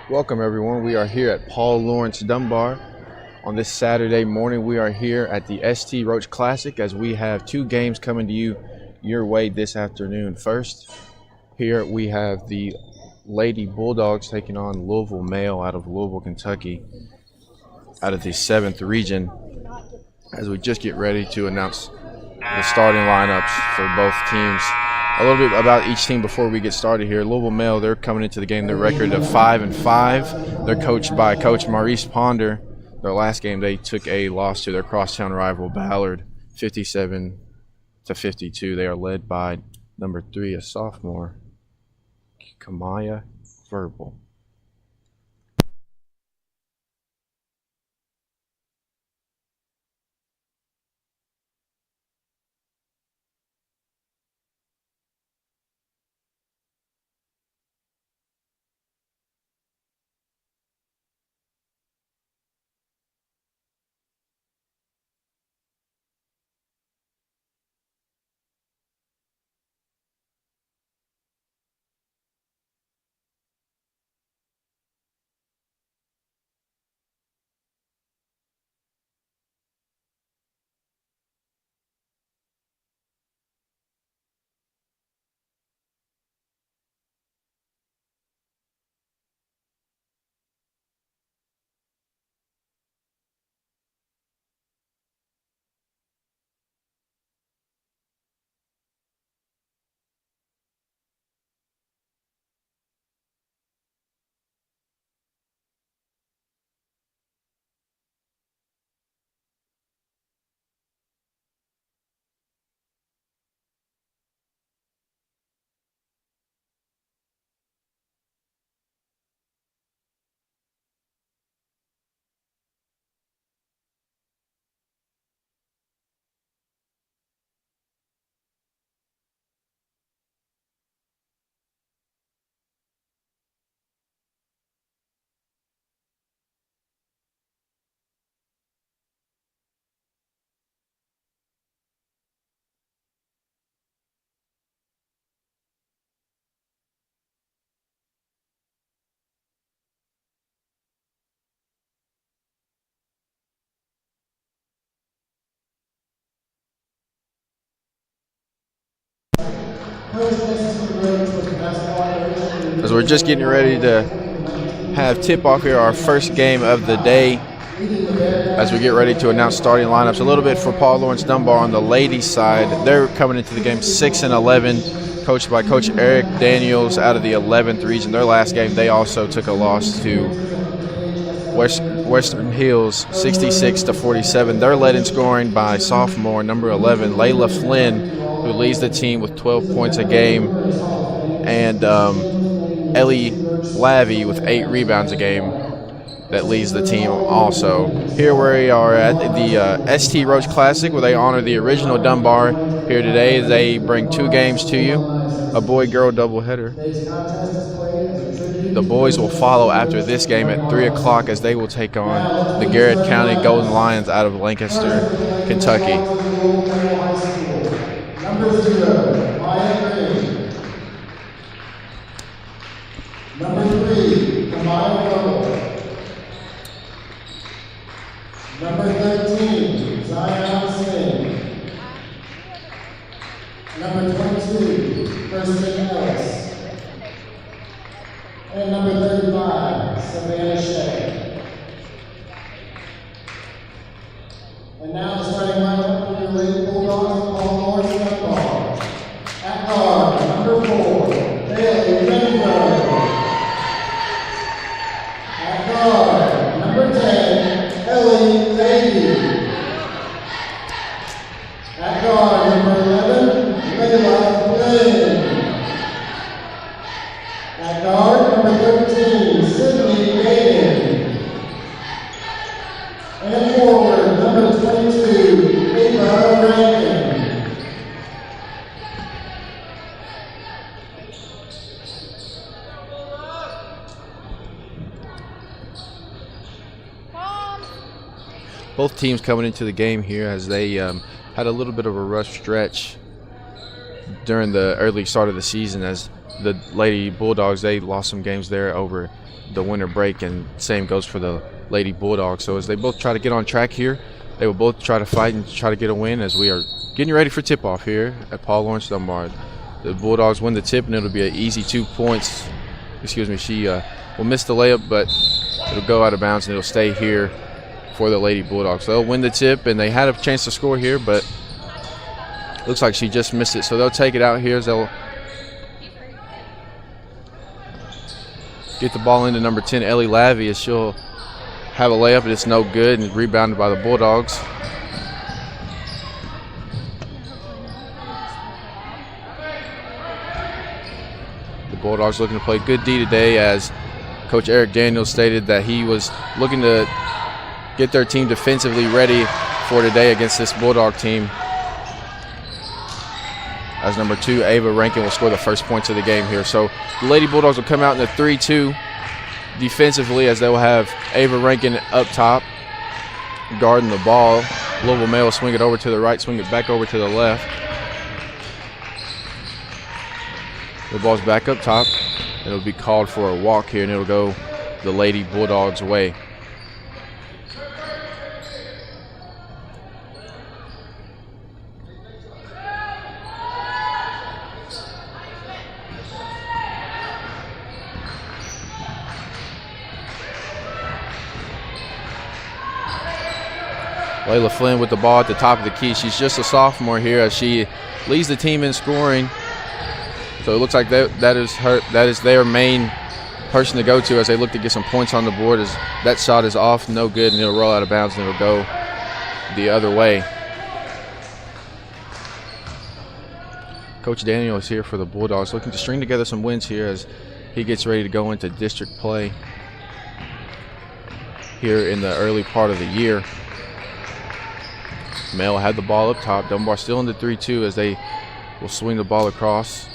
Welcome everyone. We are here at Paul Lawrence Dunbar on this Saturday morning. We are here at the ST Roach Classic as we have two games coming to your way this afternoon. First, here we have the Lady Bulldogs taking on Louisville Male out of Louisville, Kentucky, out of the 7th region, as we just get ready to announce the starting lineups for both teams. A little bit about each team before we get started here. Louisville Male, they're coming into the game, their record of 5-5. They're coached by Coach Maurice Ponder. Their last game, they took a loss to their crosstown rival Ballard, 57-52. They are led by number 3, a sophomore, Kamaya Verbal. As we're just getting ready to have tip-off here, our first game of the day, as we get ready to announce starting lineups. A little bit for Paul Lawrence Dunbar on the ladies' side. They're coming into the game 6-11, coached by Coach Eric Daniels out of the 11th region. Their last game, they also took a loss to Western Hills, 66-47. They're led in scoring by sophomore number 11, Layla Flynn, who leads the team with 12 points a game, and Ellie Lavey with 8 rebounds a game that leads the team also. Here we are at the ST Roach Classic, where they honor the original Dunbar. Here today, they bring 2 games to you, a boy-girl doubleheader. The boys will follow after this game at 3 o'clock as they will take on the Garrard County Golden Lions out of Lancaster, Kentucky. Number 0, Maya Green. Number 3, Kamaya Verbal. Number 13, Zion Singh. Number 22, Kirsten Ellis. And number 35, Savannah Shea. And now the starting lineup for your Lady Bulldogs, Paul Lawrence Dunbar. At guard, number 4, Bailey Renfro. At guard, number 10, Ellie Davey. At guard, number 11, Layla Flynn. At guard, number 13, Sydney Gaden. And forward, number 22, Ava Rankin. Both teams coming into the game here as they had a little bit of a rough stretch during the early start of the season, as the Lady Bulldogs, they lost some games there over the winter break, and same goes for the Lady Bulldogs. So as they both try to get on track here, they will both try to fight and try to get a win as we are getting ready for tip-off here at Paul Lawrence Dunbar. The Bulldogs win the tip, and it'll be an easy 2 points. Excuse me, she will miss the layup, but it'll go out of bounds, and it'll stay here for the Lady Bulldogs. So they'll win the tip, and they had a chance to score here, but looks like she just missed it. So they'll take it out here as they'll get the ball into number 10, Ellie Lavey, as she'll have a layup, and it's no good, and rebounded by the Bulldogs. The Bulldogs looking to play good D today, as Coach Eric Daniels stated that he was looking to get their team defensively ready for today against this Bulldog team. As number 2, Ava Rankin, will score the first points of the game here. So the Lady Bulldogs will come out in the 3-2 defensively, as they will have Ava Rankin up top guarding the ball. Louisville Male will swing it over to the right, swing it back over to the left. The ball's back up top. It'll be called for a walk here, and it'll go the Lady Bulldogs' way. Layla Flynn with the ball at the top of the key. She's just a sophomore here, as she leads the team in scoring. So it looks like that is their main person to go to as they look to get some points on the board. As that shot is off, no good, and it'll roll out of bounds, and it'll go the other way. Coach Daniel is here for the Bulldogs, looking to string together some wins here as he gets ready to go into district play here in the early part of the year. Male had the ball up top. Dunbar still in the 3-2 as they will swing the ball across.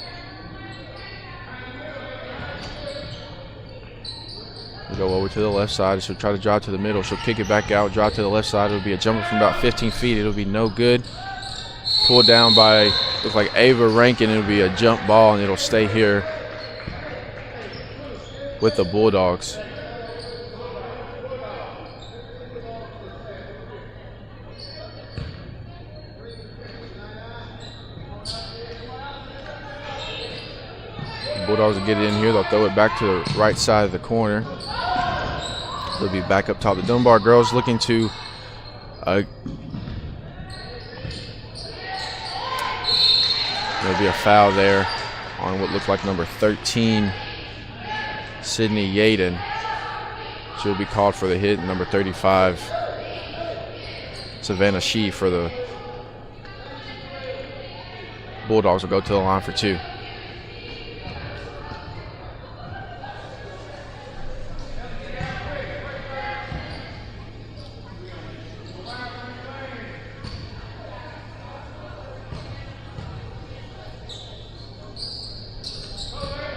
We'll go over to the left side. She'll try to drive to the middle. She'll kick it back out, drive to the left side. It'll be a jumper from about 15 feet. It'll be no good. Pulled down by, looks like Ava Rankin. It'll be a jump ball, and it'll stay here with the Bulldogs. Bulldogs will get it in here. They'll throw it back to the right side of the corner. They'll be back up top. The Dunbar girls looking to there'll be a foul there on what looked like number 13, Sydney Yaden. She'll be called for the hit. Number 35, Savannah Shee, for the Bulldogs, will go to the line for 2.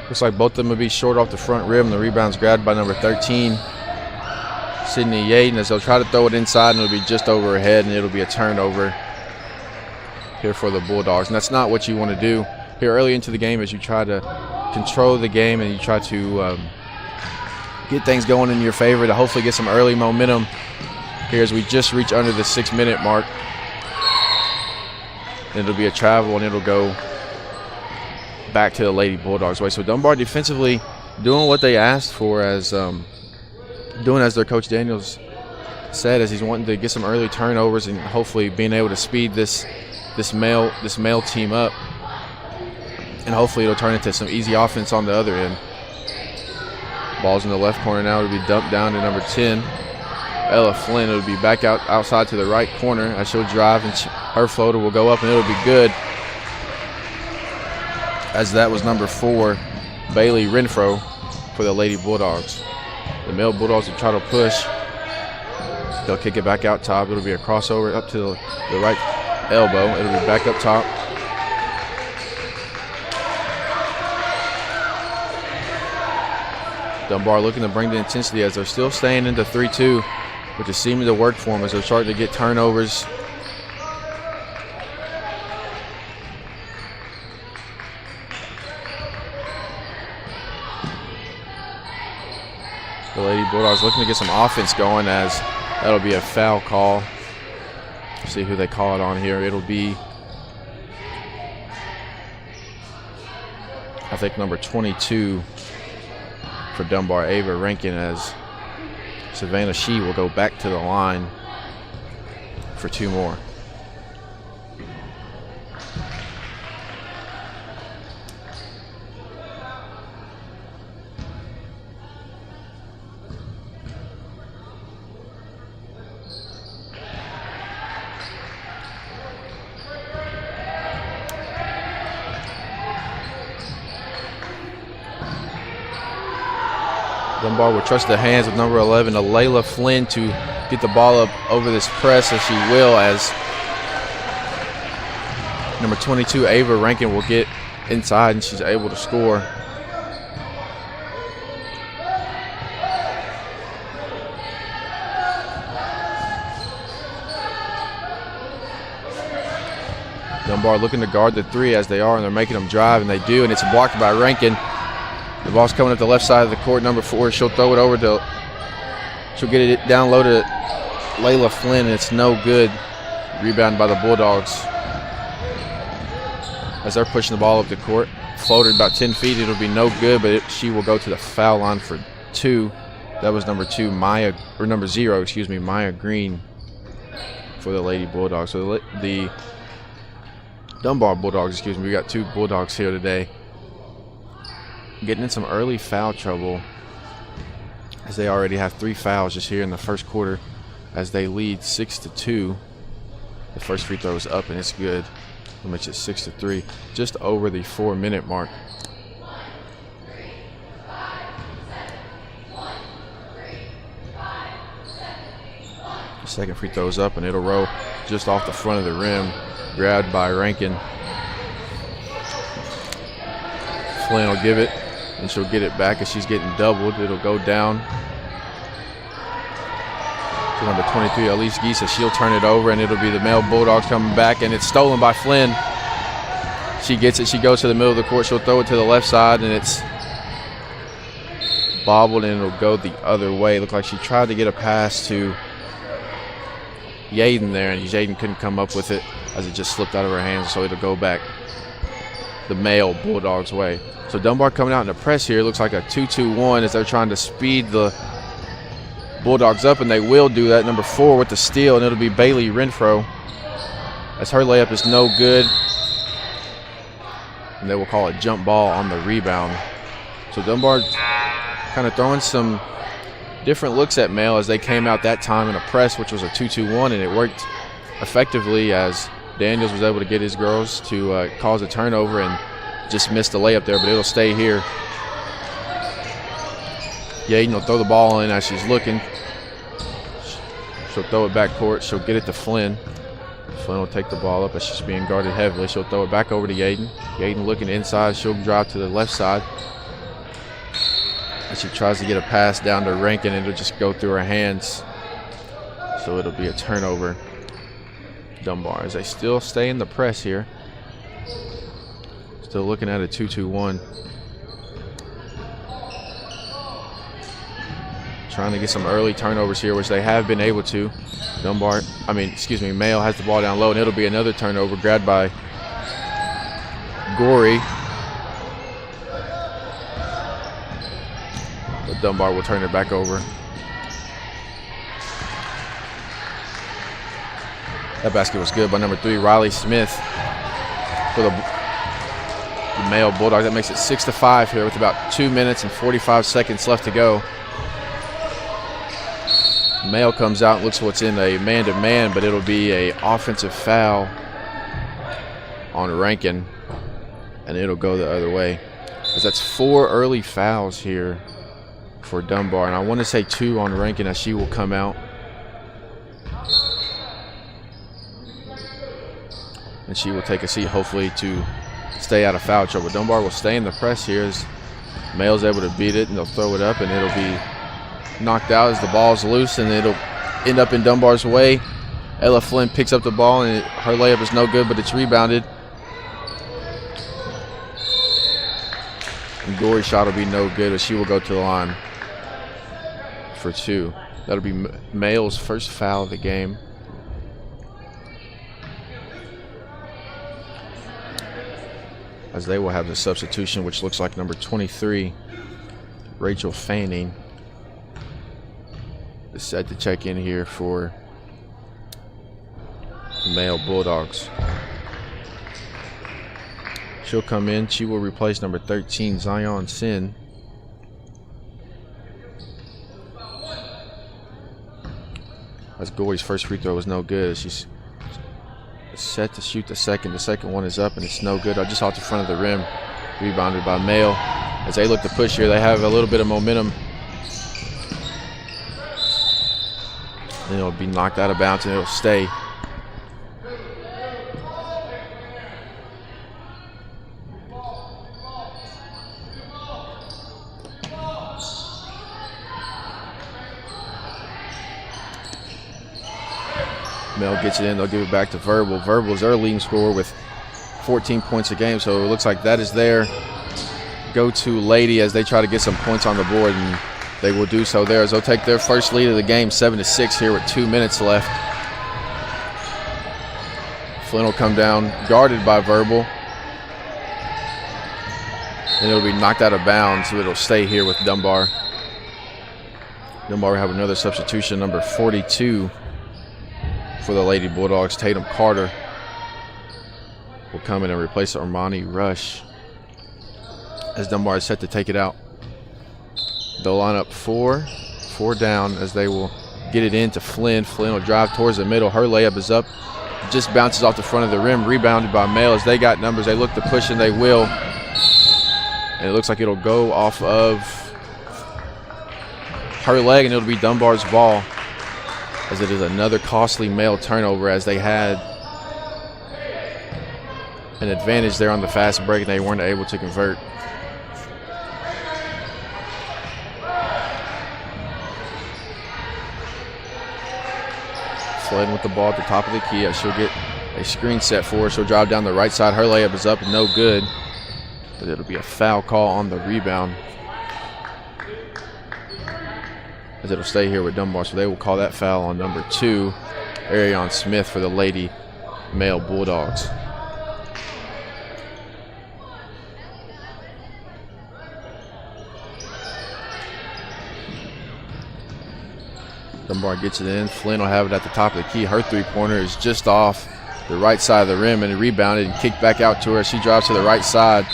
Looks like both of them will be short off the front rim. The rebound's grabbed by number 13, Sydney Yaden, as they'll try to throw it inside, and it'll be just over her head, and it'll be a turnover here for the Bulldogs. And that's not what you want to do here early into the game, as you try to control the game and you try to get things going in your favor to hopefully get some early momentum here as we just reach under the 6-minute mark. And it'll be a travel, and it'll go back to the Lady Bulldogs way. So Dunbar defensively doing what they asked for, as doing as their coach Daniels said, as he's wanting to get some early turnovers and hopefully being able to speed this male team up, and hopefully it'll turn into some easy offense on the other end. Ball's in the left corner now. It'll be dumped down to number 10, Ella Flynn. It'll be back outside to the right corner as she'll drive, and her floater will go up, and it'll be good, as that was number 4, Bailey Renfro, for the Lady Bulldogs. The male Bulldogs will try to push. They'll kick it back out top. It'll be a crossover up to the right elbow. It'll be back up top. Dunbar looking to bring the intensity as they're still staying into 3-2, which is seeming to work for them as they're starting to get turnovers. The Lady Bulldogs looking to get some offense going, as that'll be a foul call. See who they call it on here. It'll be, I think, number 22 for Dunbar, Ava Rankin, as Savannah Shee will go back to the line for 2 more. Dunbar will trust the hands of number 11, Alayla Flynn, to get the ball up over this press, as she will, as number 22, Ava Rankin, will get inside and she's able to score. Dunbar looking to guard the 3 as they are, and they're making them drive, and they do, and it's blocked by Rankin. The ball's coming up the left side of the court. Number 4, she'll throw it over to, she'll get it down low to Layla Flynn, and it's no good. Rebounded by the Bulldogs as they're pushing the ball up the court. Floated about 10 feet. It'll be no good, but she will go to the foul line for 2. That was number 2, Maya, or number 0, excuse me, Maya Green for the Lady Bulldogs. So the Dunbar Bulldogs, excuse me, we got 2 Bulldogs here today, getting in some early foul trouble, as they already have 3 fouls just here in the first quarter, as they lead 6-2. The first free throw is up and it's good. That makes it 6-3, just over the 4-minute mark. The second free throw is up and it'll roll just off the front of the rim, grabbed by Rankin. Flynn will give it, and she'll get it back as she's getting doubled. It'll go down to number 23, Elise Gisa. She'll turn it over, and it'll be the male Bulldogs coming back, and it's stolen by Flynn. She gets it. She goes to the middle of the court. She'll throw it to the left side, and it's bobbled, and it'll go the other way. Looked like she tried to get a pass to Yaden there, and Yaden couldn't come up with it as it just slipped out of her hands, so it'll go back the male Bulldogs way. So Dunbar coming out in the press here. Looks like a 2-2-1 as they're trying to speed the Bulldogs up, and they will do that. Number 4 with the steal, and it'll be Bailey Renfro, as her layup is no good, and they will call it jump ball on the rebound. So Dunbar kind of throwing some different looks at male as they came out that time in a press, which was a 2-2-1, and it worked effectively as Daniels was able to get his girls to cause a turnover and just missed the layup there, but it'll stay here. Yaden will throw the ball in as she's looking. She'll throw it back court. She'll get it to Flynn. Flynn will take the ball up as she's being guarded heavily. She'll throw it back over to Yaden. Yaden looking inside. She'll drive to the left side as she tries to get a pass down to Rankin, and it'll just go through her hands. So it'll be a turnover. Dunbar as they still stay in the press here. Still looking at a 2-2-1. Trying to get some early turnovers here, which they have been able to. Male has the ball down low, and it'll be another turnover grabbed by Gorey. But Dunbar will turn it back over. That basket was good by number 3, Riley Smith, for the male Bulldogs. That makes it 6-5 here with about 2 minutes and 45 seconds left to go. Male comes out and looks what's in a man-to-man, but it'll be a offensive foul on Rankin, and it'll go the other way. As that's 4 early fouls here for Dunbar, and I want to say 2 on Rankin as she will come out. And she will take a seat, hopefully, to stay out of foul trouble. Dunbar will stay in the press here as Male's able to beat it, and they'll throw it up, and it'll be knocked out as the ball's loose, and it'll end up in Dunbar's way. Ella Flynn picks up the ball, and her layup is no good, but it's rebounded. And Gory's shot will be no good, as she will go to the line. for 2. That'll be Male's first foul of the game. As they will have the substitution, which looks like number 23, Rachel Fanning, is set to check in here for the Male Bulldogs. She'll come in. She will replace number 13, Zion Sin. As Gory's first free throw was no good. She's set to shoot the second. The second one is up and it's no good. Just off the front of the rim. Rebounded by Male. As they look to push here, they have a little bit of momentum. Then it'll be knocked out of bounds and it'll stay. Mel gets it in. They'll give it back to Verbal. Verbal is their leading scorer with 14 points a game, so it looks like that is their go-to lady as they try to get some points on the board, and they will do so there as they'll take their first lead of the game, 7-6 here with 2 minutes left. Flynn will come down, guarded by Verbal, and it'll be knocked out of bounds, so it'll stay here with Dunbar. Dunbar will have another substitution, number 42. For the Lady Bulldogs, Tatum Carter will come in and replace Armani Rush as Dunbar is set to take it out. They'll line up four down as they will get it into Flynn. Flynn will drive towards the middle. Her layup is up, just bounces off the front of the rim, rebounded by Male as they got numbers. They look to push and they will. And it looks like it'll go off of her leg and it'll be Dunbar's ball, as it is another costly Male turnover as they had an advantage there on the fast break and they weren't able to convert. Flynn with the ball at the top of the key as she'll get a screen set for her. She'll drive down the right side. Her layup is up and no good, but it'll be a foul call on the rebound, as it'll stay here with Dunbar, so they will call that foul on number 2, Arion Smith, for the Lady Male Bulldogs. Dunbar gets it in. Flynn will have it at the top of the key. Her three-pointer is just off the right side of the rim and rebounded and kicked back out to her. She drives to the right side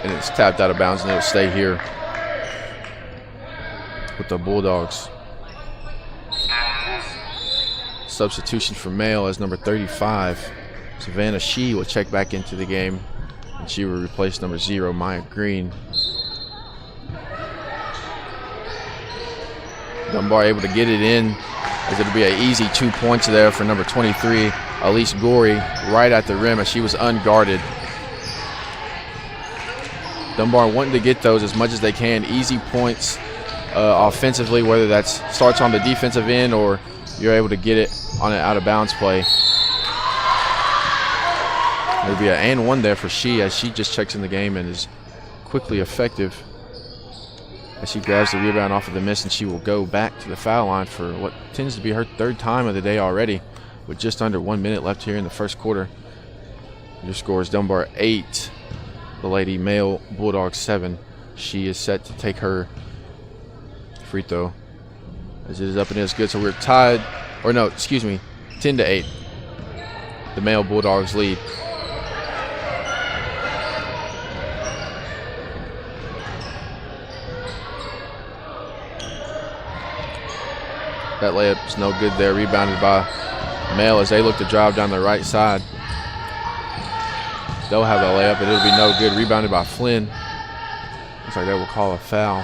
and it's tapped out of bounds, and it'll stay here with the Bulldogs. Substitution for Male as number 35, Savannah Shee, will check back into the game, and she will replace number 0, Maya Green. Dunbar able to get it in, as it'll be an easy 2 points there for number 23, Elise Gorey, right at the rim as she was unguarded. Dunbar wanting to get those as much as they can, easy points offensively, whether that starts on the defensive end or you're able to get it on an out-of-bounds play. There'll be an and one there for Shee as she just checks in the game and is quickly effective as she grabs the rebound off of the miss, and she will go back to the foul line for what tends to be her 3rd time of the day already, with just under 1 minute left here in the first quarter. Your score is Dunbar 8, the Lady Male Bulldogs 7. She is set to take her free throw as it is up and it's good. So we're tied, or no, excuse me, 10-8. The Male Bulldogs lead. That layup is no good there, rebounded by Male as they look to drive down the right side. They'll have that layup, but it'll be no good, rebounded by Flynn. Looks like they will call a foul.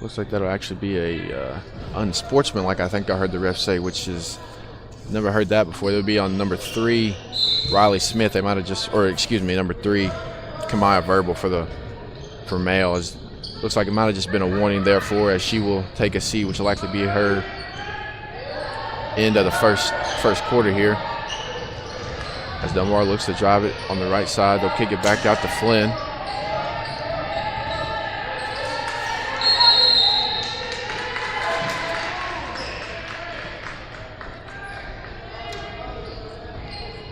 Looks like that'll actually be a unsportsmanlike, I think I heard the ref say, which is, never heard that before. They'll be on number 3, Riley Smith. They might have just, or excuse me, number 3, Kamaya Verbal for Male. Looks like it might have just been a warning there for her, as she will take a seat, which will likely be her end of the first quarter here. As Dunbar looks to drive it on the right side, they'll kick it back out to Flynn.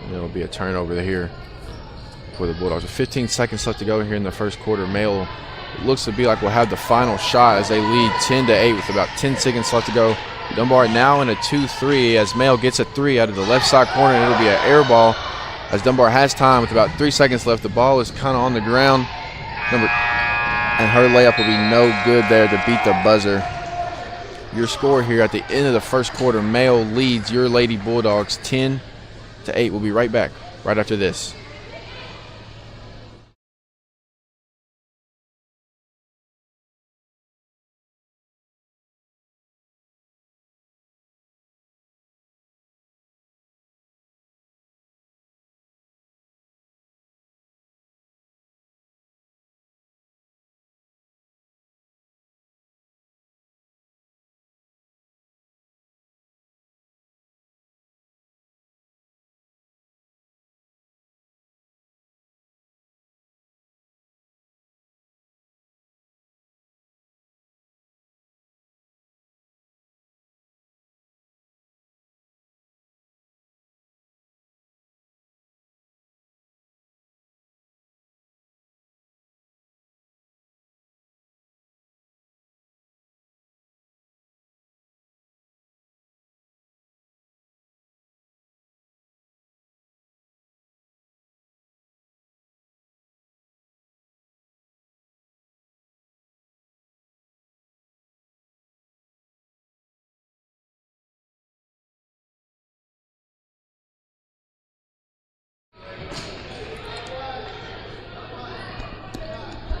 And it'll be a turnover here for the Bulldogs. With 15 seconds left to go here in the first quarter, Mail looks to be like we'll have the final shot as they lead 10-8 with about 10 seconds left to go. Dunbar now in a 2-3 as Mail gets a 3 out of the left side corner, and it'll be an air ball as Dunbar has time with about 3 seconds left. The ball is kind of on the ground. And her layup will be no good there to beat the buzzer. Your score here at the end of the first quarter, Mail leads your Lady Bulldogs 10-8. We'll be right back right after this.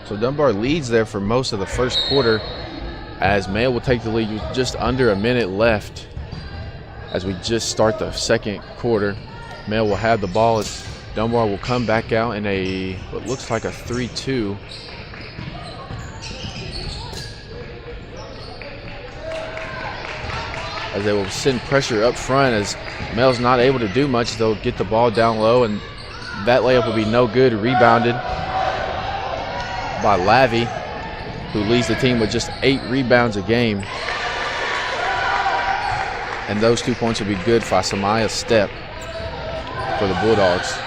So Dunbar leads there for most of the first quarter as Mail will take the lead with just under a minute left as we just start the second quarter. Mail will have the ball as Dunbar will come back out in what looks like a 3-2. As they will send pressure up front as Mail's not able to do much. They'll get the ball down low, and that layup will be no good. Rebounded by Lavy, who leads the team with just 8 rebounds a game. And those 2 points will be good for Samaya Step for the Bulldogs.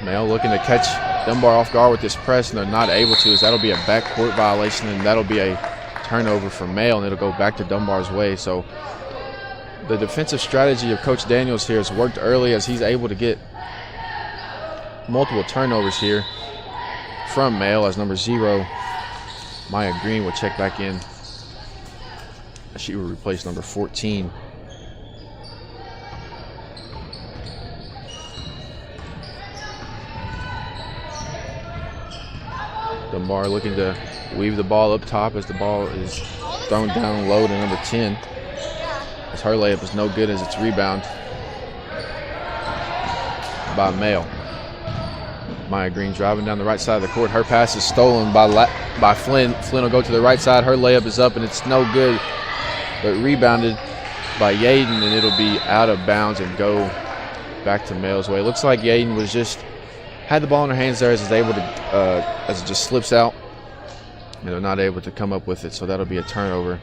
Mail looking to catch Dunbar off guard with this press, and they're not able to, as that'll be a backcourt violation, and that'll be a turnover for Mail, and it'll go back to Dunbar's way. So the defensive strategy of Coach Daniels here has worked early as he's able to get multiple turnovers here from Mail, as number 0, Maya Green, will check back in. She will replace number 14. Dunbar looking to weave the ball up top as the ball is thrown down low to number 10. As her layup is no good as it's rebound by Mail. Maya Green driving down the right side of the court. Her pass is stolen by Flynn. Flynn will go to the right side. Her layup is up and it's no good, but rebounded by Yaden, and it'll be out of bounds and go back to Mail's way. It looks like Yaden was had the ball in her hands there as it's able to, as it just slips out, and they're not able to come up with it. So that'll be a turnover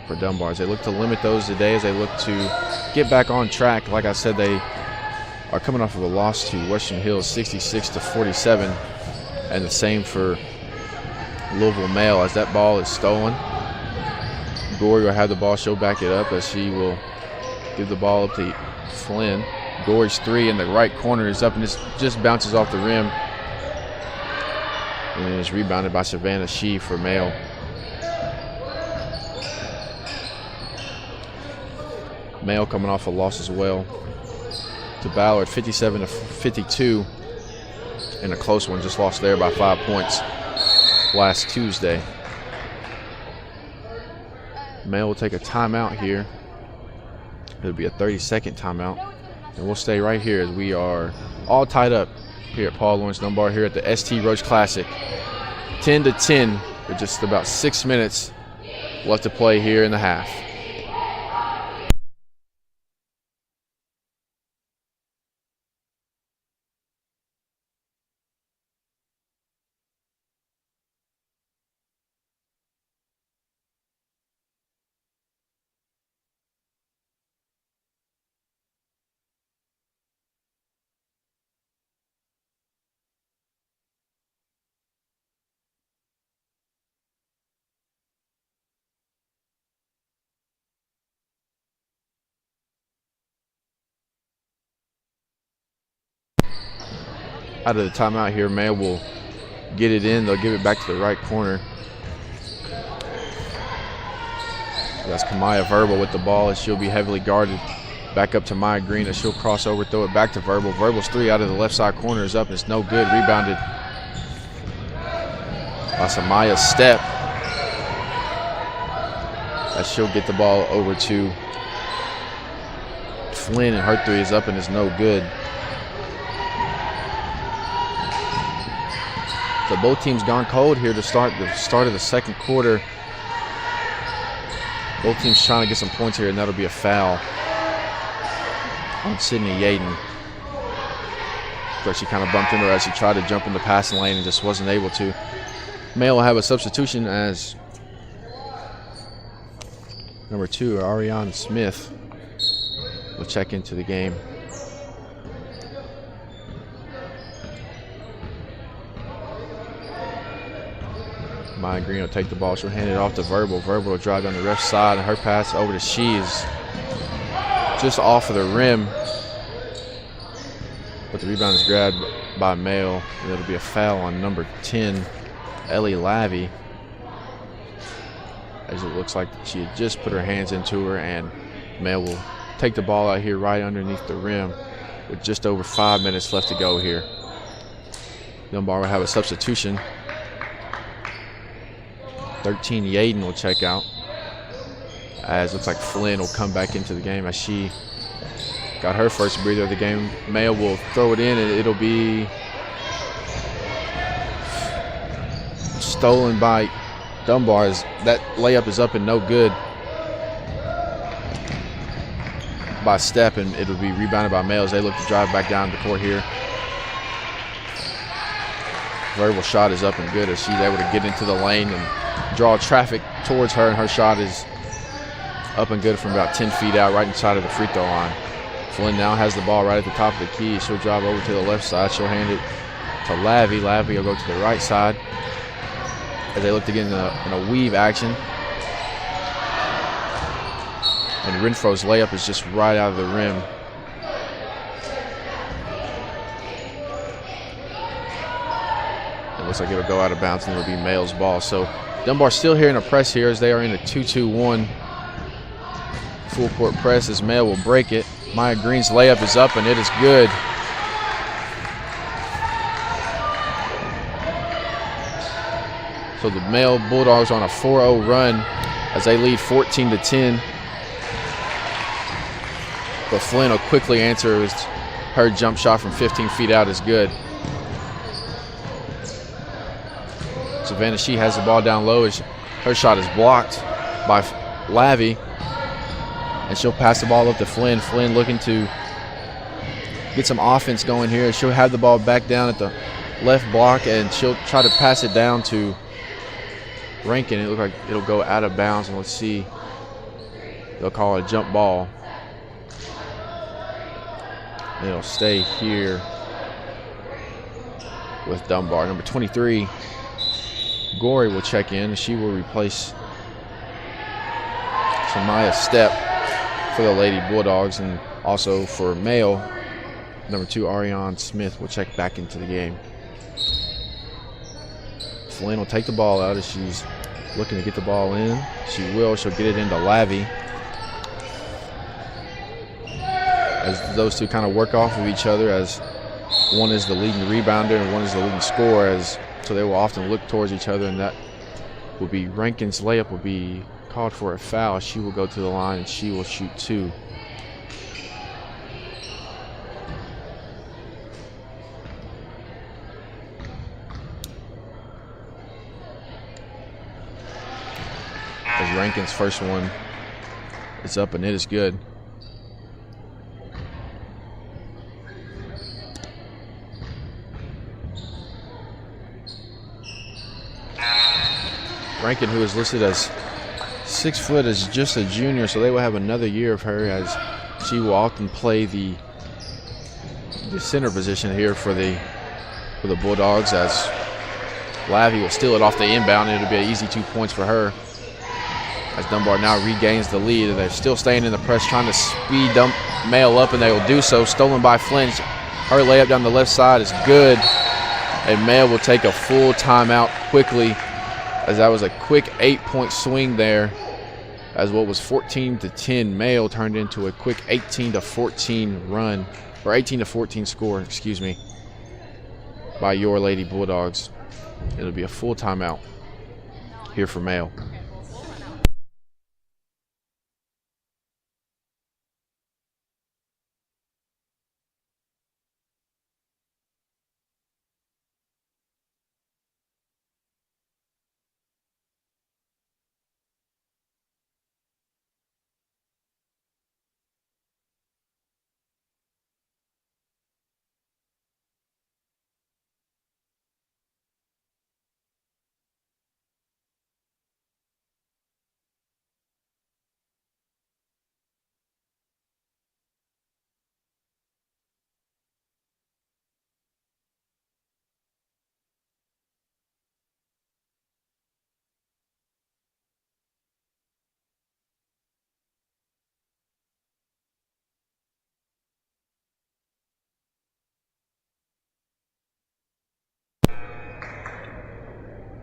for Dunbar as they look to limit those today, as they look to get back on track. Like I said, they are coming off of a loss to Western Hills 66-47, and the same for Louisville Mail as that ball is stolen. Gorey will have the ball, she'll back it up as she will give the ball up to Flynn. Gorey's 3 in the right corner is up and it just bounces off the rim, and it's rebounded by Savannah Shee for Mail. Mail coming off a loss as well to Ballard, 57-52, and a close one, just lost there by 5 points last Tuesday. Mail will take a timeout here. It'll be a 30-second timeout, and we'll stay right here as we are all tied up here at Paul Lawrence Dunbar here at the ST Roach Classic. 10-10 with just about 6 minutes left to play here in the half. Out of the timeout here, Mayo will get it in. They'll give it back to the right corner. That's Kamaya Verbal with the ball, and she'll be heavily guarded. Back up to Maya Green, and she'll cross over, throw it back to Verbal. Verbal's three out of the left side corner is up, and it's no good. Rebounded by Samaya Step. As she'll get the ball over to Flynn, and her three is up and is no good. So both teams gone cold here to start of the second quarter. Both teams trying to get some points here, and that'll be a foul on Sydney Yaden. But she kind of bumped into her as she tried to jump in the passing lane and just wasn't able to. Mayo will have a substitution as number 2, Ariane Smith, will check into the game. Maya Green will take the ball. She'll hand it off to Verbal. Verbal will drive down the left side, and her pass over to She is just off of the rim. But the rebound is grabbed by Mayo, and it'll be a foul on number 10, Ellie Lavey. As it looks like she had just put her hands into her, and Mayo will take the ball out here right underneath the rim with just over 5 minutes left to go here. Dunbar will have a substitution. 13 Yaden will check out, as looks like Flynn will come back into the game as she got her first breather of the game. Mayo will throw it in, and it'll be stolen by Dunbar. That layup is up and no good by Step, and it'll be rebounded by Mayo as they look to drive back down the court here. Verbal shot is up and good as she's able to get into the lane and draw traffic towards her, and her shot is up and good from about 10 feet out, right inside of the free throw line. Flynn now has the ball right at the top of the key. She'll drive over to the left side. She'll hand it to Lavey. Lavey will go to the right side as they look to get in a weave action. And Renfro's layup is just right out of the rim. It looks like it'll go out of bounds, and it'll be Mayo's ball. So Dunbar still here in a press here as they are in a 2-2-1 full court press as Mayo will break it. Maya Green's layup is up, and it is good. So the Mayo Bulldogs on a 4-0 run as they lead 14-10. But Flynn will quickly answer as her jump shot from 15 feet out is good. Savannah She has the ball down low as her shot is blocked by Lavey. And she'll pass the ball up to Flynn. Flynn looking to get some offense going here. She'll have the ball back down at the left block, and she'll try to pass it down to Rankin. It looks like it'll go out of bounds, and let's see. They'll call it a jump ball. And it'll stay here with Dunbar. Number 23, Gory will check in. She will replace Samaya Step for the Lady Bulldogs, and also for Mayo, number 2, Ariane Smith will check back into the game. Flynn will take the ball out as she's looking to get the ball in. She will. She'll get it into Lavey. As those two kind of work off of each other, as one is the leading rebounder and one is the leading scorer, so they will often look towards each other, and that will be Rankin's layup will be called for a foul. She will go to the line and she will shoot 2. as Rankin's first one is up and it is good. Rankin, who is listed as 6 foot, is just a junior, so they will have another year of her, as she will often play the center position here for the Bulldogs, as Lavey will steal it off the inbound, and it'll be an easy 2 points for her, as Dunbar now regains the lead. And they're still staying in the press, trying to speed Mail up, and they will do so. Stolen by Flynn. Her layup down the left side is good, and Mail will take a full timeout quickly, as that was a quick 8-point swing there, as what was 14-10 Mail turned into a quick 18-14 run, or 18-14 score, excuse me, by your Lady Bulldogs. It'll be a full timeout here for Mail.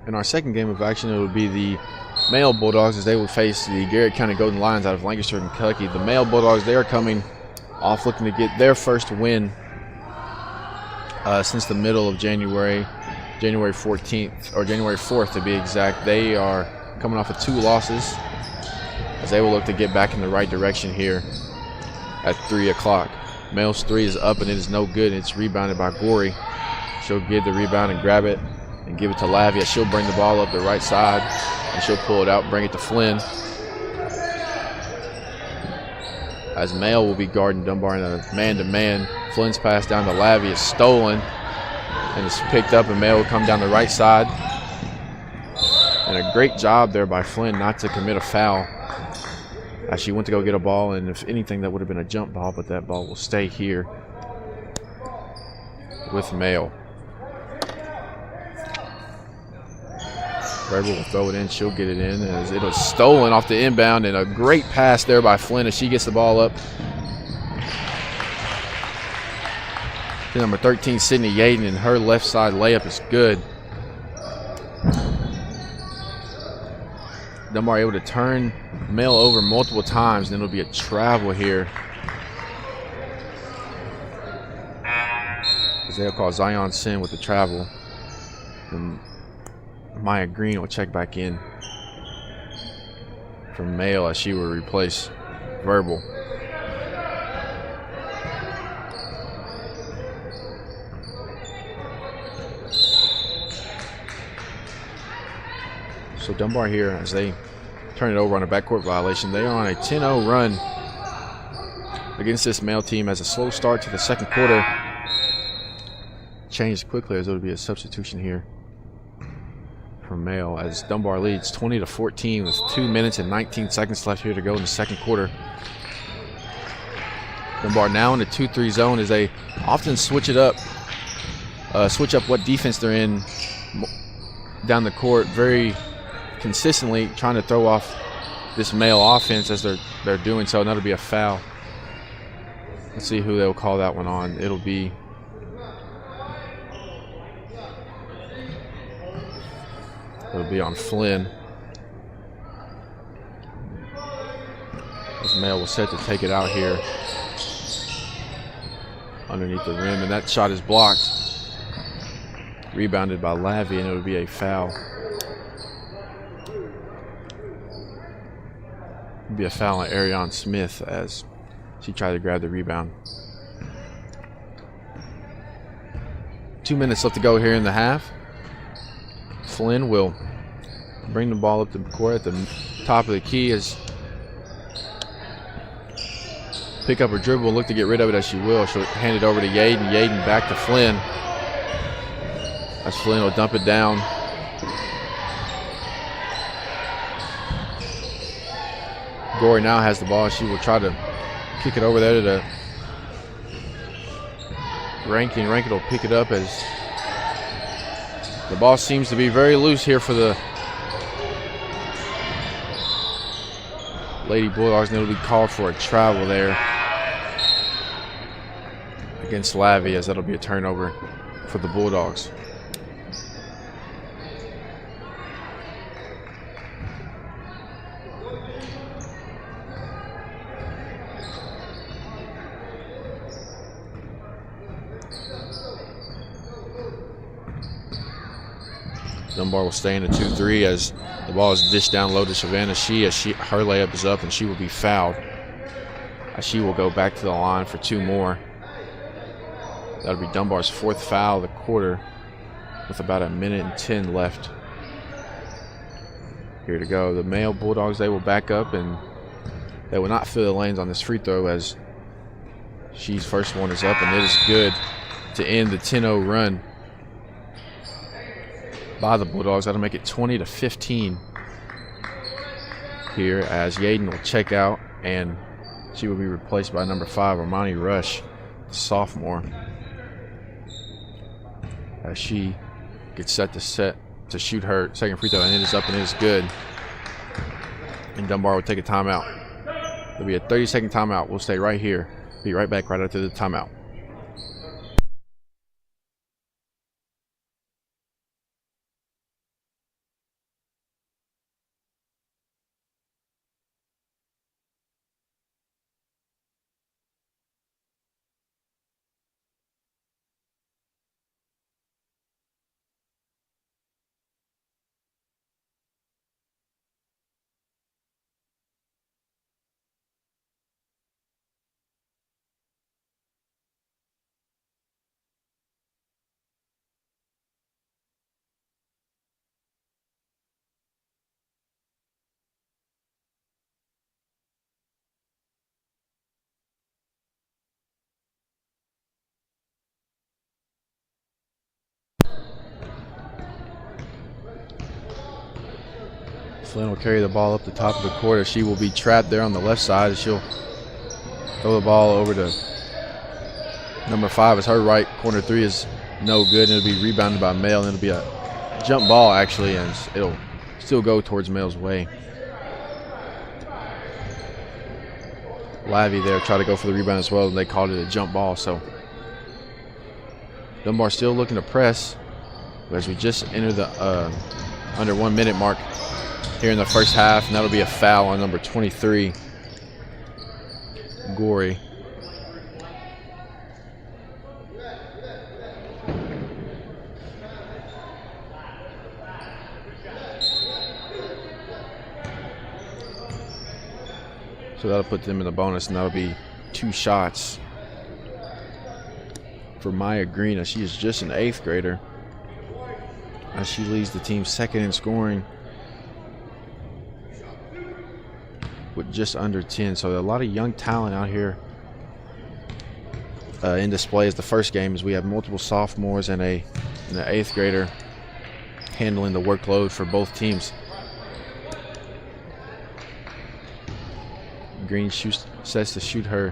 In our second game of action, it will be the Male Bulldogs, as they will face the Garrett County Golden Lions out of Lancaster, Kentucky. The Male Bulldogs, they are coming off looking to get their first win since the middle of January 14th, or January 4th to be exact. They are coming off of 2 losses, as they will look to get back in the right direction here at 3 o'clock. Male's 3 is up, and it is no good. It's rebounded by Gorey. She'll get the rebound and grab it and give it to Lavia. She'll bring the ball up the right side, and she'll pull it out and bring it to Flynn, as Mail will be guarding Dunbar in a man-to-man. Flynn's pass down to Lavia is stolen, and it's picked up, and Mail will come down the right side. And a great job there by Flynn not to commit a foul, as she went to go get a ball, and if anything, that would have been a jump ball, but that ball will stay here with Mail. Rebel will throw it in. She'll get it in, as it was stolen off the inbound, and a great pass there by Flynn as she gets the ball up to number 13, Sydney Yaden, and her left side layup is good. Dunbar able to turn Mail over multiple times, and it'll be a travel here, as they'll call Zion Sin with the travel. And Maya Green will check back in from Mail, as she will replace Verbal. So Dunbar here, as they turn it over on a backcourt violation. They are on a 10-0 run against this Mail team, as a slow start to the second quarter changed quickly, as it would be a substitution here from Mail, as Dunbar leads 20-14 with 2 minutes and 19 seconds left here to go in the second quarter. Dunbar now in the 2-3 zone, as they often switch it up, switch up what defense they're in down the court very consistently, trying to throw off this Mail offense as they're doing so, and that'll be a foul. Let's see who they'll call that one on. It'll be on Flynn. This Mail will set to take it out here underneath the rim, and that shot is blocked. Rebounded by Lavie, and it'll be a foul. It'll be a foul on Ariane Smith as she tried to grab the rebound. 2 minutes left to go here in the half. Flynn will bring the ball up the court at the top of the key as pick up her dribble and look to get rid of it as she will. She'll hand it over to Yaden. Yaden back to Flynn. As Flynn will dump it down. Gorey now has the ball. She will try to kick it over there to the Rankin. Rankin will pick it up as the ball seems to be very loose here for the Lady Bulldogs, and it'll be called for a travel there against Lavey, as that'll be a turnover for the Bulldogs. Dunbar will stay in a 2-3 as the ball is dished down low to Savannah Shee her layup is up and she will be fouled. She will go back to the line for 2 more. That'll be Dunbar's 4th foul of the quarter with about 1:10 left here to go. The male Bulldogs, they will back up and they will not fill the lanes on this free throw as Shee's first one is up, and it is good to end the 10-0 run by the Bulldogs. That'll make it 20-15 here as Yaden will check out and she will be replaced by number 5, Armani Rush, the sophomore, as she gets set to shoot her second free throw, and it is up and it is good. And Dunbar will take a timeout. There'll be a 30-second timeout. We'll stay right here. Be right back right after the timeout. Flynn will carry the ball up the top of the court as she will be trapped there on the left side. She'll throw the ball over to number 5 as her right corner 3 is no good, and it'll be rebounded by Male, and it'll be a jump ball actually, and it'll still go towards Male's way. Lavey there tried to go for the rebound as well, and they called it a jump ball. So Dunbar still looking to press, but as we just enter the under 1 minute mark here in the first half, and that'll be a foul on number 23, Gorey. So that'll put them in the bonus, and that'll be 2 shots for Maya Green, as she is just an 8th grader, as she leads the team second in scoring with just under 10. So a lot of young talent out here in display as the first game, as we have multiple sophomores and an 8th grader handling the workload for both teams. Green sets to shoot her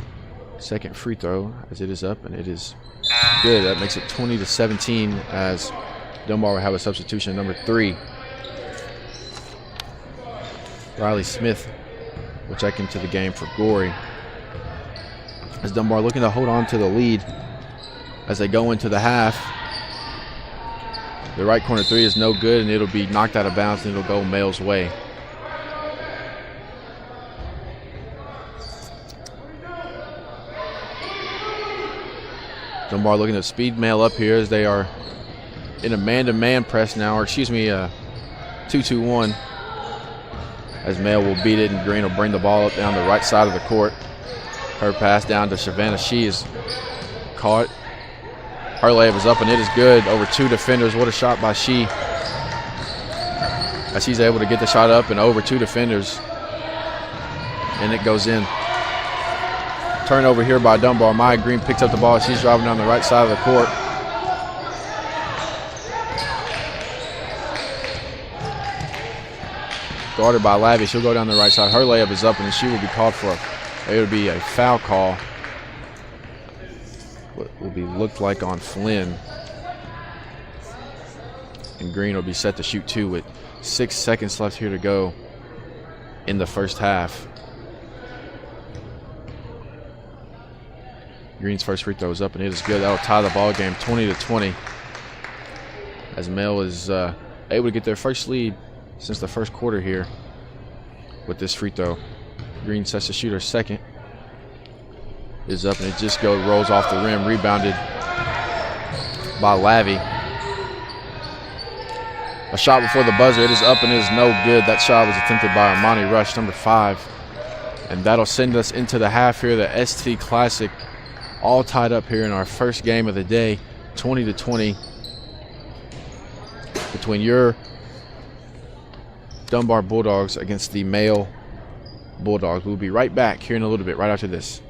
second free throw as it is up, and it is good. That makes it 20-17 as Dunbar will have a substitution, number 3, Riley Smith, will check into the game for Gorey. As Dunbar looking to hold on to the lead as they go into the half. The right corner 3 is no good, and it'll be knocked out of bounds, and it'll go Male's way. Dunbar looking to speed Male up here as they are in a man-to-man press now, or excuse me, 2-2-1. As Male will beat it, and Green will bring the ball up down the right side of the court. Her pass down to Savannah. She is caught. Her layup is up, and it is good over 2 defenders. What a shot by Shee. as he's able to get the shot up and over two defenders, and it goes in. Turnover here by Dunbar. Maya Green picks up the ball. She's driving down the right side of the court. Guarded by Lavy. She'll go down the right side. Her layup is up, and she will be called for it would be a foul call. What will be looked like on Flynn. And Green will be set to shoot two with 6 seconds left here to go in the first half. Green's first free throw is up, and it is good. That'll tie the ball game 20-20. As Male is able to get their first lead since the first quarter here with this free throw. Green sets to shoot her second. Is up, and it just rolls off the rim, rebounded by Lavy. A shot before the buzzer. It is up, and it is no good. That shot was attempted by Armani Rush, number 5. And that'll send us into the half here. The ST Classic all tied up here in our first game of the day, 20-20, between your Dunbar Bulldogs against the Male Bulldogs. We'll be right back here in a little bit, right after this.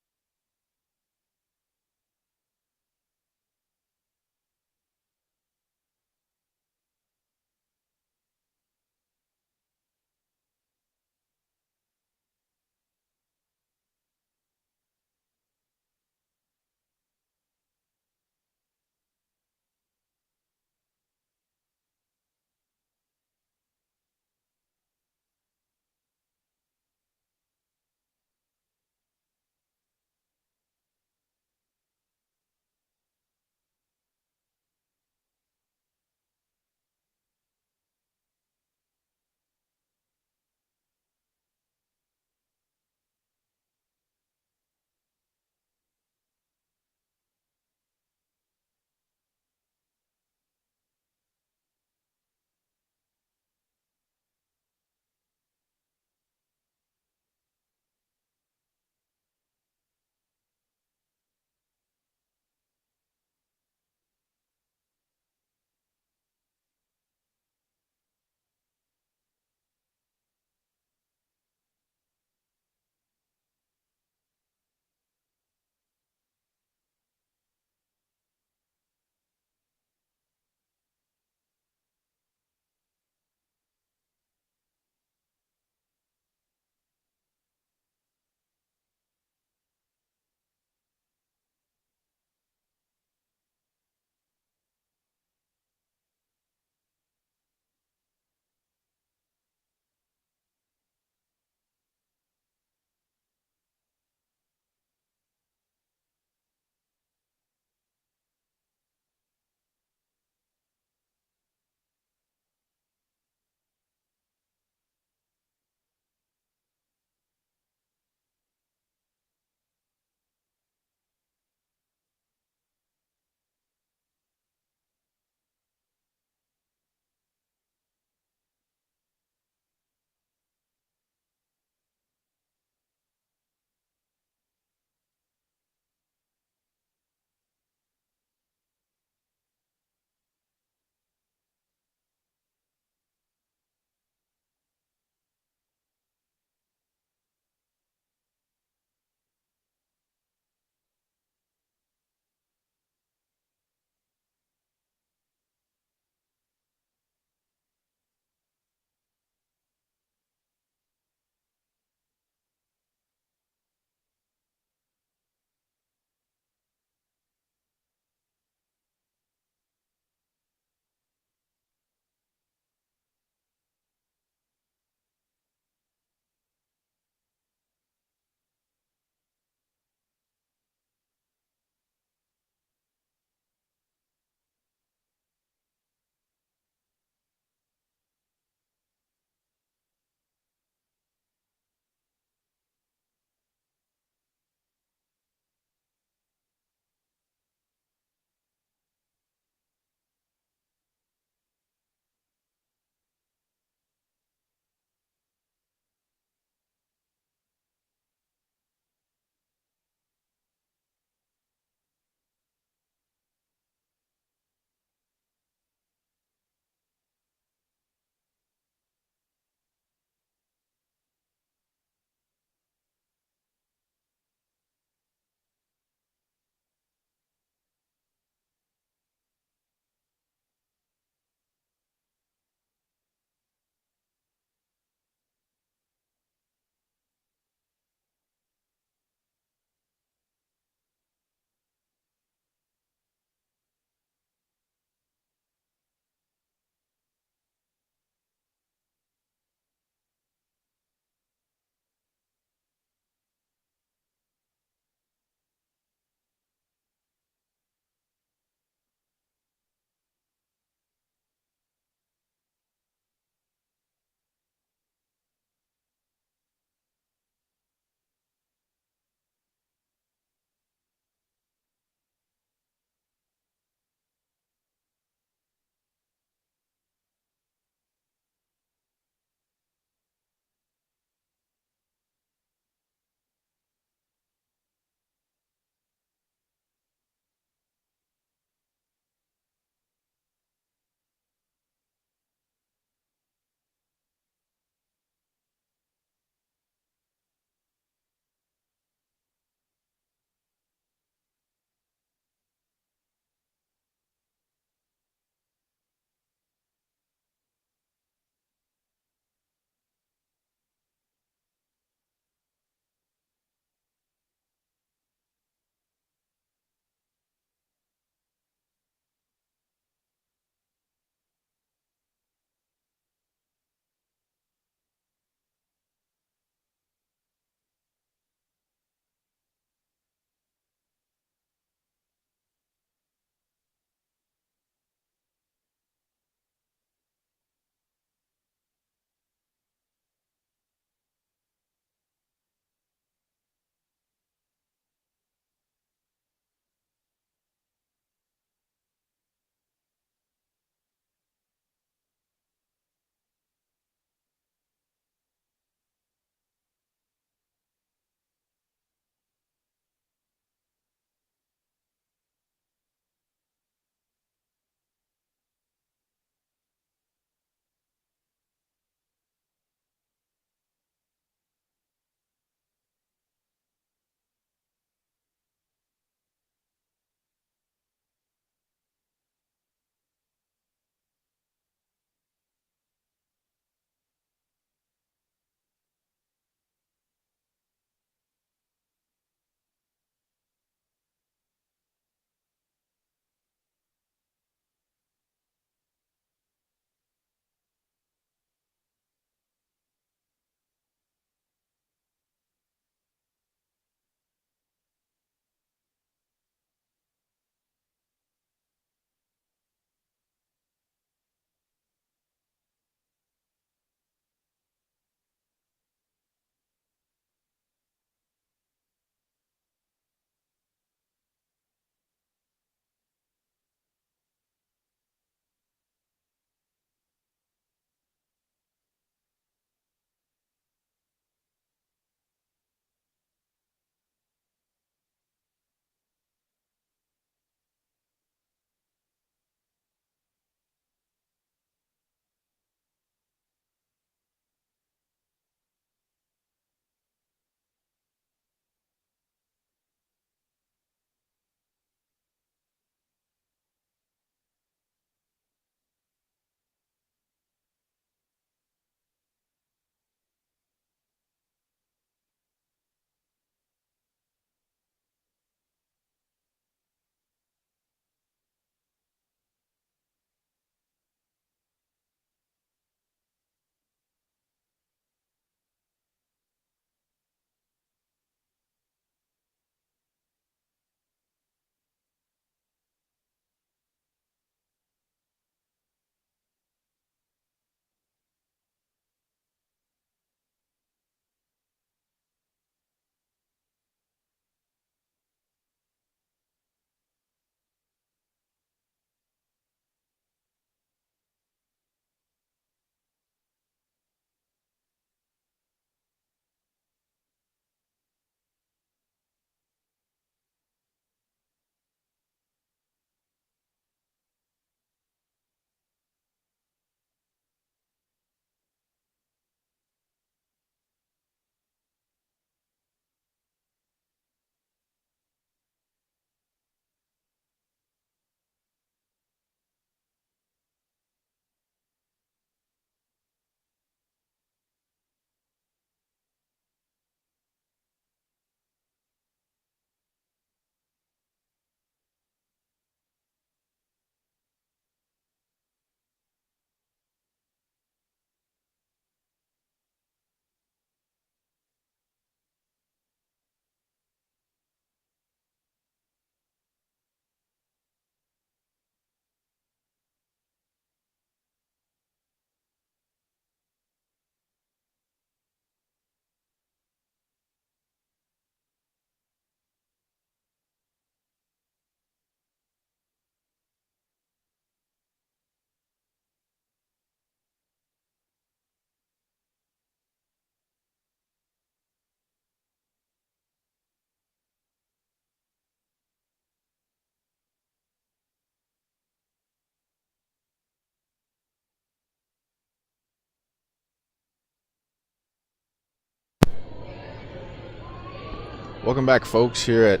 Welcome back, folks, here at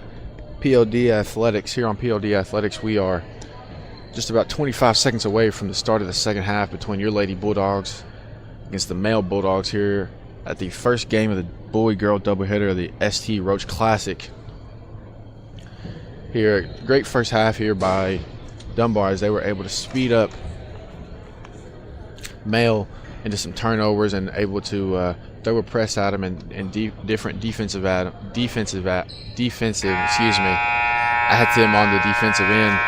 PLD Athletics. Here on PLD Athletics, we are just about 25 seconds away from the start of the second half between your Lady Bulldogs against the male Bulldogs here at the first game of the boy-girl doubleheader of the ST Roach Classic. Here, great first half here by Dunbar as they were able to speed up male into some turnovers and able to throw a press at him and different defensive, excuse me, at him on the defensive end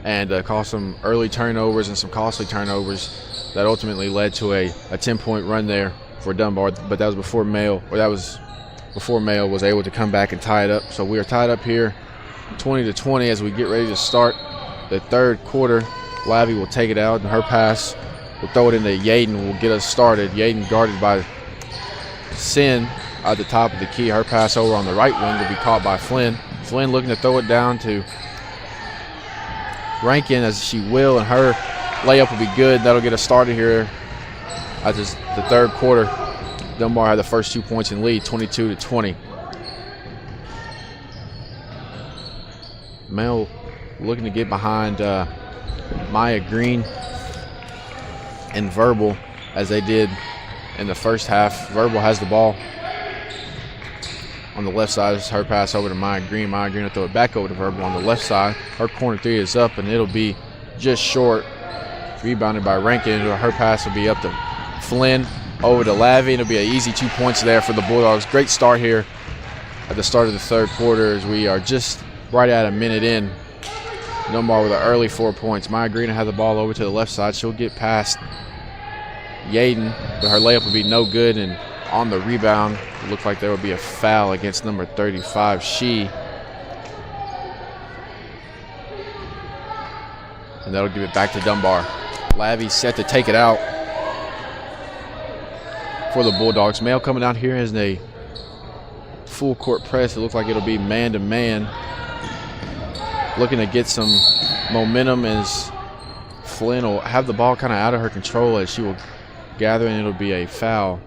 and caused some early turnovers and some costly turnovers that ultimately led to a 10-point run there for Dunbar. But that was before male was able to come back and tie it up. So we are tied up here 20-20 as we get ready to start the third quarter. Lavy will take it out, and her pass will throw it into Yaden, will get us started. Yaden guarded by Sin at the top of the key. Her pass over on the right wing will be caught by Flynn. Flynn looking to throw it down to Rankin, as she will, and her layup will be good. That'll get us started here at the third quarter. Dunbar had the first 2 points in lead, 22-20. Male looking to get behind Maya Green and Verbal as they did in the first half. Verbal has the ball on the left side. It's her pass over to Maya Green. Maya Green will throw it back over to Verbal on the left side. Her corner three is up, and it'll be just short. Rebounded by Rankin. Her pass will be up to Flynn, over to Lavy, and it'll be an easy 2 points there for the Bulldogs. Great start here at the start of the third quarter as we are just right at a minute in. Dunbar with an early 4 points. Maya Green had the ball over to the left side. She'll get past Yaden, but her layup will be no good, and on the rebound, it looked like there would be a foul against number 35, She. And that'll give it back to Dunbar. Lavy set to take it out for the Bulldogs. Male coming out here as a full court press. It looks like it'll be man-to-man. Looking to get some momentum as Flynn will have the ball kind of out of her control as she will gather, and it'll be a foul.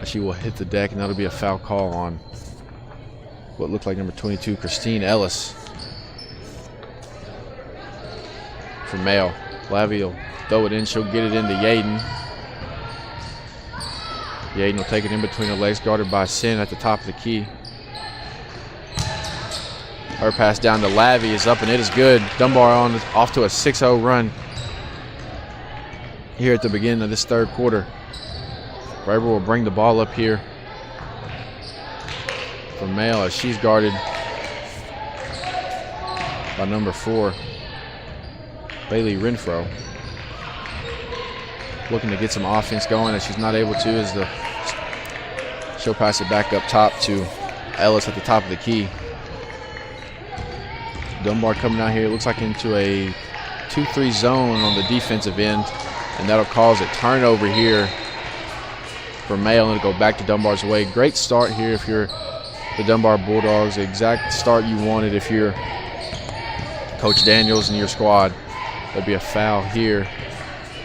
She will hit the deck, and that'll be a foul call on what looked like number 22, Christine Ellis, for male. Lavy will throw it in. She'll get it into Yaden. Yaden will take it in between the legs, guarded by Sin at the top of the key. Her pass down to Lavy is up, and it is good. Dunbar off to a 6-0 run here at the beginning of this third quarter. Verbal will bring the ball up here for male as she's guarded by number 4, Bailey Renfro. Looking to get some offense going as she's not able to, as she'll pass it back up top to Ellis at the top of the key. Dunbar coming out here, it looks like into a 2-3 zone on the defensive end, and that'll cause a turnover here for male, and it'll go back to Dunbar's way. Great start here if you're the Dunbar Bulldogs. The exact start you wanted if you're Coach Daniels and your squad. There'll be a foul here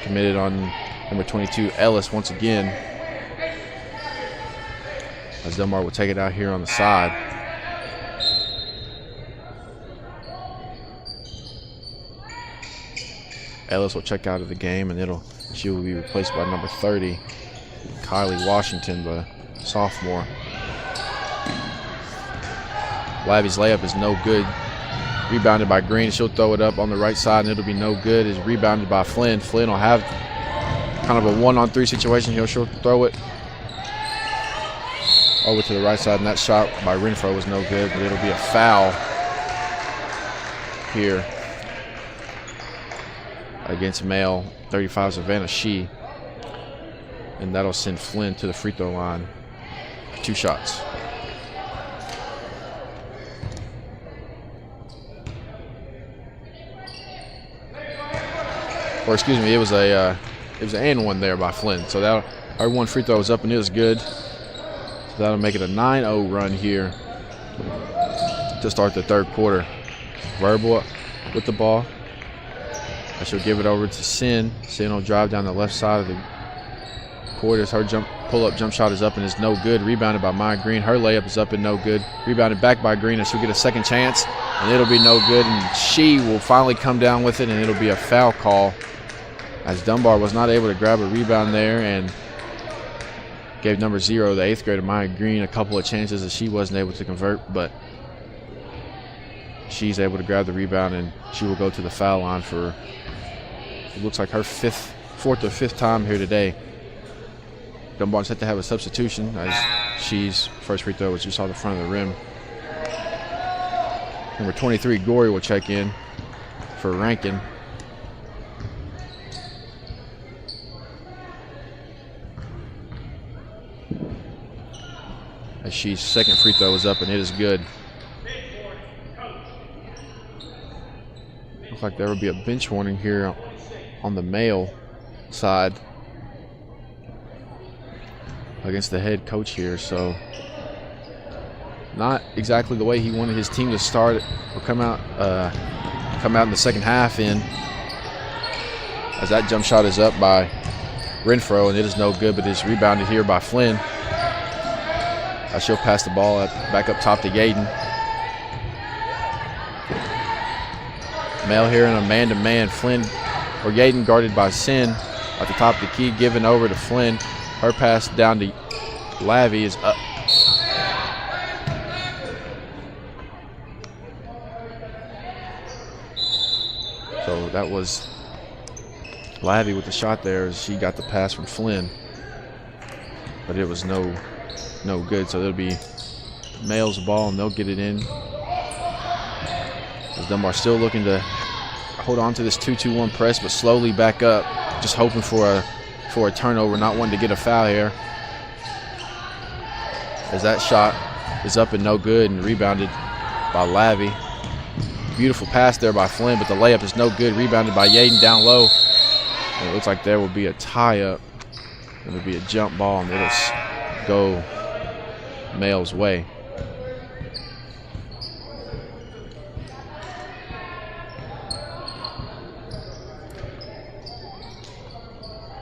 committed on number 22, Ellis, once again, as Dunbar will take it out here on the side. Ellis will check out of the game, and she will be replaced by number 30, Kylie Washington, the sophomore. Lavy's layup is no good. Rebounded by Green. She'll throw it up on the right side, and it'll be no good. It's rebounded by Flynn. Flynn will have kind of a 1-on-3 situation. She'll throw it over to the right side, and that shot by Renfro was no good, but it'll be a foul here against male 35 Savannah She, and that'll send Flynn to the free throw line. 2 shots. Or excuse me, it was an and one there by Flynn. So that our one free throw was up, and it was good. So that'll make it a 9-0 run here to start the third quarter. Verbal with the ball. She'll give it over to Sin. Sin will drive down the left side of the court as her pull-up jump shot is up and is no good. Rebounded by Maya Green. Her layup is up and no good. Rebounded back by Green, and she'll get a second chance, and it'll be no good. And she will finally come down with it, and it'll be a foul call as Dunbar was not able to grab a rebound there and gave number 0, the 8th grader Maya Green, a couple of chances that she wasn't able to convert, but she's able to grab the rebound, and she will go to the foul line for, it looks like her fourth or fifth time here today. Dunbar's had to have a substitution as she's first free throw was just off the front of the rim. Number 23, Gory, will check in for Rankin. As she's second free throw is up and it is good. Looks like there will be a bench warning here on the male side against the head coach here, so not exactly the way he wanted his team to start or come out in the second half in, as that jump shot is up by Renfro and it is no good, but it's rebounded here by Flynn. She'll pass the ball back up top to Yaden. Male here in a man-to-man. Flynn or Yaden guarded by Sin at the top of the key, given over to Flynn. Her pass down to Lavy is up. So that was Lavy with the shot there as she got the pass from Flynn, but it was no good. So it'll be Male's ball and they'll get it in. As Dunbar still looking to hold on to this 2-2-1 press, but slowly back up, just hoping for a turnover, not wanting to get a foul here. As that shot is up and no good and rebounded by Lavy. Beautiful pass there by Flynn, but the layup is no good. Rebounded by Yaden down low. And it looks like there will be a tie-up. It'll be a jump ball and it'll go Male's way.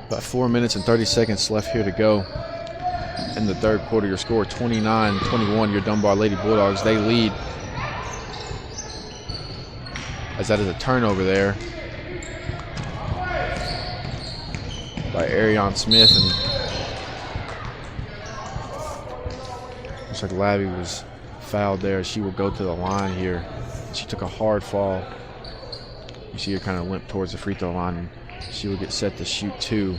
About 4 minutes and 30 seconds left here to go in the third quarter. Your score 29-21. Your Dunbar Lady Bulldogs, they lead. As that is a turnover there by Arion Smith, and looks like Lavy was fouled there. She will go to the line here. She took a hard fall. You see her kind of limp towards the free throw line, and she will get set to shoot 2.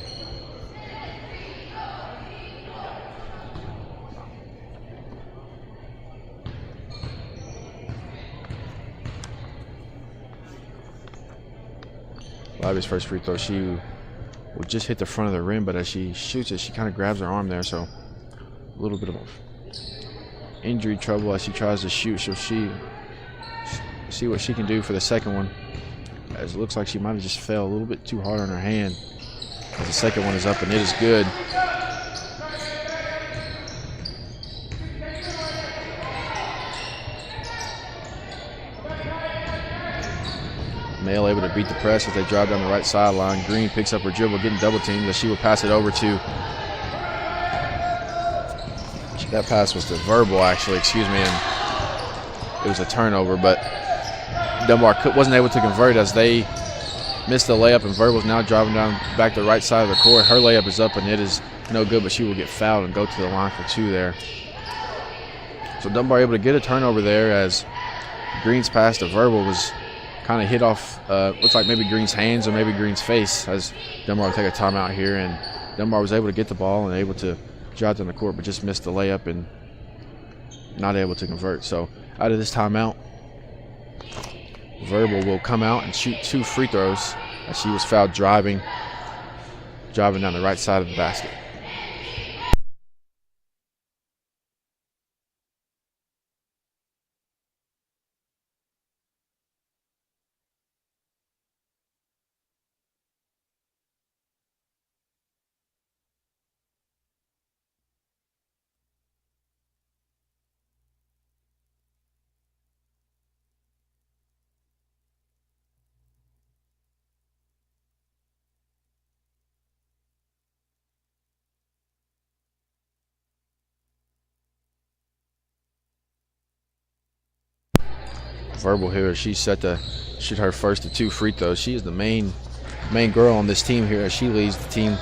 Lavy's first free throw, she will just hit the front of the rim, but as she shoots it, she kind of grabs her arm there, so a little bit of injury trouble as she tries to shoot. So she see what she can do for the second one, as it looks like she might have just fell a little bit too hard on her hand. As the second one is up and it is good. Male able to beat the press as they drive down the right sideline. Green picks up her dribble, getting double teamed, as she will pass it over to, that pass was to Verbal actually, excuse me, and it was a turnover, but Dunbar wasn't able to convert as they missed the layup, and Verbal's now driving down back the right side of the court. Her layup is up and it is no good, but she will get fouled and go to the line for 2 there. So Dunbar able to get a turnover there as Green's pass to Verbal was kind of hit off, looks like maybe Green's hands or maybe Green's face, as Dunbar will take a timeout here, and Dunbar was able to get the ball and able to drive down the court, but just missed the layup and not able to convert. So out of this timeout, Verbal will come out and shoot 2 free throws as she was fouled driving down the right side of the basket. Verbal here. She's set to shoot her first of 2 free throws. She is the main girl on this team here, as she leads the team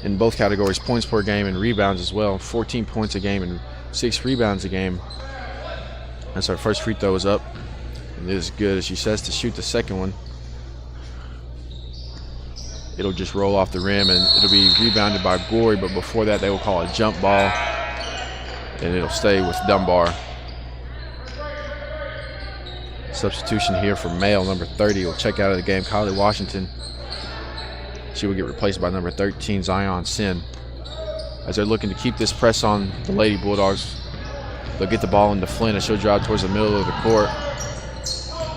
in both categories, points per game and rebounds as well. 14 points a game and 6 rebounds a game. That's her first free throw is up. And it is good as she says to shoot the second one. It'll just roll off the rim and it'll be rebounded by Gory, but before that they will call a jump ball and it'll stay with Dunbar. Substitution here for Male, number 30 will check out of the game. Kylie Washington, she will get replaced by number 13, Zion Sin. As they're looking to keep this press on the Lady Bulldogs, they'll get the ball into Flynn and she'll drive towards the middle of the court.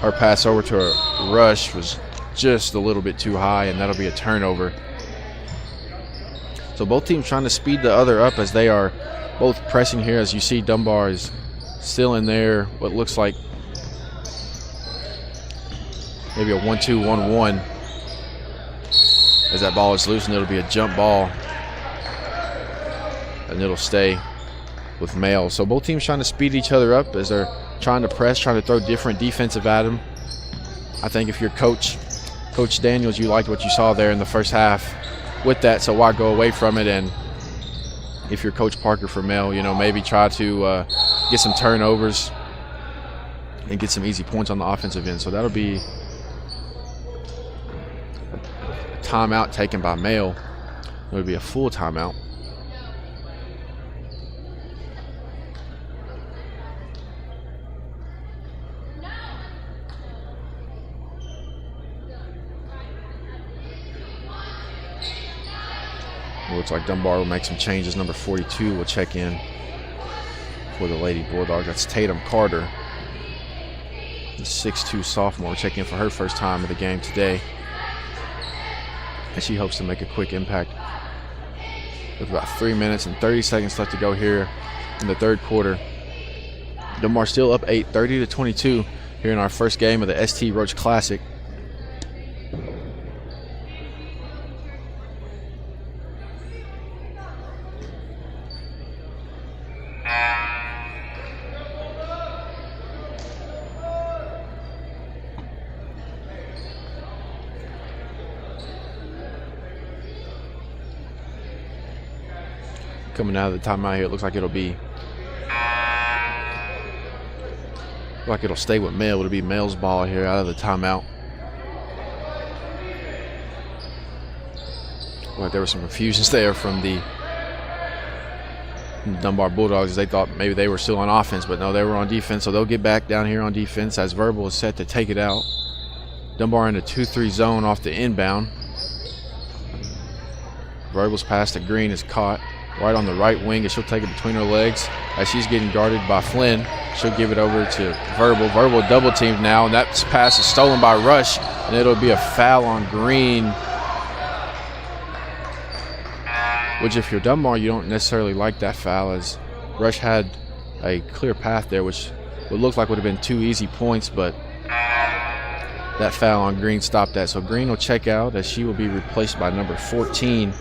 Her pass over to her Rush was just a little bit too high, and that'll be a turnover. So both teams trying to speed the other up as they are both pressing here. As you see, Dunbar is still in there, what looks like maybe a 1-2-1-1. As that ball is loose, and it'll be a jump ball, and it'll stay with Male. So both teams trying to speed each other up as they're trying to press, trying to throw different defensive at them. I think if you're Coach Daniels, you liked what you saw there in the first half with that, so why go away from it? And if you're Coach Parker for Male, you know, maybe try to get some turnovers and get some easy points on the offensive end. So that'll be a timeout taken by Male. It'll be a full timeout. Looks like Dunbar will make some changes. Number 42 will check in for the Lady Bulldogs. That's Tatum Carter, the 6'2 sophomore, will check in for her first time of the game today. And she hopes to make a quick impact. With about 3 minutes and 30 seconds left to go here in the third quarter. Dunbar still up 8, 30-22 here in our first game of the ST Roach Classic. Coming out of the timeout here, it looks like it'll stay with Male. It'll be Male's ball here out of the timeout. Like there were some confusions there from the Dunbar Bulldogs as they thought maybe they were still on offense, but no, they were on defense. So they'll get back down here on defense as Verbal is set to take it out. Dunbar in a 2-3 zone off the inbound. Verbal's pass to Green is caught right on the right wing, and she'll take it between her legs as she's getting guarded by Flynn. She'll give it over to Verbal. Verbal double teamed now, and that pass is stolen by Rush, and it'll be a foul on Green. Which, if you're Dunbar, you don't necessarily like that foul, as Rush had a clear path there, which would look like would have been 2 easy points, but that foul on Green stopped that. So Green will check out as she will be replaced by number 14.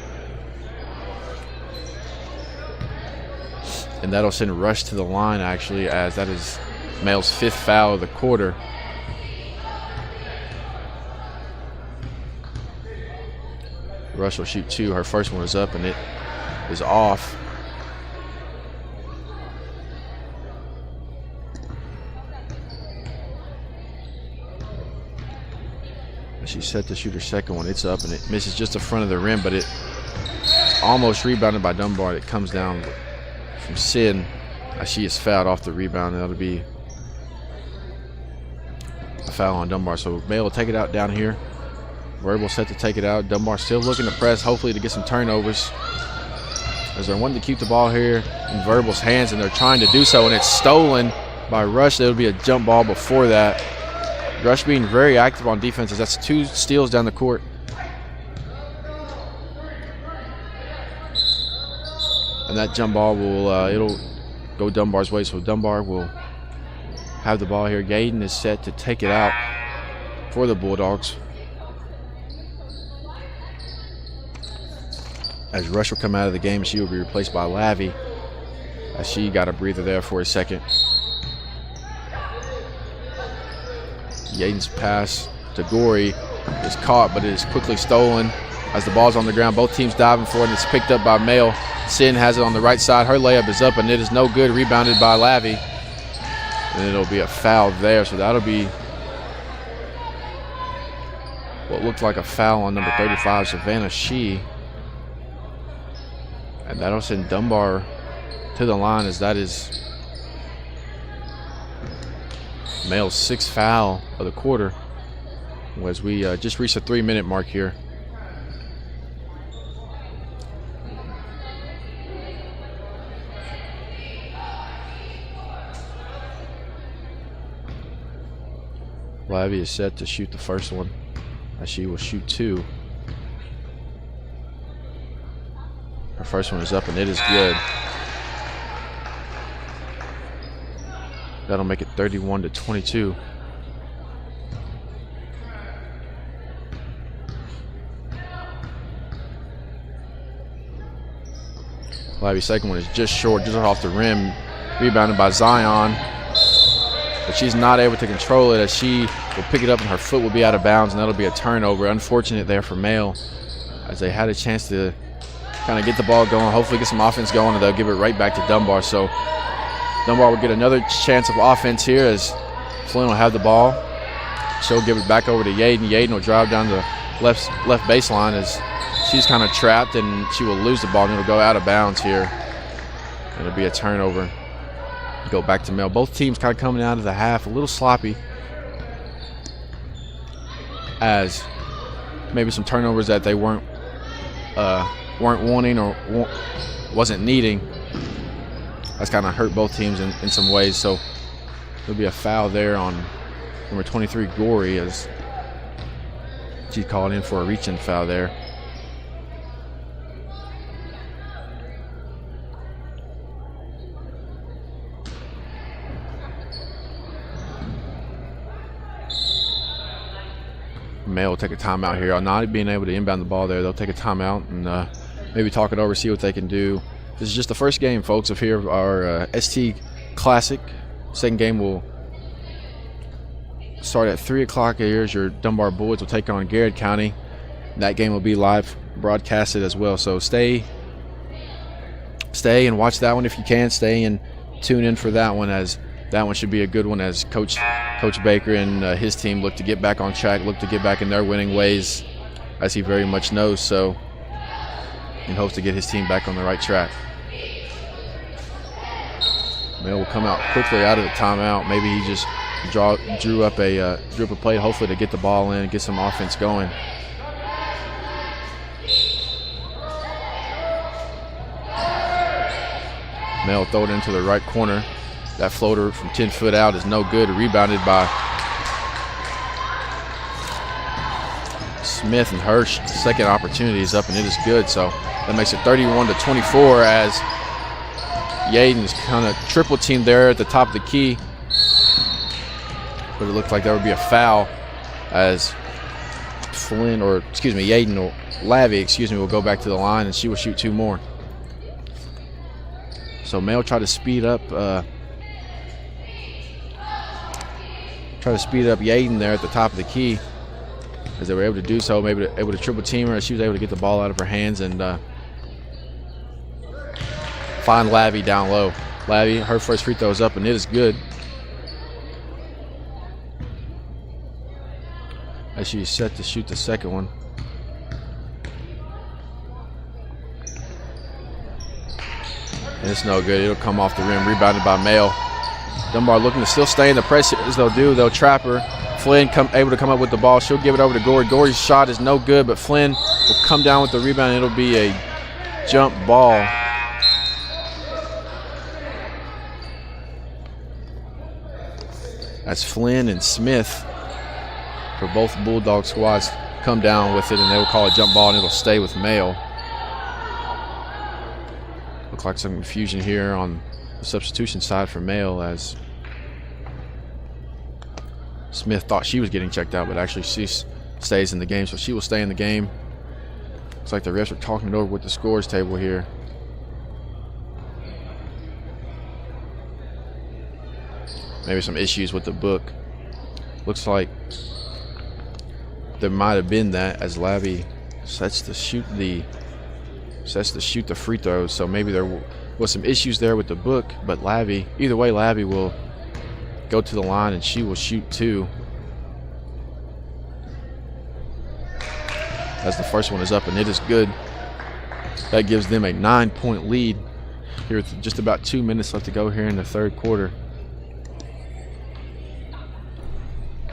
And that'll send Rush to the line, actually, as that is Male's 5th foul of the quarter. Rush will shoot 2. Her first one is up, and it is off. She's set to shoot her second one. It's up, and it misses just the front of the rim, but it's almost rebounded by Dunbar. It comes down from Sid. She is fouled off the rebound. That'll be a foul on Dunbar. So Male will take it out down here. Verbal set to take it out. Dunbar still looking to press, hopefully to get some turnovers, as they're wanting to keep the ball here in Verbal's hands, and they're trying to do so, and it's stolen by Rush. There'll be a jump ball before that. Rush being very active on defense, as that's 2 steals down the court. And that jump ball will it'll go Dunbar's way, so Dunbar will have the ball here. Gaden is set to take it out for the Bulldogs, as Rush will come out of the game. She will be replaced by Lavy, as she got a breather there for a second. Yaden's pass to Gorey is caught, but it is quickly stolen as the ball's on the ground. Both teams diving for it, and it's picked up by Mail. Sin has it on the right side. Her layup is up, and it is no good. Rebounded by Lavy. And it'll be a foul there, so that'll be what looked like a foul on number 35, Savannah Shee. And that'll send Dunbar to the line, as that is Mail's 6th foul of the quarter, as we just reached the 3-minute mark here. Lavy is set to shoot the first one, as she will shoot 2. Her first one is up, and it is good. That'll make it 31-22. Lavy's second one is just short, just off the rim. Rebounded by Zion. But she's not able to control it, as she will pick it up and her foot will be out of bounds, and that'll be a turnover. Unfortunate there for Mail, as they had a chance to kind of get the ball going, hopefully get some offense going, and they'll give it right back to Dunbar. So Dunbar will get another chance of offense here, as Flynn will have the ball. She'll give it back over to Yaden. Yaden will drive down the left baseline, as she's kind of trapped, and she will lose the ball, and it'll go out of bounds here. It'll be a turnover. Go back to Mail. Both teams kind of coming out of the half a little sloppy, as maybe some turnovers that they weren't wanting or wasn't needing. That's kind of hurt both teams in some ways. So there'll be a foul there on number 23, Gorey, as she called in for a reach-in foul there. Mail will take a timeout here. On not being able to inbound the ball there, they'll take a timeout and maybe talk it over, see what they can do. This is just the first game, folks, of our ST Classic. Second game will start at 3 o'clock. Here's your Dunbar Bullets will take on Garrard County. That game will be live broadcasted as well. So stay and watch that one if you can. Stay and tune in for that one, as that one should be a good one, as Coach Baker and his team look to get back on track, look to get back in their winning ways, as he very much knows so, and hopes to get his team back on the right track. Mail will come out quickly out of the timeout. Maybe he just drew up a play, hopefully to get the ball in and get some offense going. Mail will throw it into the right corner. That floater from 10 foot out is no good. Rebounded by Smith, and her second opportunity is up, and it is good. So that makes it 31-24, as Yaden's kind of triple teamed there at the top of the key. But it looked like there would be a foul, as Lavy will go back to the line, and she will shoot 2 more. So Mail tried to speed up Yaden there at the top of the key, as they were able to do so, maybe able to triple team her, as she was able to get the ball out of her hands and find Lavy down low. Lavy, her first free throw is up, and it is good, as she's set to shoot the second one. And it's no good. It'll come off the rim. Rebounded by Mail. Dunbar looking to still stay in the press as they'll do. They'll trap her. Flynn able to come up with the ball. She'll give it over to Gorey. Gorey's shot is no good, but Flynn will come down with the rebound. It'll be a jump ball. As Flynn and Smith for both Bulldog squads come down with it, and they will call a jump ball, and it'll stay with Mail. Look like some confusion here on the substitution side for Mail, as Smith thought she was getting checked out, but actually she stays in the game, so she will stay in the game. Looks like the refs are talking it over with the scores table here. Maybe some issues with the book. Looks like there might have been that as Labby sets to shoot the free throws. So maybe there was some issues there with the book, but Labby, either way, Labby will go to the line and she will shoot 2. As the first one is up and it is good. That gives them a 9-point lead here with just about 2 minutes left to go here in the third quarter.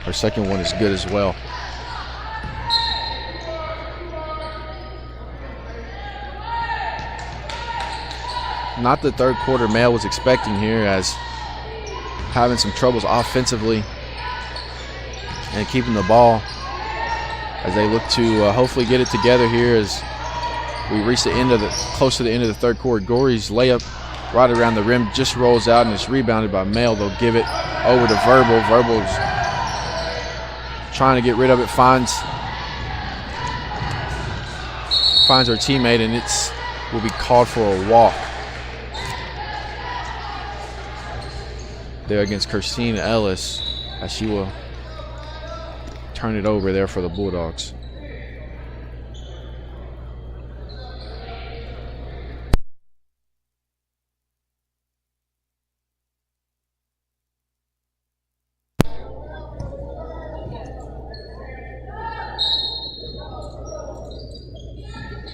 Her second one is good as well. Not the third quarter Male was expecting here, as having some troubles offensively and keeping the ball as they look to hopefully get it together here as we reach the end of close to the end of the third quarter. Gory's layup right around the rim just rolls out and it's rebounded by Male. They'll give it over to Verbal. Verbal's trying to get rid of it, finds her teammate, and it's will be called for a walk there against Christina Ellis, as she will turn it over there for the Bulldogs.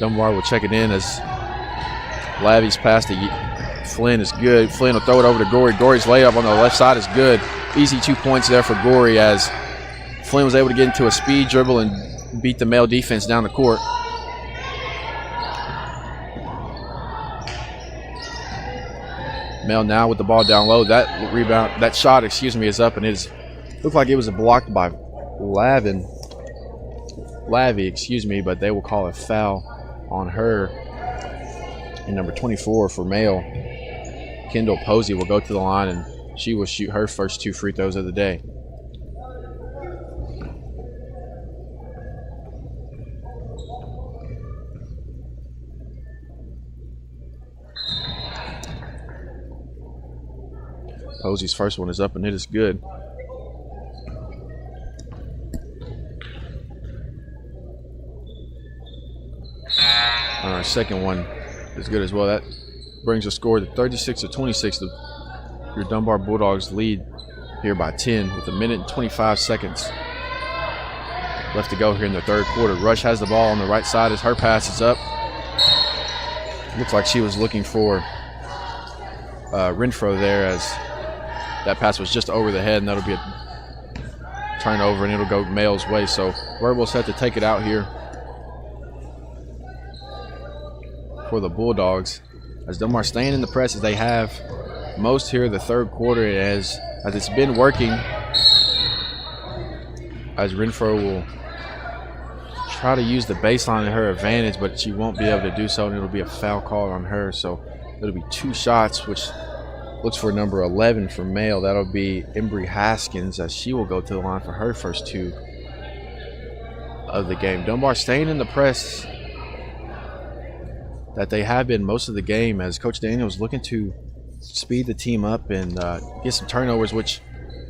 Dunbar will check it in as Lavy's pass to Flynn is good. Flynn will throw it over to Gory. Gory's layup on the left side is good. Easy 2 points there for Gory as Flynn was able to get into a speed dribble and beat the Male defense down the court. Male now with the ball down low. That shot, is up, and it looked like it was blocked by Lavy, but they will call a foul on her. And number 24 for Male, Kendall Posey, will go to the line and she will shoot her first 2 free throws of the day. Posey's first one is up and it is good. Our second one is good as well. That brings the score to 36-26. Your Dunbar Bulldogs lead here by 10 with 1 minute and 25 seconds left to go here in the third quarter. Rush has the ball on the right side as her pass is up. Looks like she was looking for Renfro there, as that pass was just over the head, and that'll be a turnover and it'll go Male's way. So Verbal's set to take it out here for the Bulldogs, as Dunbar staying in the press as they have most here the third quarter, as it's been working, as Renfro will try to use the baseline to her advantage, but she won't be able to do so, and it'll be a foul call on her. So it'll be 2 shots, which looks for number 11 for Male. That'll be Embry Haskins, as she will go to the line for her first 2 of the game. Dunbar staying in the press that they have been most of the game, as Coach Daniels looking to speed the team up and get some turnovers, which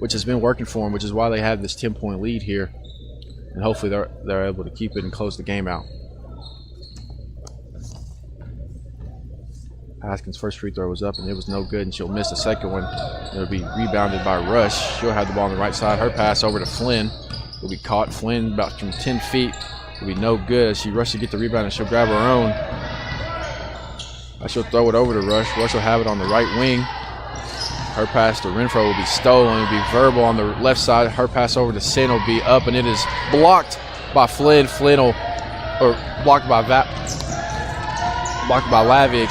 has been working for them, which is why they have this 10-point lead here, and hopefully they're able to keep it and close the game out. Haskins' first free throw was up and it was no good, and she'll miss the second one. It'll be rebounded by Rush. She'll have the ball on the right side. Her pass over to Flynn will be caught. Flynn about from 10 feet will be no good as she rushes to get the rebound, and she'll grab her own. She'll throw it over to Rush. Rush will have it on the right wing. Her pass to Renfro will be stolen. It'll be Verbal on the left side. Her pass over to Sin will be up, and it is blocked by Flynn. Blocked by Lavy,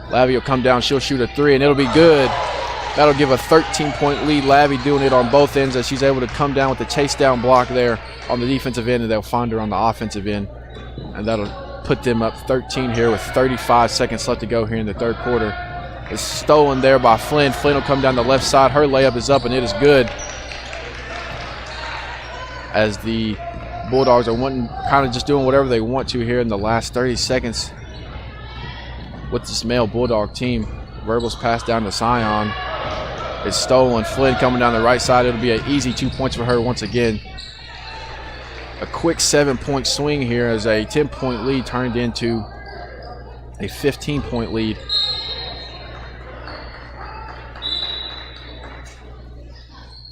Lavy will come down. She'll shoot a 3, and it'll be good. That'll give a 13-point lead. Lavy doing it on both ends as she's able to come down with the chase down block there on the defensive end, and they'll find her on the offensive end, and that'll put them up 13 here with 35 seconds left to go here in the third quarter. It's stolen there by Flynn. Flynn will come down the left side. Her layup is up and it is good, as the Bulldogs are kind of just doing whatever they want to here in the last 30 seconds with this Male Bulldog team. Verbal's pass down to Sion. It's stolen. Flynn coming down the right side. It'll be an easy 2 points for her once again. A quick 7-point swing here as a 10-point lead turned into a 15-point lead.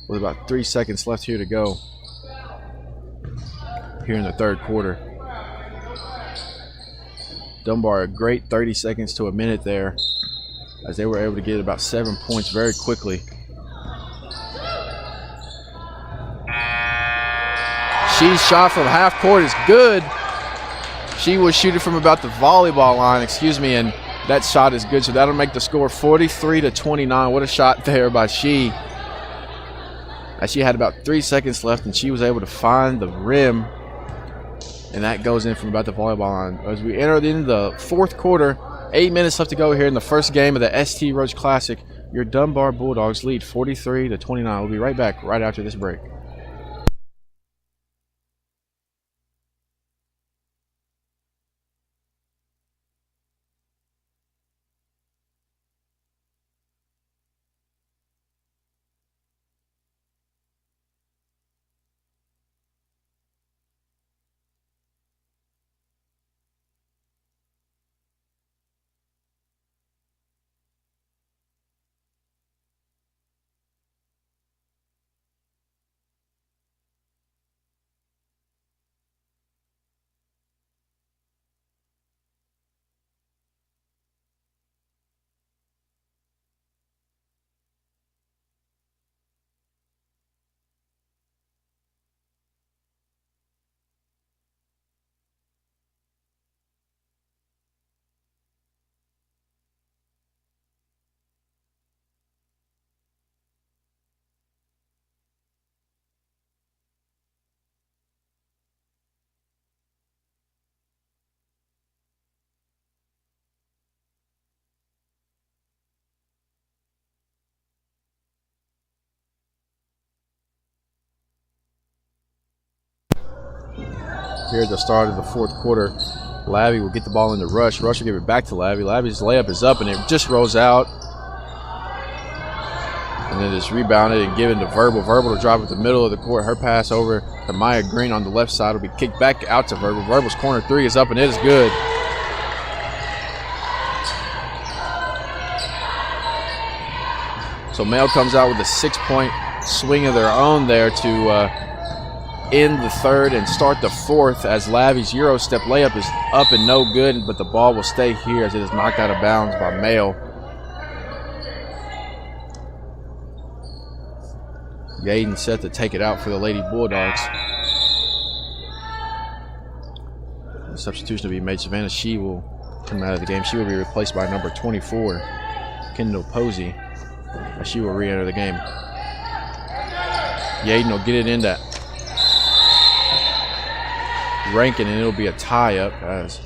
With about 3 seconds left here to go here in the third quarter. Dunbar a great 30 seconds to a minute there as they were able to get about 7 points very quickly. She's shot from half court is good. She was shooting from about the volleyball line, and that shot is good. So that'll make the score 43-29. What a shot there by She. As she had about 3 seconds left and she was able to find the rim. And that goes in from about the volleyball line. As we enter into the fourth quarter, 8 minutes left to go here in the first game of the ST Roach Classic. Your Dunbar Bulldogs lead 43-29. We'll be right back right after this break. Here at the start of the fourth quarter, Labby will get the ball in the rush. Rush will give it back to Labby. Labby's layup is up and it just rolls out. And then it's rebounded and given to Verbal. Verbal to drop at the middle of the court. Her pass over to Maya Green on the left side will be kicked back out to Verbal. Verbal's corner three is up and it is good. So Male comes out with a 6-point swing of their own there to end the third and start the fourth as Labby's Euro step layup is up and no good, but the ball will stay here as it is knocked out of bounds by Male. Yaden set to take it out for the Lady Bulldogs. The substitution will be made. Savannah She will come out of the game. She will be replaced by number 24, Kendall Posey, as she will re-enter the game. Yaden will get it into Rankin, and it'll be a tie-up as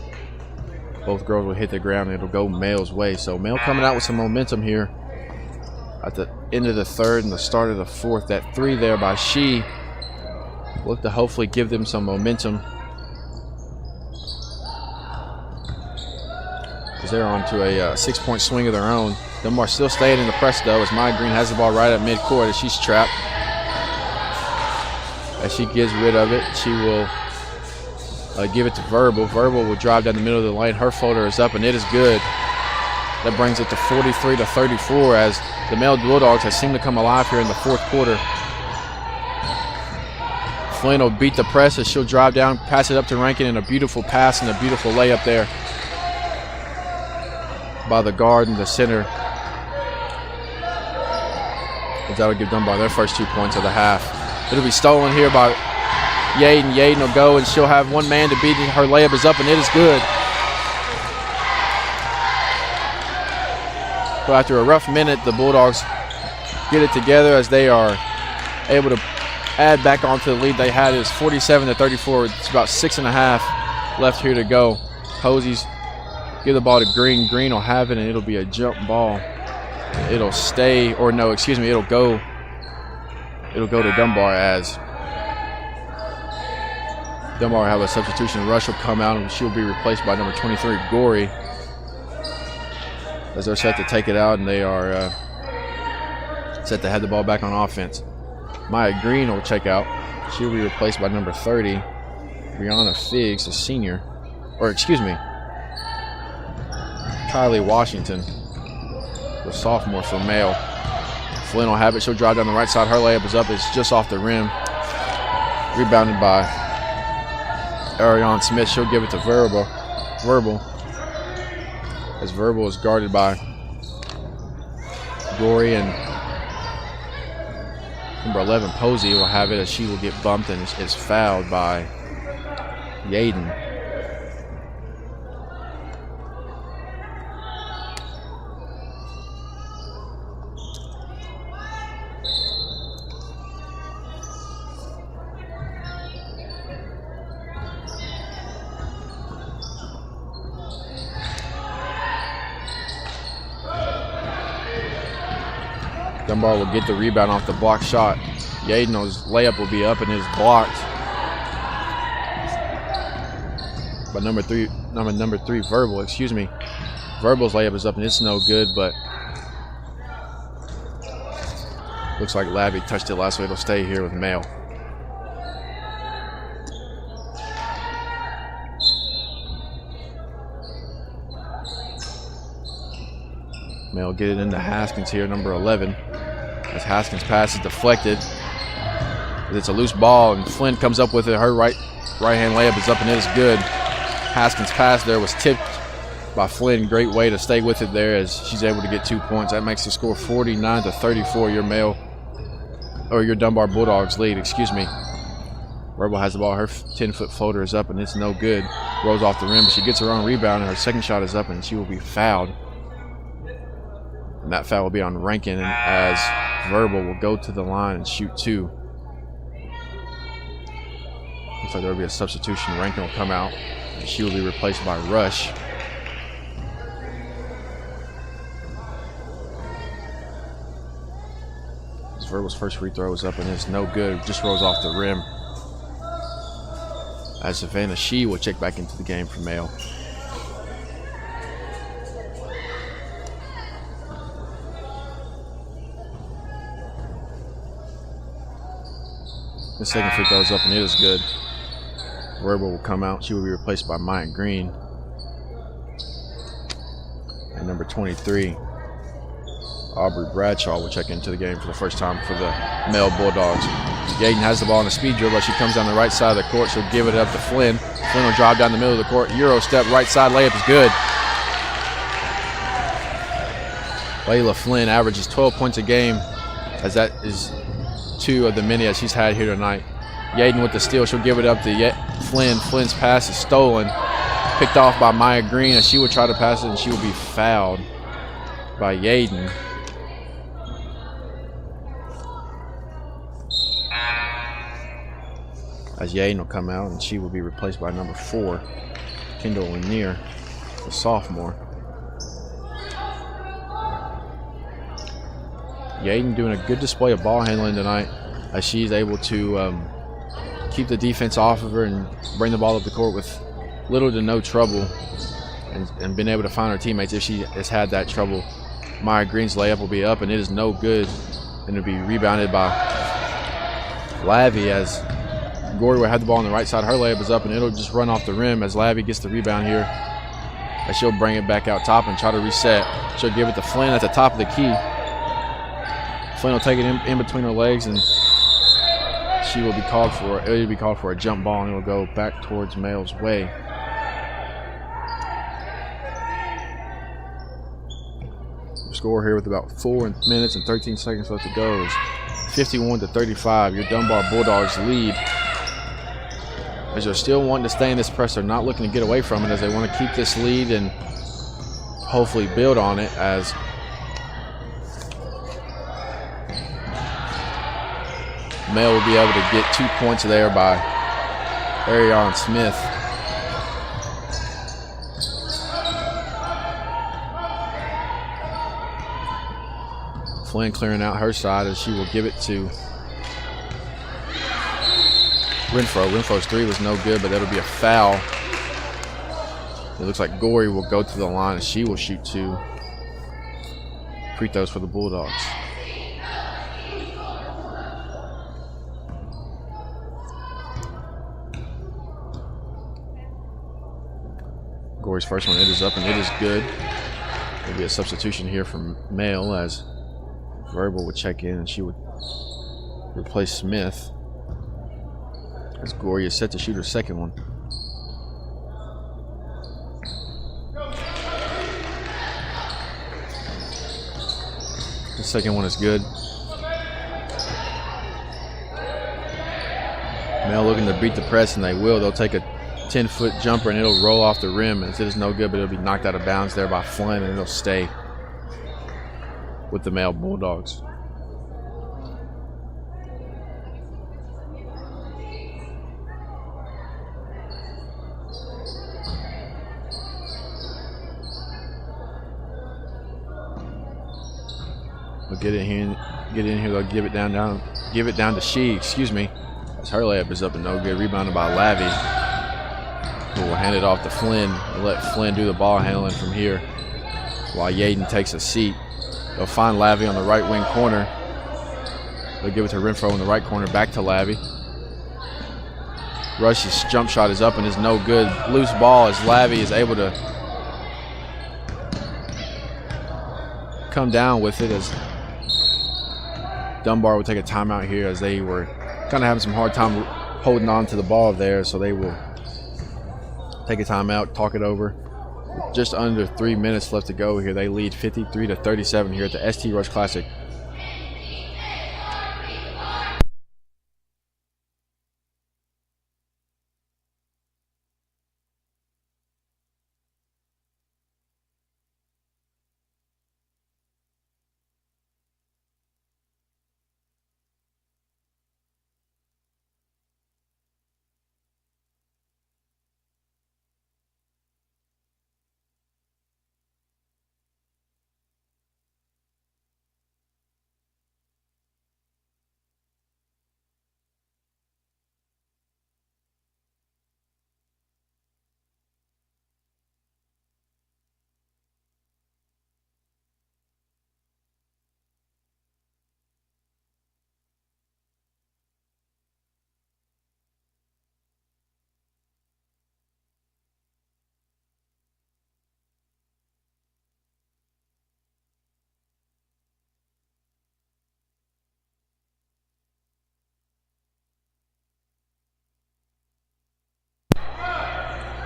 both girls will hit the ground, and it'll go Male's way. So Male coming out with some momentum here at the end of the third and the start of the fourth. That three there by She look to hopefully give them some momentum as they're on to a 6-point swing of their own. Dunbar still staying in the press though as Maya Green has the ball right at midcourt as she's trapped. As she gets rid of it, she will give it to Verbal. Verbal will drive down the middle of the lane. Her floater is up and it is good. That brings it to 43-34 as the Male Bulldogs have seemed to come alive here in the fourth quarter. Flynn will beat the press as she'll drive down, pass it up to Rankin, and a beautiful pass and a beautiful layup there by the guard in the center. That'll give Dunbar their first 2 points of the half. It'll be stolen here by Yaden. Yaden will go and she'll have one man to beat it. Her layup is up and it is good. So after a rough minute, the Bulldogs get it together as they are able to add back onto the lead they had. It's 47-34. It's about 6.5 left here to go. Posies give the ball to Green. Green will have it and it'll be a jump ball. It'll stay, or no, excuse me, it'll go to Dunbar as Dunbar will have a substitution. Rush will come out and she'll be replaced by number 23, Gorey, as they're set to take it out, and they are set to head the ball back on offense. Maya Green will check out. She'll be replaced by number 30, Brianna Figs, a senior. Or excuse me, Kylie Washington, the sophomore for Male. Flynn will have it. She'll drive down the right side. Her layup is up. It's just off the rim. Rebounded by Ariane Smith. She'll give it to Verbal. As Verbal is guarded by Gory, and number 11, Posey, will have it as she will get bumped and is fouled by Yaden. Dunbar will get the rebound off the block shot. Yaden's layup will be up and is blocked by number three, Verbal, excuse me. Verbal's layup is up and it's no good, but looks like Labby touched it last, so it'll stay here with Male. Male get it into Haskins here, number 11. As Haskins' pass is deflected. It's a loose ball, and Flynn comes up with it. Her right-hand layup is up, and it is good. Haskins' pass there was tipped by Flynn. Great way to stay with it there as she's able to get 2 points. That makes the score 49-34. Your Dunbar Bulldogs lead, excuse me. Rebel has the ball. Her 10-foot floater is up, and it's no good. Rolls off the rim, but she gets her own rebound, and her second shot is up, and she will be fouled. And that foul will be on Rankin as Verbal will go to the line and shoot 2. Looks like there will be a substitution. Rankin will come out and she will be replaced by Rush. As Verbal's first free throw is up and it's no good. Just rolls off the rim. As Savannah Shee will check back into the game for Male. The second free throw is up and it is good. Verbal will come out. She will be replaced by Maya Green. And number 23, Aubrey Bradshaw, will check into the game for the first time for the Male Bulldogs. Yaden has the ball in a speed dribble. She comes down the right side of the court. She'll give it up to Flynn. Flynn will drive down the middle of the court. Euro step, right side layup is good. Layla Flynn averages 12 points a game, as that is 2 of the many that she's had here tonight. Yaden with the steal. She'll give it up to Flynn. Flynn's pass is stolen. Picked off by Maya Green, as she will try to pass it, and she will be fouled by Yaden. As Yaden will come out, and she will be replaced by number 4, Kendall Lanier, the sophomore. Yaden doing a good display of ball handling tonight, as she's able to keep the defense off of her and bring the ball up the court with little to no trouble, and been able to find her teammates if she has had that trouble. Maya Green's layup will be up and it is no good, and it'll be rebounded by Lavy as Gory will have the ball on the right side. Her layup is up and it'll just run off the rim as Lavy gets the rebound here, as she'll bring it back out top and try to reset. She'll give it to Flynn at the top of the key. Flynn will take it in between her legs, and she will be called for. It will be called for a jump ball, and it will go back towards Male's way. The score here with about 4 minutes and 13 seconds left to go is 51-35. Your Dunbar Bulldogs lead, as they're still wanting to stay in this press. They're not looking to get away from it, as they want to keep this lead and hopefully build on it, as Male will be able to get 2 points there by Ariane Smith. Flynn clearing out her side, as she will give it to Renfro. Renfro's 3 was no good, but that'll be a foul. It looks like Gory will go to the line, and she will shoot 2 free throws for the Bulldogs. Gory's first one, it is up and it is good. There'll be a substitution here from Male as Verbal would check in and she would replace Smith. As Gory is set to shoot her second one. The second one is good. Male looking to beat the press, and they will. They'll take a 10-foot jumper, and it'll roll off the rim. And it is no good, but it'll be knocked out of bounds there by Flynn, and it'll stay with the Male Bulldogs. We'll get it in here. They'll give it down to She. Excuse me. As her layup is up and no good. Rebounded by Lavy, who will hand it off to Flynn and let Flynn do the ball handling from here, while Yaden takes a seat. They'll find Lavy on the right wing corner. They'll give it to Renfro in the right corner. Back to Lavy. Rush's jump shot is up and is no good. Loose ball as Lavy is able to come down with it, as Dunbar will take a timeout here, as they were kind of having some hard time holding on to the ball there, so they will take a timeout, talk it over. With just under 3 minutes left to go here. They lead 53-37 here at the ST Roach Classic.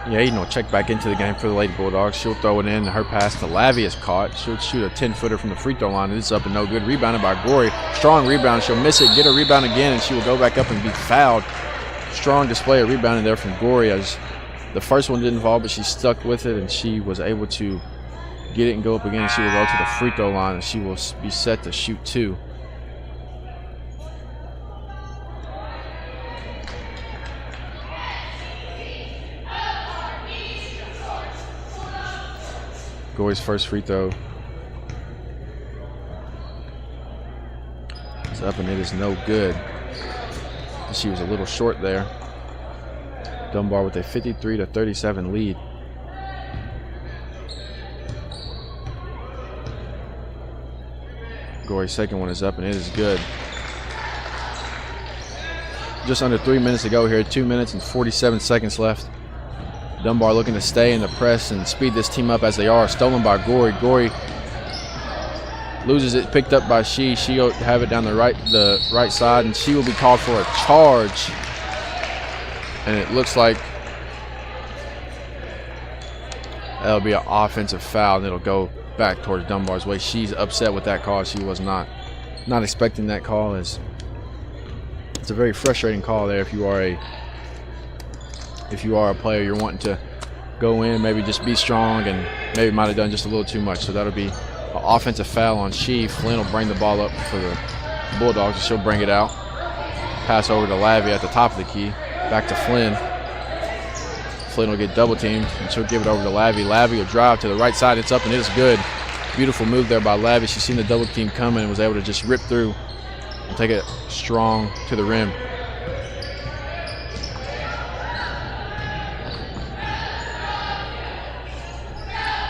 Yaden will check back into the game for the Lady Bulldogs. She'll throw it in. Her pass to Lavy is caught. She'll shoot a 10-footer from the free throw line. It's up and no good. Rebounded by Gory. Strong rebound. She'll miss it, get a rebound again, and she will go back up and be fouled. Strong display of rebounding there from Gory, as the first one didn't fall, but she stuck with it, and she was able to get it and go up again. She will go to the free throw line, and she will be set to shoot two. Gory's first free throw is up and it is no good. She was a little short there. Dunbar with a 53-37 lead. Gory's second one is up and it is good. Just under 3 minutes to go here. 2 minutes and 47 seconds left. Dunbar looking to stay in the press and speed this team up as they are. Stolen by Gory. Gory loses it, picked up by She. She'll have it down the right side, and she will be called for a charge. And it looks like that'll be an offensive foul, and it'll go back towards Dunbar's way. She's upset with that call. She was not expecting that call. It's a very frustrating call there if you are a player, you're wanting to go in, maybe just be strong, and maybe might have done just a little too much. So that'll be an offensive foul on She. Flynn will bring the ball up for the Bulldogs, and she'll bring it out. Pass over to Lavy at the top of the key. Back to Flynn. Flynn will get double teamed, and she'll give it over to Lavy. Lavy will drive to the right side. It's up, and it is good. Beautiful move there by Lavy. She's seen the double team coming and was able to just rip through and take it strong to the rim.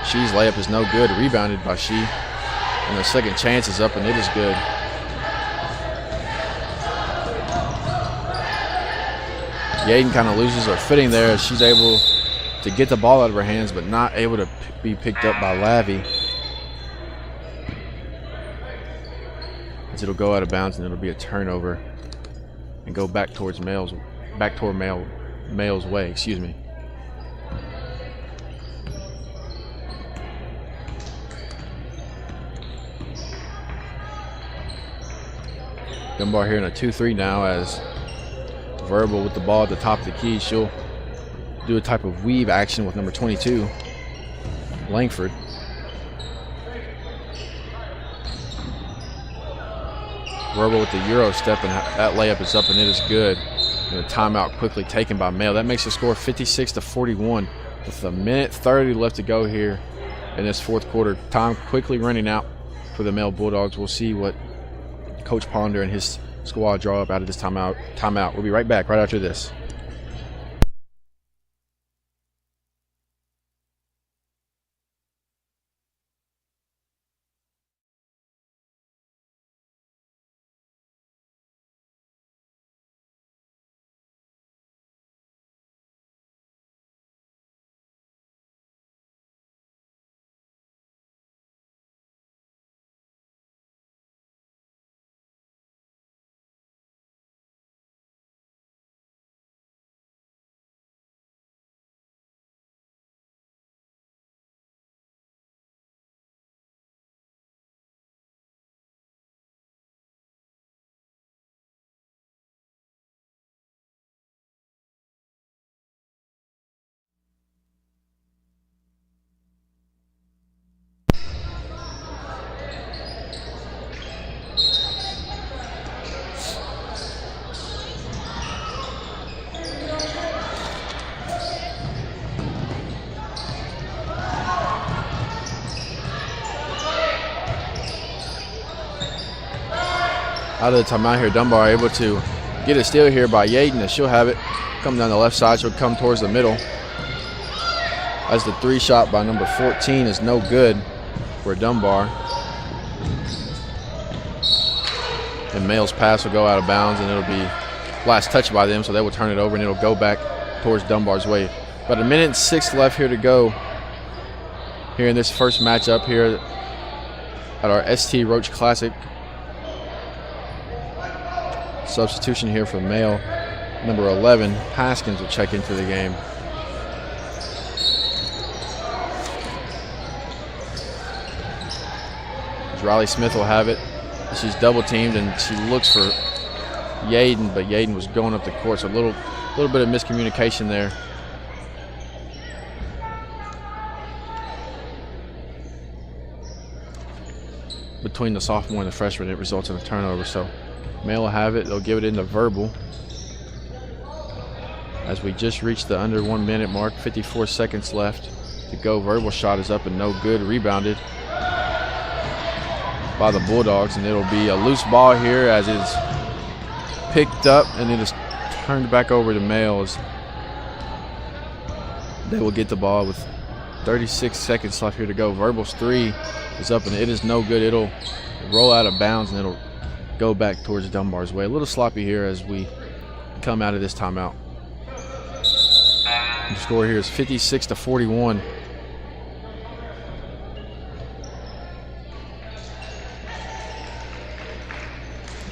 She's layup is no good. Rebounded by She. And the second chance is up, and it is good. Yaden kind of loses her footing there as she's able to get the ball out of her hands, but not able to be picked up by Lavy. As it'll go out of bounds and it'll be a turnover and go back towards Male's way, excuse me. Dunbar here in a 2-3 now, as Verbal with the ball at the top of the key. She'll do a type of weave action with number 22, Langford. Verbal with the Euro step, and that layup is up and it is good. And a timeout quickly taken by Male. That makes the score 56-41 with a minute 30 left to go here in this fourth quarter. Time quickly running out for the Male Bulldogs. We'll see what Coach Ponder and his squad draw up out of this timeout. We'll be right back right after this. Out of the timeout here, Dunbar able to get a steal here by Yaden, and she'll have it. Come down the left side, she'll come towards the middle. As the 3 shot by number 14 is no good for Dunbar. And Male's pass will go out of bounds, and it'll be last touch by them, so they will turn it over, and it'll go back towards Dunbar's way. About a minute and 6 left here to go here in this first matchup here at our ST Roach Classic. Substitution here for Male. Number 11, Haskins, will check into the game. Riley Smith will have it. She's double teamed and she looks for Yaden, but Yaden was going up the court, so a little bit of miscommunication there. Between the sophomore and the freshman, it results in a turnover. So Male will have it. They'll give it into Verbal. As we just reached the under 1 minute mark, 54 seconds left to go. Verbal shot is up and no good. Rebounded by the Bulldogs, and it'll be a loose ball here as it's picked up and it is turned back over to Male as they will get the ball with 36 seconds left here to go. Verbal's 3 is up and it is no good. It'll roll out of bounds and it'll go back towards Dunbar's way. A little sloppy here as we come out of this timeout. The score here is 56-41.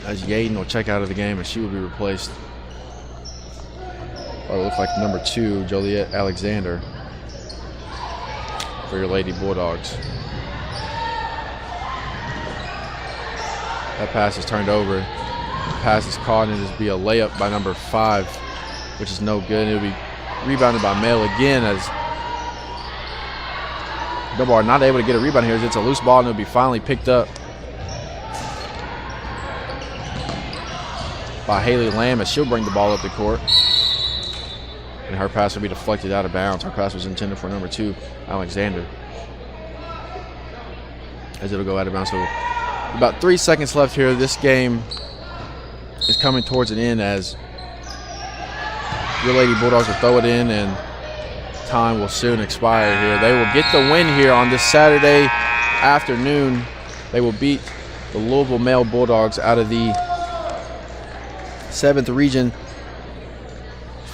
As Yaden will check out of the game and she will be replaced by what looks like number 2, Joliet Alexander, for your Lady Bulldogs. That pass is turned over. The pass is caught and it'll be a layup by number 5, which is no good. And it'll be rebounded by Male again as Dunbar not able to get a rebound here. It's a loose ball and it'll be finally picked up by Haley Lamb as she'll bring the ball up the court. And her pass will be deflected out of bounds. Her pass was intended for number 2, Alexander. As it'll go out of bounds. So about 3 seconds left here. This game is coming towards an end as your Lady Bulldogs will throw it in and time will soon expire here. They will get the win here on this Saturday afternoon. They will beat the Louisville Male Bulldogs out of the 7th region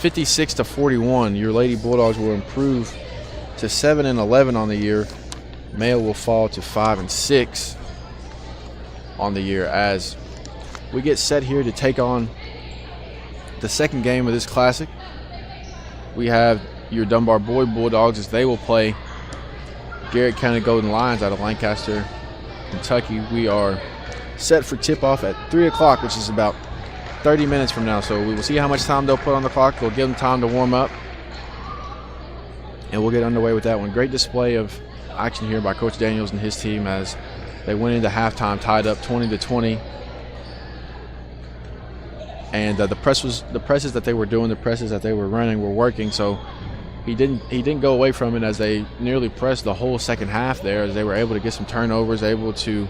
56-41. Your Lady Bulldogs will improve to 7-11 on the year. Male will fall to 5-6 on the year as we get set here to take on the second game of this classic. We have your Dunbar Boy Bulldogs as they will play Garrett County Golden Lions out of Lancaster, Kentucky. We are set for tip-off at 3 o'clock, which is about 30 minutes from now. So we will see how much time they'll put on the clock. We'll give them time to warm up, and we'll get underway with that one. Great display of action here by Coach Daniels and his team as they went into halftime tied up 20-20. And the presses that they were doing, the presses that they were running were working. So he didn't go away from it as they nearly pressed the whole second half there, as they were able to get some turnovers, able to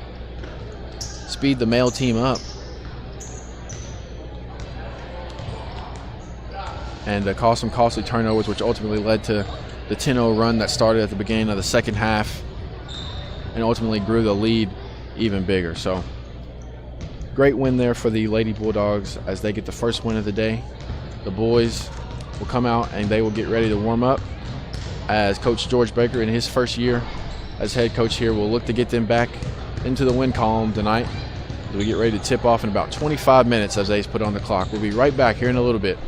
speed the male team up, and cause some costly turnovers, which ultimately led to the 10-0 run that started at the beginning of the second half and ultimately grew the lead even bigger. So great win there for the Lady Bulldogs as they get the first win of the day. The boys will come out and they will get ready to warm up as Coach George Baker in his first year as head coach here will look to get them back into the win column tonight. We get ready to tip off in about 25 minutes as they put on the clock. We'll be right back here in a little bit.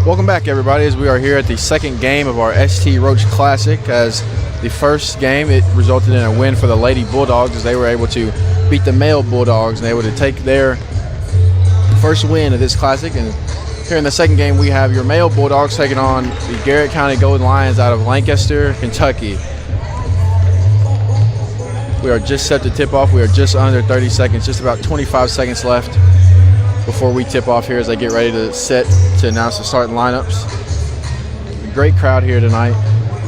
Welcome back, everybody, as we are here at the second game of our ST Roach Classic. As the first game, it resulted in a win for the Lady Bulldogs as they were able to beat the male Bulldogs and they were able to take their first win of this Classic. And here in the second game, we have your male Bulldogs taking on the Garrett County Golden Lions out of Lancaster, Kentucky. We are just set to tip off. We are just under 30 seconds, just about 25 seconds left before we tip off here as they get ready to set to announce the starting lineups. A great crowd here tonight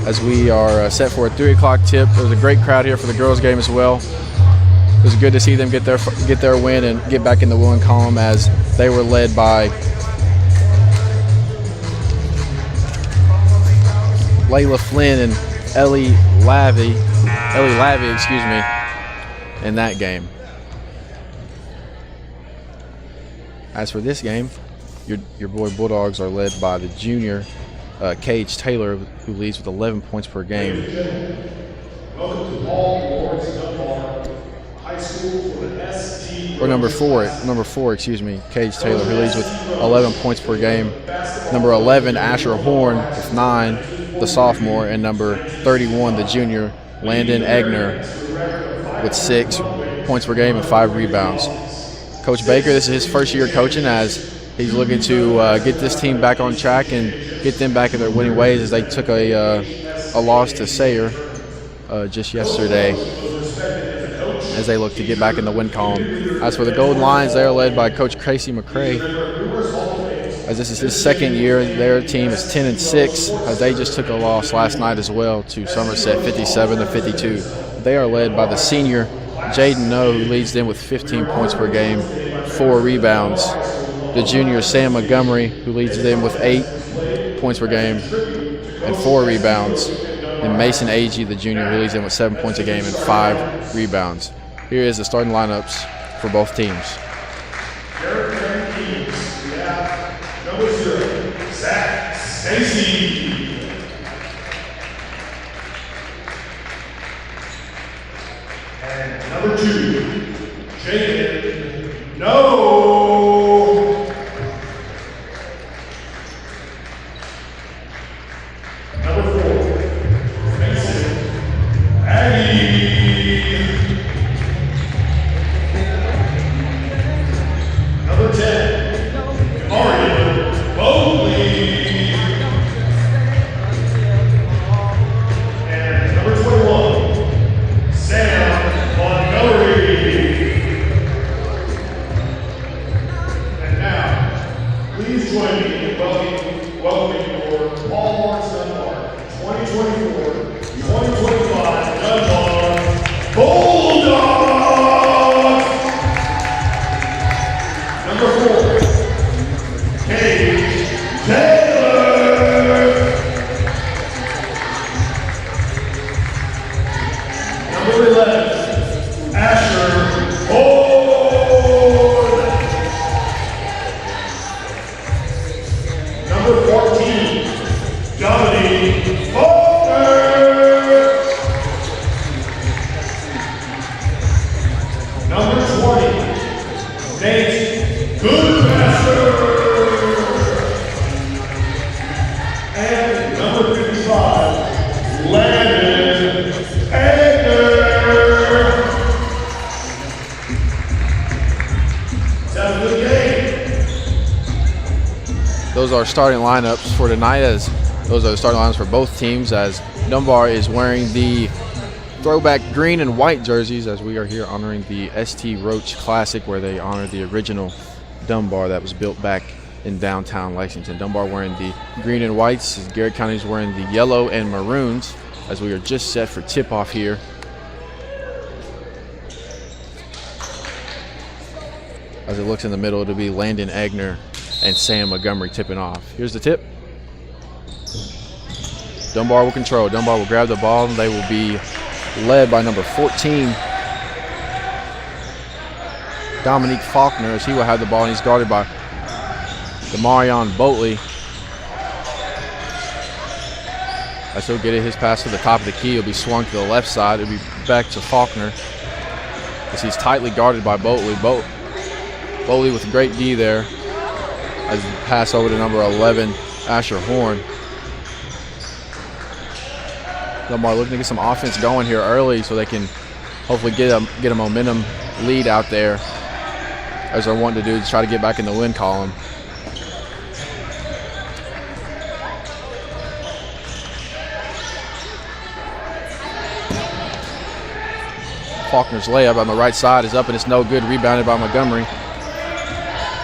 as we are set for a 3 o'clock tip. There's a great crowd here for the girls game as well. It was good to see them get their win and get back in the winning column as they were led by Layla Flynn and Ellie Lavey, in that game. As for this game, your boy Bulldogs are led by the junior Cage Taylor, who leads with 11 points per game. Welcome to Paul Lawrence Dunbar High School for the ST. Or number four, Cage Taylor, who leads with 11 points per game. Number 11, Asher Horn with 9, the sophomore, and number 31, the junior, Landon Egner, with 6 points per game and 5 rebounds. Coach Baker, this is his first year coaching as he's looking to get this team back on track and get them back in their winning ways as they took a loss to Sayre just yesterday as they look to get back in the win column. As for the Golden Lions, they are led by Coach Casey McCray. As this is his second year, their team is 10-6 as they just took a loss last night as well to Somerset 57-52. They are led by the senior Jaden No, who leads them with 15 points per game, 4 rebounds. The junior Sam Montgomery, who leads them with 8 points per game and 4 rebounds. And Mason Agee, the junior, who leads them with 7 points a game and 5 rebounds. Here is the starting lineups for both teams. Garrett County teams, we have number 0, Zach Stacy. And number 2, Jaden No. Number 4, Mason Aggie. Number 10, Arian Bowley. And number 21, Sam Montgomery. And now, please join me in welcoming your Paul Lawrence Dunbar 2024-2025 Dunbar Bulldogs. Number 4, Cage Taylor. Number 11, Asher Horn. Number 14, Dominique Faulkner. Number 20, Nate Goodmaster. And number 55, Landon Egner. Have a good game. Those are starting lineups for tonight, as those are the starting lineups for both teams, as Dunbar is wearing the throwback green and white jerseys as we are here honoring the ST Roach Classic, where they honor the original Dunbar that was built back in downtown Lexington. Dunbar wearing the green and whites, as Garrett County is wearing the yellow and maroons, as we are just set for tip-off here. As it looks in the middle, it'll be Landon Egner and Sam Montgomery tipping off. Here's the tip. Dunbar will control. Dunbar will grab the ball, and they will be led by number 14, Dominique Faulkner, as he will have the ball, and he's guarded by Demarion Boatley. As he'll get it, his pass to the top of the key. He'll be swung to the left side. It'll be back to Faulkner as he's tightly guarded by Boatley. Boatley with a great D there. As he pass over to number 11, Asher Horn. Dunbar looking to get some offense going here early so they can hopefully get a momentum lead out there, as they're wanting to do, to try to get back in the win column. Faulkner's layup on the right side is up and it's no good, rebounded by Montgomery.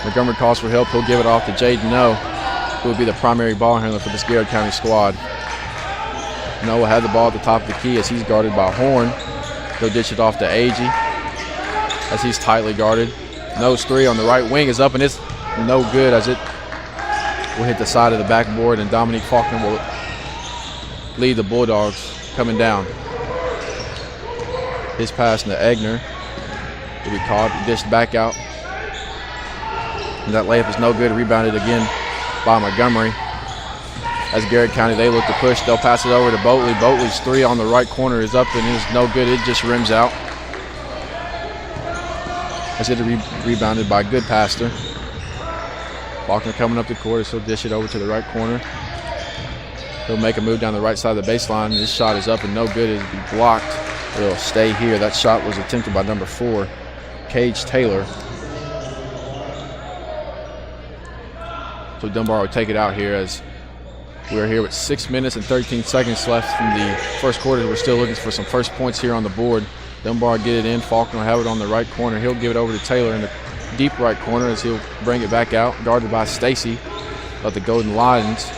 Montgomery calls for help. He'll give it off to Jaden Noe, who will be the primary ball handler for this Garrard County squad. Noe will have the ball at the top of the key as he's guarded by Horn. He'll dish it off to Agee as he's tightly guarded. Noe's three on the right wing is up and it's no good, as it will hit the side of the backboard, and Dominique Faulkner will lead the Bulldogs coming down. His pass to Egner will be caught, dished back out. And that layup is no good, rebounded again by Montgomery. As Garrard County, they look to push. They'll pass it over to Boatley. Boatley's three on the right corner is up and is no good. It just rims out. As it rebounded by Goodpaster. Faulkner coming up the court, so he'll dish it over to the right corner. He'll make a move down the right side of the baseline. This shot is up and no good. It'll be blocked. It'll stay here. That shot was attempted by number 4, Cage Taylor. So Dunbar will take it out here, as we're here with 6 minutes and 13 seconds left in the first quarter. We're still looking for some first points here on the board. Dunbar get it in. Faulkner will have it on the right corner. He'll give it over to Taylor in the deep right corner as he'll bring it back out, guarded by Stacy of the Golden Lions.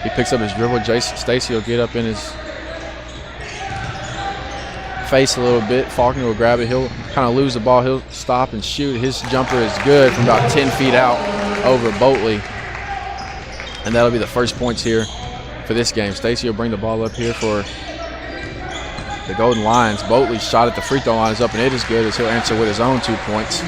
He picks up his dribble. Stacy will get up in his face a little bit. Faulkner will grab it. He'll kind of lose the ball. He'll stop and shoot. His jumper is good from about 10 feet out over Boatley. And that'll be the first points here for this game. Stacy will bring the ball up here for the Golden Lions. Boatley's shot at the free throw line is up and it is good, as he'll answer with his own 2 points.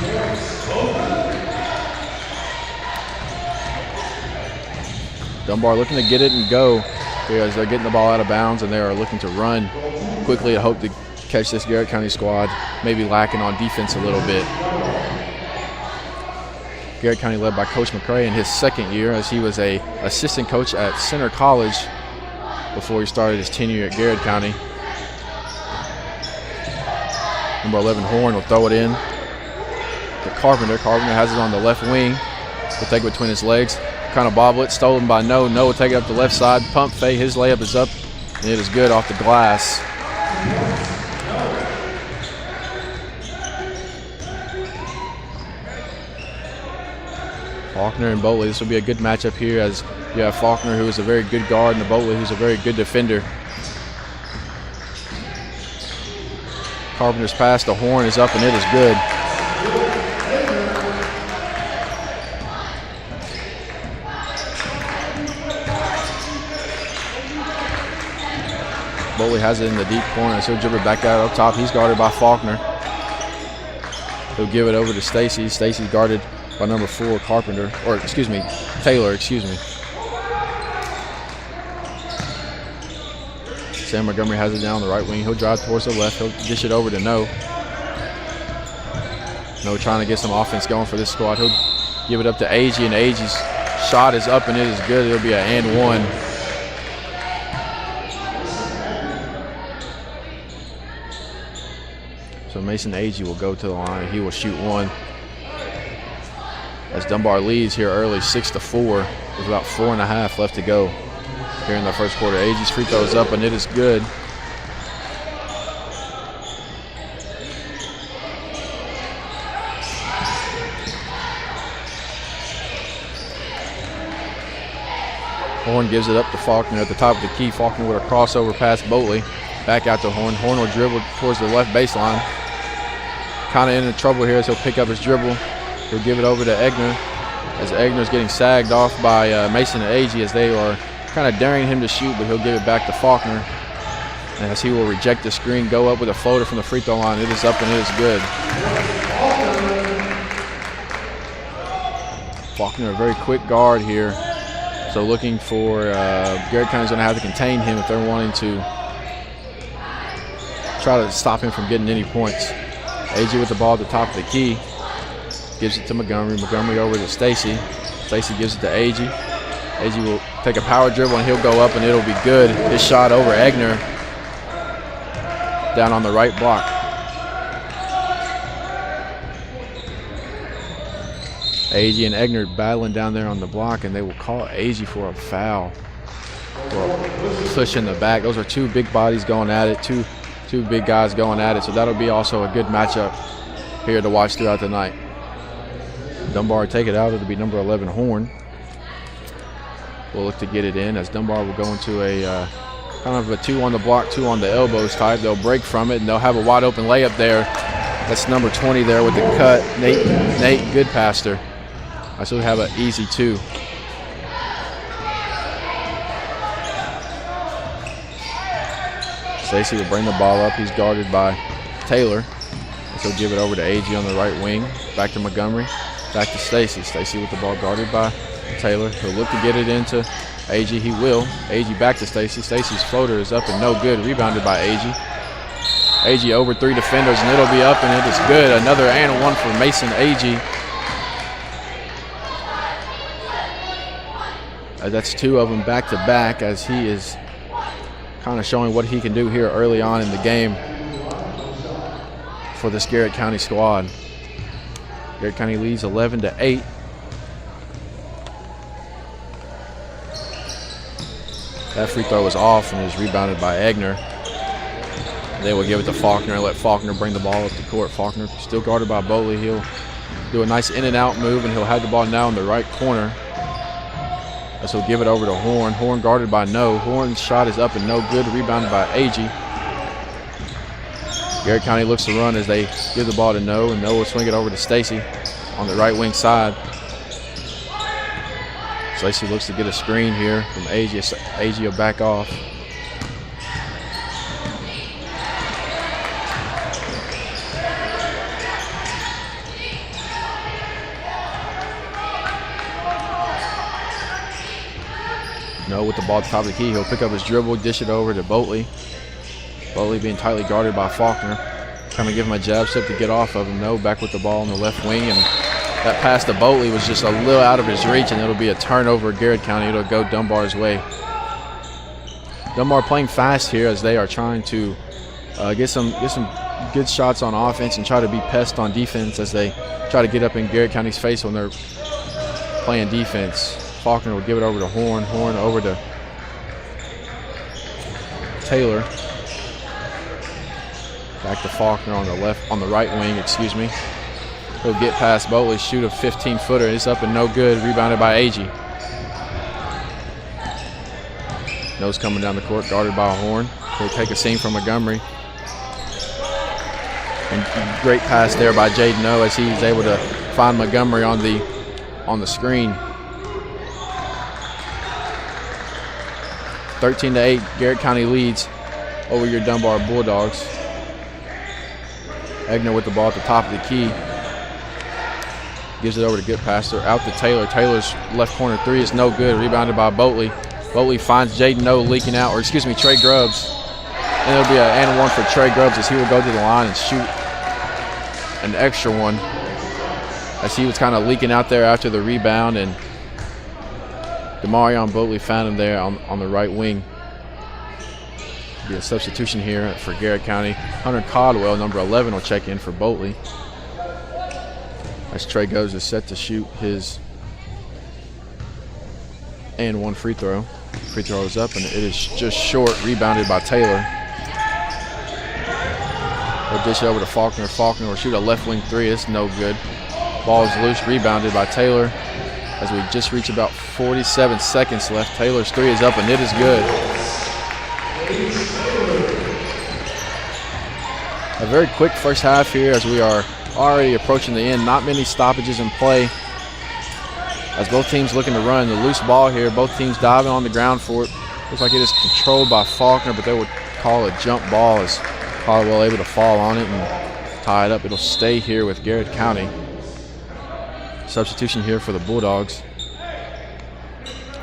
Dunbar looking to get it and go here as they're getting the ball out of bounds, and they are looking to run quickly to hope to catch this Garrard County squad, maybe lacking on defense a little bit. Garrard County led by Coach McCray in his second year, as he was an assistant coach at Center College before he started his tenure at Garrard County. Number 11, Horn, will throw it in to Carpenter. Carpenter has it on the left wing. He'll take it between his legs, kind of bobble it, stolen by Noe. Noe will take it up the left side, pump fake. His layup is up, and it is good off the glass. Faulkner and Boatley, this will be a good matchup here, as you have Faulkner, who is a very good guard, and Boatley, who's a very good defender. Carpenter's pass to Horn is up and it is good. Boatley has it in the deep corner, so he'll dribble back out up top. He's guarded by Faulkner. He'll give it over to Stacy. Stacy's guarded by number 4, Carpenter, or excuse me, Taylor, excuse me. Sam Montgomery has it down the right wing. He'll drive towards the left. He'll dish it over to Noe. Noe trying to get some offense going for this squad. He'll give it up to Agee, and Agee's shot is up and it is good. It'll be an and one. So Mason Agee will go to the line. He will shoot one. As Dunbar leads here early, 6-4, with about 4.5 left to go here in the first quarter. Agee's free throw is up and it is good. Horn gives it up to Faulkner at the top of the key. Faulkner with a crossover past Boatley. Back out to Horn. Horn will dribble towards the left baseline. Kind of in trouble here, as he'll pick up his dribble. He'll give it over to Egner, as Egner's getting sagged off by Mason and Agee, as they are kind of daring him to shoot, but he'll give it back to Faulkner, and as he will reject the screen, go up with a floater from the free throw line. It is up and it is good. Faulkner, a very quick guard here, so looking for Garrard County's going to have to contain him if they're wanting to try to stop him from getting any points. Agee with the ball at the top of the key. Gives it to Montgomery. Montgomery over to Stacy. Stacy gives it to Agee. AG will take a power dribble and he'll go up and it'll be good. His shot over Egner down on the right block. AG and Egner battling down there on the block, and they will call AG for a foul. For a push in the back. Those are two big bodies going at it, two big guys going at it, so that'll be also a good matchup here to watch throughout the night. Dunbar take it out. It'll be number 11 Horn. We'll look to get it in as Dunbar will go into a kind of a 2 on the block, 2 on the elbows type. They'll break from it and they'll have a wide open layup there. That's number 20 there with the cut. Nate Goodpaster. I still have an easy 2. Stacy will bring the ball up. He's guarded by Taylor. So he'll give it over to AG on the right wing. Back to Montgomery. Back to Stacy. Stacy with the ball guarded by Taylor. He'll look to get it into AG. He will. AG back to Stacy. Stacy's floater is up and no good. Rebounded by AG. AG over 3 defenders and it'll be up and it is good. Another and 1 for Mason AG. That's 2 of them back to back as he is kind of showing what he can do here early on in the game for this Garrett County squad. Garrett County leads 11-8. That free throw was off and is rebounded by Egner. They will give it to Faulkner and let Faulkner bring the ball up the court. Faulkner still guarded by Boley. He'll do a nice in and out move and he'll have the ball now in the right corner. So he'll give it over to Horn. Horn guarded by No. Horn's shot is up and no good. Rebounded by AG. Garrett County looks to run as they give the ball to No, and No will swing it over to Stacy on the right wing side. Stacy looks to get a screen here from AG. AG will back off. No with the ball at the top of the key. He'll pick up his dribble, dish it over to Boatley. Boatley being tightly guarded by Faulkner. Trying to give him a jab step to get off of him. No, back with the ball on the left wing. And that pass to Boatley was just a little out of his reach, and it'll be a turnover at Garrett County. It'll go Dunbar's way. Dunbar playing fast here as they are trying to get some good shots on offense and try to be pests on defense as they try to get up in Garrett County's face when they're playing defense. Faulkner will give it over to Horn. Horn over to Taylor. Back to Faulkner on the right wing, excuse me. He'll get past Boatley, shoot a 15-footer. It's up and no good. Rebounded by AG. No's coming down the court, guarded by Horn. He'll take a seam from Montgomery. And great pass there by Jaden No as he's able to find Montgomery on the screen. 13-8, Garrett County leads over your Dunbar Bulldogs. Egner with the ball at the top of the key. Gives it over to Goodpaster. Out to Taylor. Taylor's left corner 3 is no good. Rebounded by Boatley. Boatley finds Jaden No leaking out, or excuse me, Trey Grubbs. And it'll be an and 1 for Trey Grubbs as he will go to the line and shoot an extra one. As he was kind of leaking out there after the rebound, and Demarion Boatley found him there on the right wing. Be a substitution here for Garrett County. Hunter Caldwell, number 11, will check in for Boatley. As Trey goes is set to shoot his and 1 free throw. Free throw is up and it is just short, rebounded by Taylor. He'll dish it over to Faulkner. Faulkner will shoot a left wing 3. It's no good. Ball is loose, rebounded by Taylor. As we just reach about 47 seconds left, Taylor's 3 is up and it is good. A very quick first half here as we are already approaching the end. Not many stoppages in play as both teams looking to run. The loose ball here, both teams diving on the ground for it. Looks like it is controlled by Faulkner, but they would call a jump ball as Caldwell able to fall on it and tie it up. It'll stay here with Garrett County. Substitution here for the Bulldogs.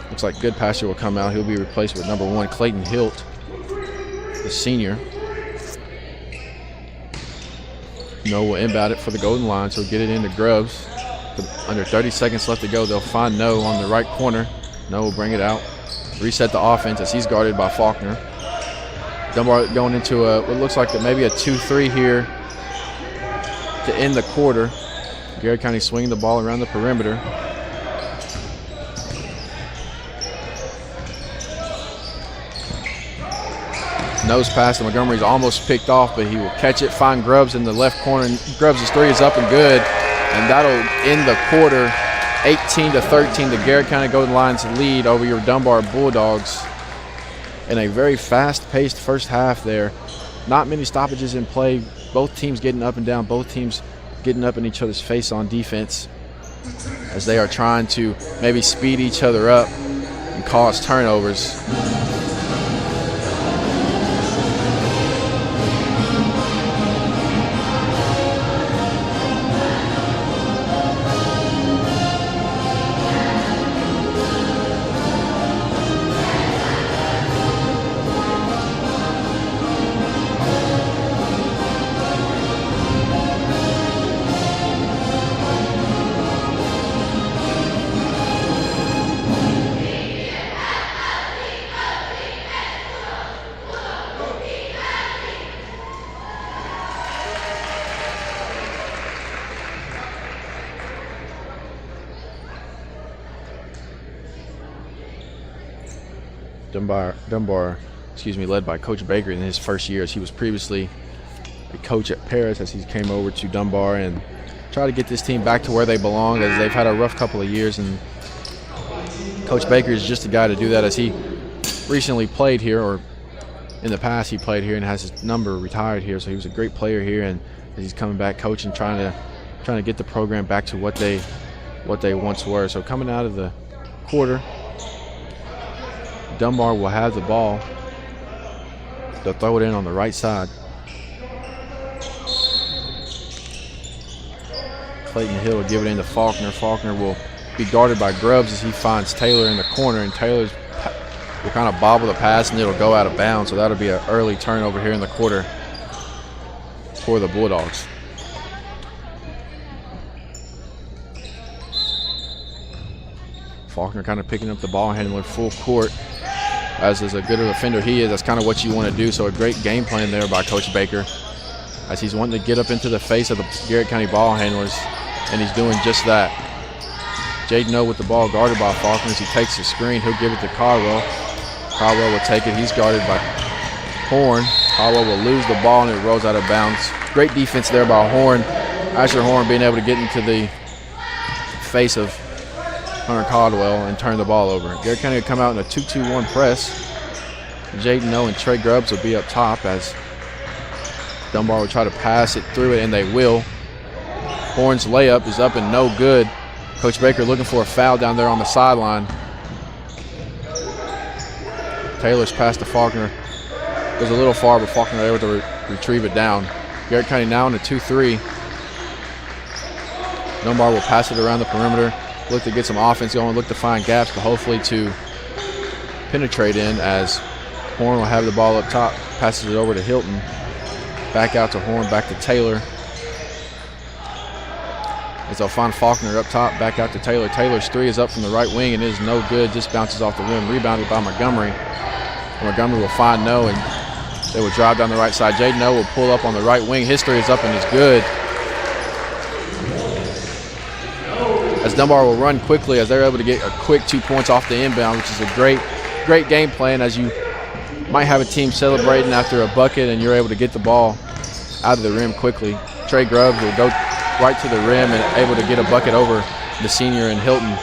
Looks like Goodpaster will come out. He'll be replaced with number 1, Clayton Hilt, the senior. No will inbound it for the Golden Lions. He'll get it into Grubbs. Under 30 seconds left to go. They'll find No on the right corner. No will bring it out. Reset the offense as he's guarded by Faulkner. Dunbar going into what looks like maybe a 2-3 here to end the quarter. Garrett County swinging the ball around the perimeter. Nose pass to Montgomery's almost picked off, but he will catch it, find Grubbs in the left corner, and Grubbs' three is up and good, and that'll end the quarter 18-13. The Garrett County Golden Lions lead over your Dunbar Bulldogs in a very fast-paced first half there. Not many stoppages in play. Both teams getting up and down, both teams getting up in each other's face on defense as they are trying to maybe speed each other up and cause turnovers. Dunbar, led by Coach Baker in his first year, as he was previously a coach at Paris, as he came over to Dunbar and tried to get this team back to where they belong, as they've had a rough couple of years. And Coach Baker is just the guy to do that, as he recently played here, or in the past he played here and has his number retired here. So he was a great player here, and he's coming back coaching, trying to get the program back to what they once were. So coming out of the quarter, Dunbar will have the ball. They'll throw it in on the right side. Clayton Hill will give it into Faulkner. Faulkner will be guarded by Grubbs as he finds Taylor in the corner, and Taylor will kind of bobble the pass and it'll go out of bounds. So that'll be an early turnover here in the quarter for the Bulldogs. Faulkner kind of picking up the ball handler full court. As is a good defender he is, that's kind of what you want to do. So a great game plan there by Coach Baker, as he's wanting to get up into the face of the Garrett County ball handlers, and he's doing just that. Jaden O with the ball guarded by Faulkner. As he takes the screen, he'll give it to Caldwell. Caldwell will take it. He's guarded by Horn. Caldwell will lose the ball, and it rolls out of bounds. Great defense there by Horn. Asher Horn being able to get into the face of Hunter Caldwell and turn the ball over. Garrett County will come out in a 2-2-1 press. Jaden O and Trey Grubbs will be up top, as Dunbar will try to pass it through it, and they will. Horn's layup is up and no good. Coach Baker looking for a foul down there on the sideline. Taylor's pass to Faulkner goes a little far, but Faulkner able to retrieve it down. Garrett County now in a 2-3. Dunbar will pass it around the perimeter. Look to get some offense going, look to find gaps, but hopefully to penetrate in, as Horn will have the ball up top, passes it over to Hilton. Back out to Horn, back to Taylor. As they'll find Faulkner up top, back out to Taylor. Taylor's three is up from the right wing and is no good, just bounces off the rim, rebounded by Montgomery. And Montgomery will find No, and they will drive down the right side. Jaden O will pull up on the right wing. His three is up and is good. As Dunbar will run quickly, as they're able to get a quick 2 points off the inbound, which is a great game plan, as you might have a team celebrating after a bucket and you're able to get the ball out of the rim quickly. Trey Grubbs will go right to the rim and able to get a bucket over the senior in Hilton.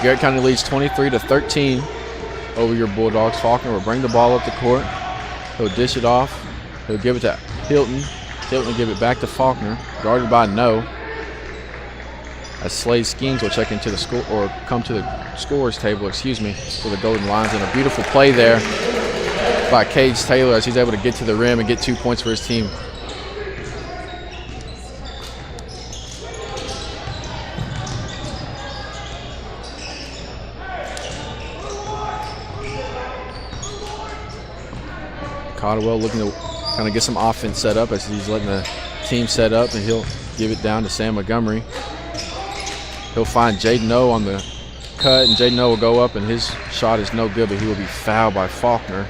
Garrett County leads 23-13 over your Bulldogs. Faulkner will bring the ball up the court. He'll dish it off. He'll give it to Hilton. Hilton will give it back to Faulkner, guarded by No. As Slade Schemes will check into the score, or come to the scorer's table, for the Golden Lions. And a beautiful play there by Cage Taylor, as he's able to get to the rim and get 2 points for his team. Caldwell looking to kind of get some offense set up, as he's letting the team set up, and he'll give it down to Sam Montgomery. He'll find Jaden O on the cut, and Jaden O will go up, and his shot is no good, but he will be fouled by Faulkner.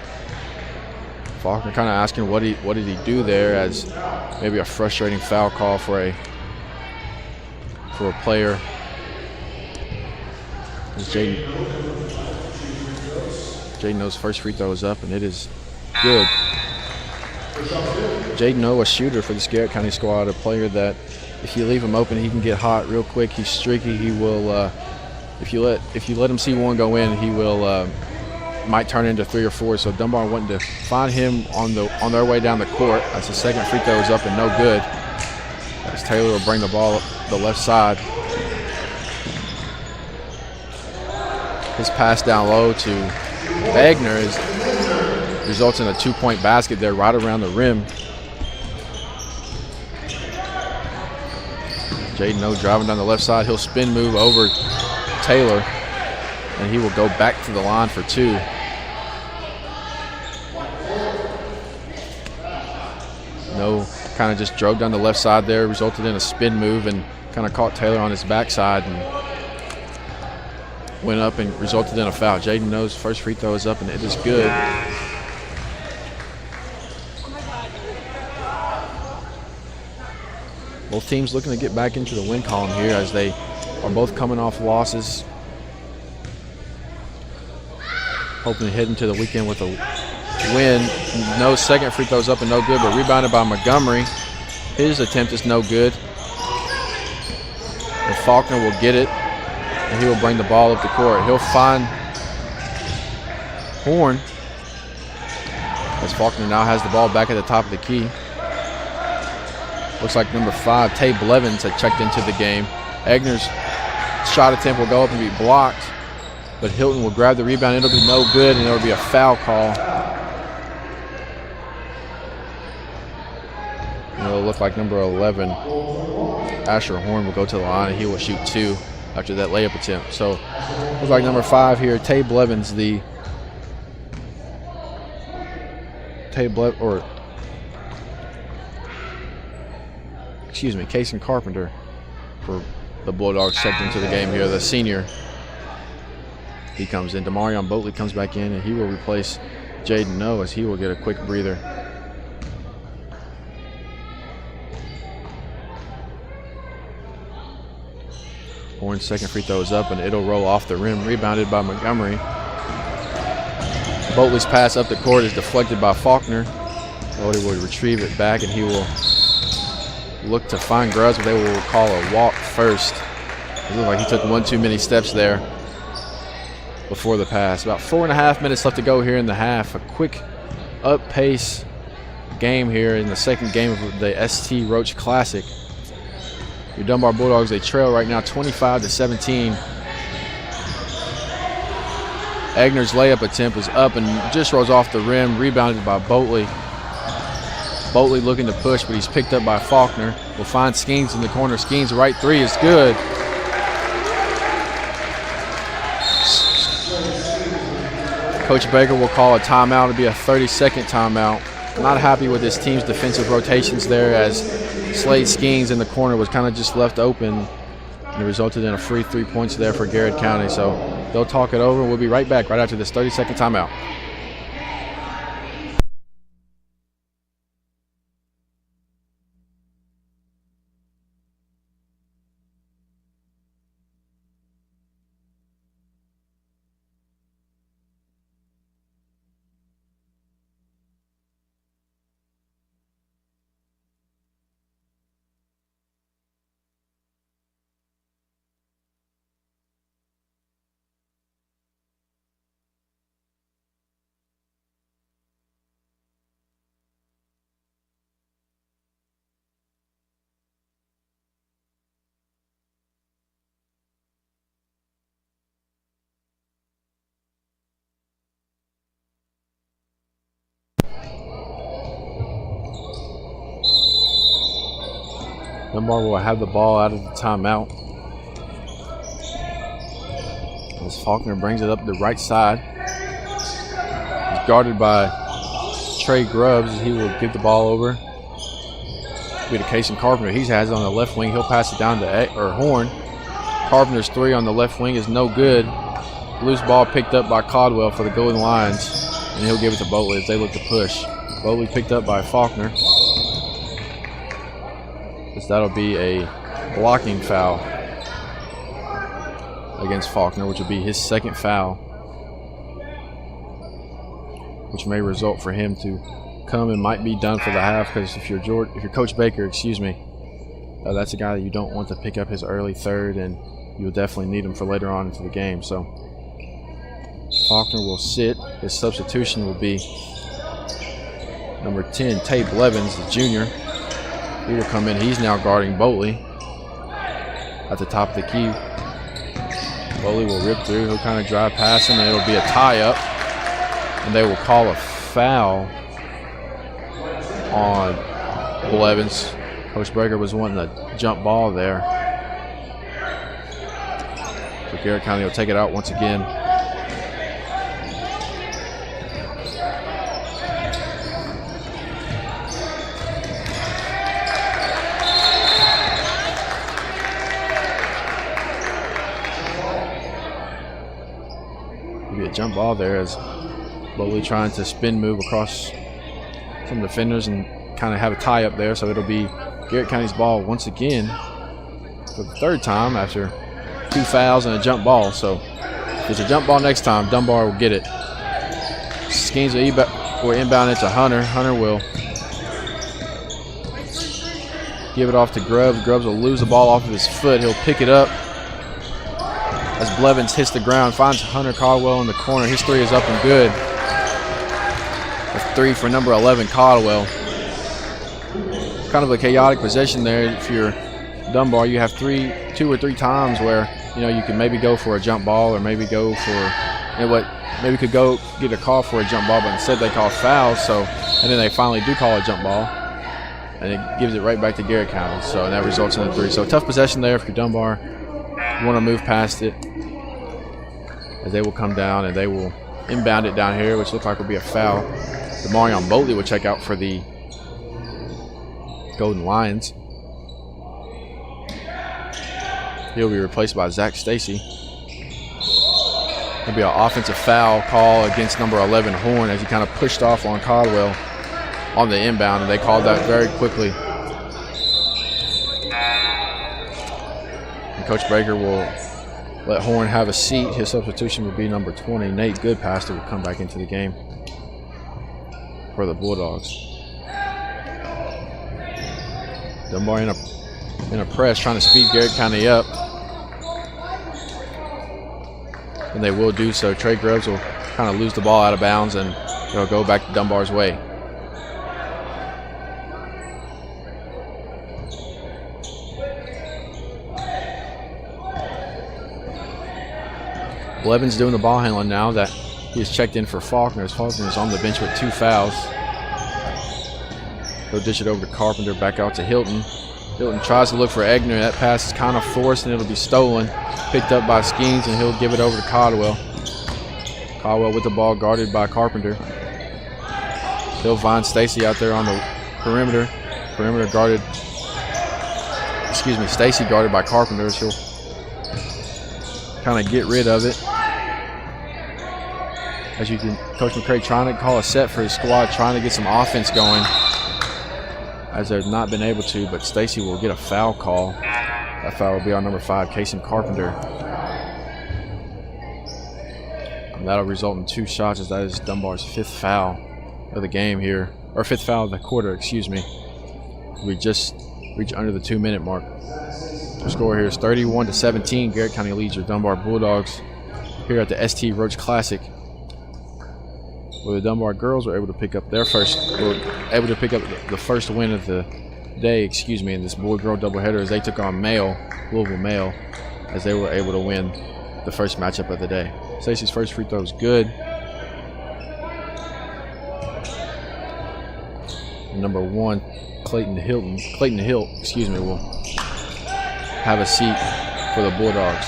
Faulkner kind of asking what did he do there, as maybe a frustrating foul call for a player. Jaden O's first free throw is up, and it is good. Jaden O, a shooter for the Garrett County squad, a player that if you leave him open, he can get hot real quick. He's streaky. He will, if you let him see one go in, he will might turn into 3 or 4. So Dunbar wanting to find him on their way down the court. That's the second free throw is up and no good. As Taylor will bring the ball up the left side. His pass down low to Wagner results in a 2-point basket there right around the rim. Jaden O driving down the left side. He'll spin move over Taylor, and he will go back to the line for 2. No, kind of just drove down the left side there, resulted in a spin move and kind of caught Taylor on his backside and went up and resulted in a foul. Jaden O's first free throw is up, and it is good. Both teams looking to get back into the win column here as they are both coming off losses. Hoping to head into the weekend with a win. No, second free throw's up and no good, but rebounded by Montgomery. His attempt is no good. And Faulkner will get it, and he will bring the ball up the court. He'll find Horn, as Faulkner now has the ball back at the top of the key. Looks like number 5, Tay Blevins, had checked into the game. Egner's shot attempt will go up and be blocked, but Hilton will grab the rebound. It'll be no good, and it'll be a foul call. And it'll look like number 11, Asher Horn, will go to the line, and he will shoot 2 after that layup attempt. So looks like number 5 here, Tay Blevins, Cason Carpenter for the Bulldogs checked into the game here, the senior. He comes in. Demarion Boatley comes back in, and he will replace Jaden O as he will get a quick breather. Horn's second free throw is up, and it'll roll off the rim, rebounded by Montgomery. Boatley's pass up the court is deflected by Faulkner. Bodie will retrieve it back, and he will look to find Grubbs, but they will call a walk first. It looked like he took one too many steps there before the pass. About 4.5 minutes left to go here in the half. A quick up-pace game here in the second game of the ST Roach Classic. Your Dunbar Bulldogs, they trail right now 25-17. Egner's layup attempt is up and just rolls off the rim, rebounded by Boatley. Boatley looking to push, but he's picked up by Faulkner. Will find Skeens in the corner. Skeens' right 3 is good. Coach Baker will call a timeout. It'll be a 30-second timeout. Not happy with his team's defensive rotations there, as Slade Skeens in the corner was kind of just left open, and it resulted in a free 3 points there for Garrett County. So they'll talk it over. We'll be right back right after this 30-second timeout. Dunbar will have the ball out of the timeout as Faulkner brings it up the right side. He's guarded by Trey Grubbs. He will give the ball over. Be to Cason Carpenter. He has it on the left wing. He'll pass it down to Horn. Carpenter's three on the left wing is no good. Loose ball picked up by Caldwell for the Golden Lions, and he'll give it to Boatley as they look to push. Boatley picked up by Faulkner. That'll be a blocking foul against Faulkner, which will be his second foul, which may result for him to come and might be done for the half, because if you're Coach Baker, that's a guy that you don't want to pick up his early third, and you'll definitely need him for later on into the game. So Faulkner will sit. His substitution will be number 10, Tate Blevins, the junior. He will come in. He's now guarding Boatley at the top of the key. Boatley will rip through. He'll kind of drive past him, and it'll be a tie-up. And they will call a foul on Blevins. Coach Baker was wanting a jump ball there. So Garrett County will take it out once again. Maybe a jump ball there as Boatley trying to spin move across some defenders and kind of have a tie up there. So it'll be Garrett County's ball once again for the third time after 2 fouls and a jump ball. So if it's a jump ball next time, Dunbar will get it. Skeens will inbound it to Hunter. Hunter will give it off to Grubbs. Grubbs will lose the ball off of his foot. He'll pick it up as Blevins hits the ground, finds Hunter Caldwell in the corner. His three is up and good. A three for number 11, Caldwell. Kind of a chaotic possession there. If you're Dunbar, you have 2 or 3 times where you can maybe go for a jump ball, or maybe go for maybe could go get a call for a jump ball, but instead they call fouls. So, and then they finally do call a jump ball, and it gives it right back to Garrett County. So and that results in a 3. So tough possession there if you're Dunbar. You want to move past it, as they will come down and they will inbound it down here, which looks like will be a foul. Demarion Boatley will check out for the Golden Lions. He'll be replaced by Zach Stacy. There'll be an offensive foul call against number 11, Horn, as he kind of pushed off on Caldwell on the inbound, and they called that very quickly. And Coach Baker will let Horn have a seat. His substitution will be number 20, Nate Goodpaster, will come back into the game for the Bulldogs. Dunbar in a press, trying to speed Garrett County up. And they will do so. Trey Grubbs will kind of lose the ball out of bounds, and it'll go back to Dunbar's way. Blevins doing the ball handling now that he has checked in for Faulkner. Faulkner is on the bench with 2 fouls. He'll dish it over to Carpenter, back out to Hilton. Hilton tries to look for Egner. That pass is kind of forced, and it'll be stolen. Picked up by Skeens, and he'll give it over to Caldwell. Caldwell with the ball, guarded by Carpenter. He'll find Stacy out there on the perimeter. Perimeter guarded, Stacy guarded by Carpenter. She'll kind of get rid of it. As you can, Coach McCray trying to call a set for his squad, trying to get some offense going, as they've not been able to, but Stacy will get a foul call. That foul will be on number 5, Kason Carpenter. And that'll result in 2 shots, as that is Dunbar's 5th foul of the game here, or 5th foul of the quarter, We just reached under the 2-minute mark. The score here is 31-17. Garrett County leads your Dunbar Bulldogs here at the ST Roach Classic, where the Dunbar girls were able to pick up the first win of the day, in this boy-girl doubleheader, as they took on Louisville Male, as they were able to win the first matchup of the day. Stacey's first free throw is good. And number 1, Clayton Hill, will have a seat for the Bulldogs.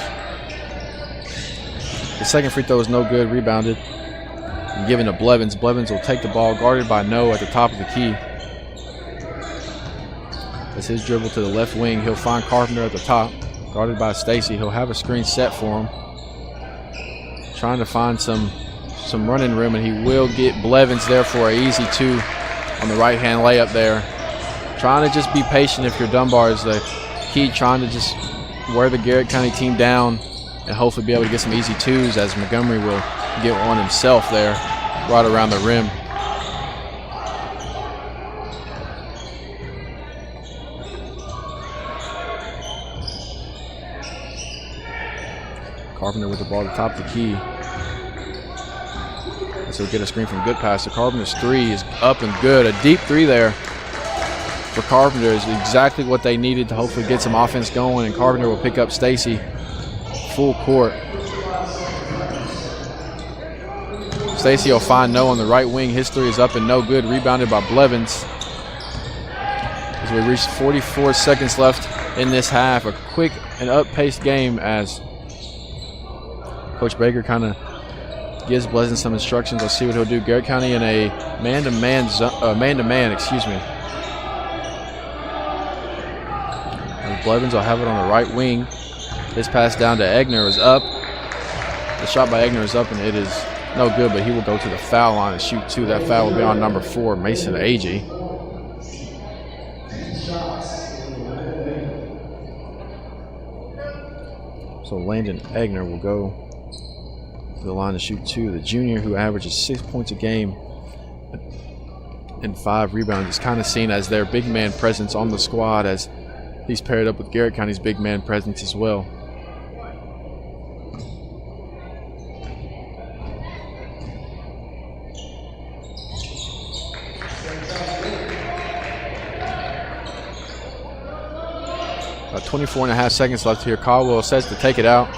The second free throw is no good, rebounded and given to Blevins. Blevins will take the ball, guarded by No at the top of the key. That's his dribble to the left wing. He'll find Carpenter at the top. Guarded by Stacy. He'll have a screen set for him. Trying to find some running room, and he will get Blevins there for an easy 2 on the right-hand layup there. Trying to just be patient if your Dunbar is the key, trying to just wear the Garrett County team down and hopefully be able to get some easy 2s, as Montgomery will get one himself there right around the rim. Carpenter with the ball at the top of the key. So we'll get a screen from good pass. So Carpenter's 3 is up and good. A deep 3 there for Carpenter is exactly what they needed to hopefully get some offense going, and Carpenter will pick up Stacy full court. Stacy will find No on the right wing. His 3 is up and no good. Rebounded by Blevins. As we reach 44 seconds left in this half. A quick and up-paced game as Coach Baker kind of gives Blevins some instructions. Let's see what he'll do. Garrett County in a man-to-man, excuse me. And Blevins will have it on the right wing. This pass down to Egner is up. The shot by Egner is up, and it is no good, but he will go to the foul line and shoot 2. That foul will be on number 4, Mason Agee. So Landon Egner will go to the line to shoot 2. The junior, who averages 6 points a game and 5 rebounds, is kind of seen as their big man presence on the squad, as he's paired up with Garrett County's big man presence as well. About 24.5 seconds left here. Caldwell says to take it out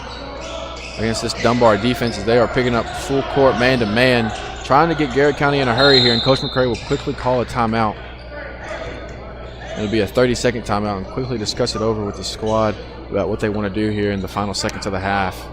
against this Dunbar defense, as they are picking up full court man-to-man, trying to get Garrett County in a hurry here, and Coach McCray will quickly call a timeout. It'll be a 30-second timeout, and quickly discuss it over with the squad about what they want to do here in the final seconds of the half.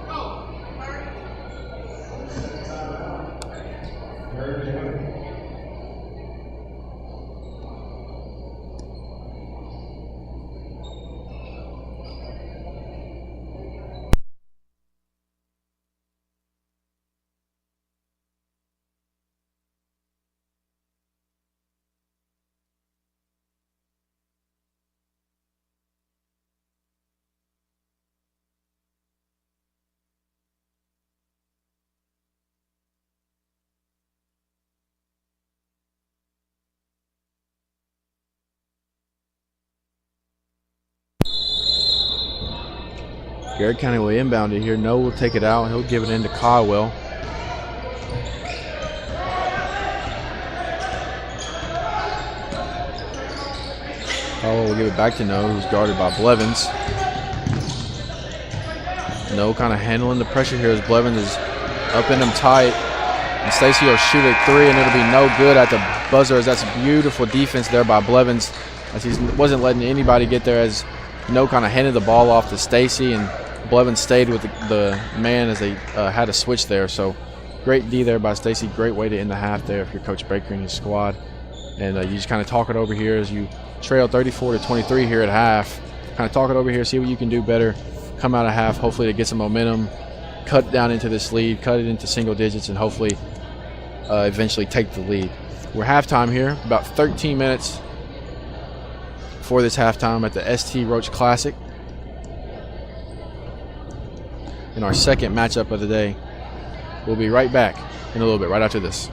Garrett County will inbound it here. No will take it out. He'll give it into Caldwell. Caldwell will give it back to No, who's guarded by Blevins. No kind of handling the pressure here as Blevins is up in him tight. And Stacy will shoot a 3, and it'll be no good at the buzzer, as that's beautiful defense there by Blevins, as he wasn't letting anybody get there, as No kind of handed the ball off to Stacy, and Blevins stayed with the man as they had a switch there. So great D there by Stacy. Great way to end the half there if you're Coach Baker and his squad. And you just kind of talk it over here as you trail 34-23 here at half. Kind of talk it over here, see what you can do better. Come out of half, hopefully to get some momentum, cut down into this lead, cut it into single digits, and hopefully eventually take the lead. We're halftime here, about 13 minutes for this halftime at the ST Roach Classic. In our second matchup of the day. We'll be right back in a little bit, right after this.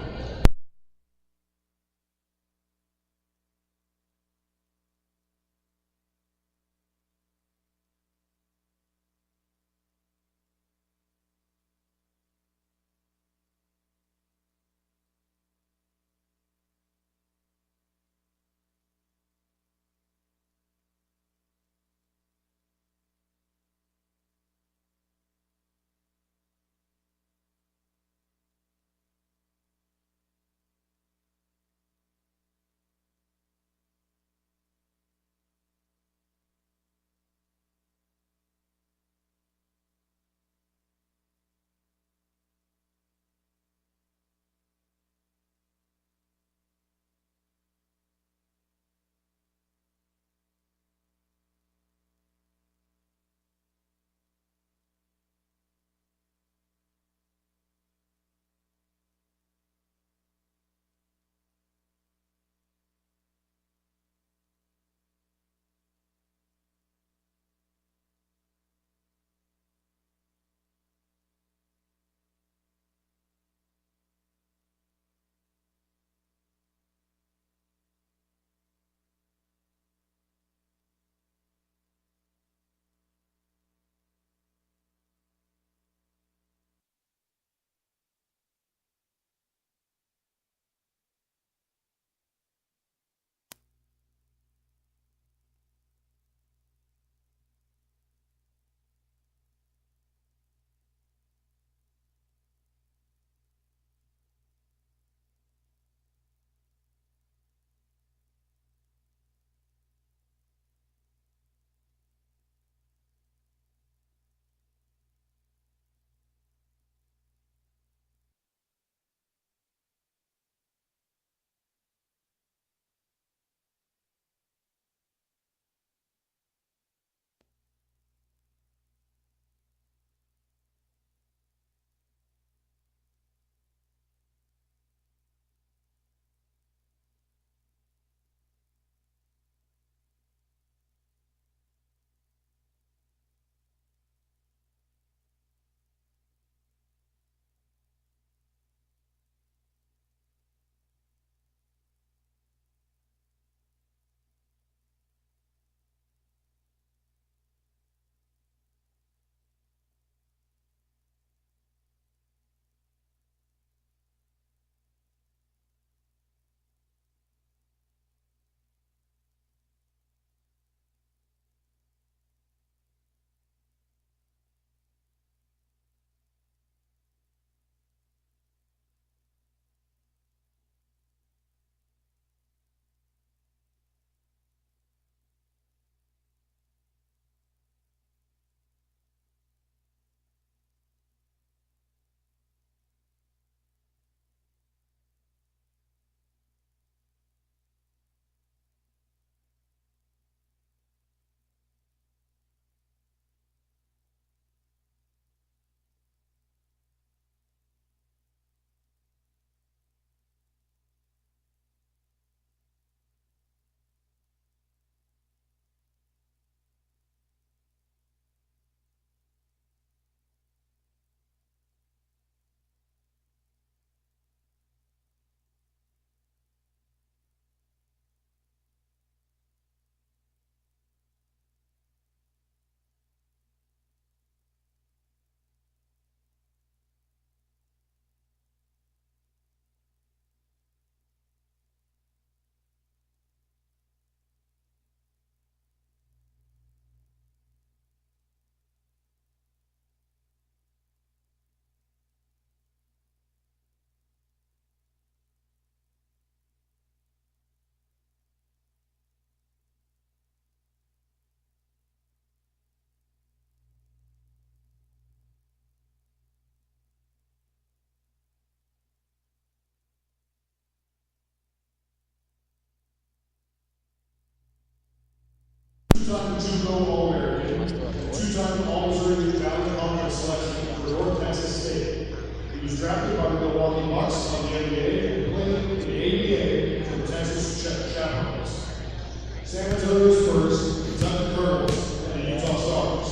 two-time juvenile All-American, and two-time All-Missouri Valley Conference selection for North Texas State. He was drafted by the Milwaukee Bucks on the NBA and played in the ABA for the Texas Chaparrals, San Antonio Spurs, Kentucky Colonels, and the Utah Stars.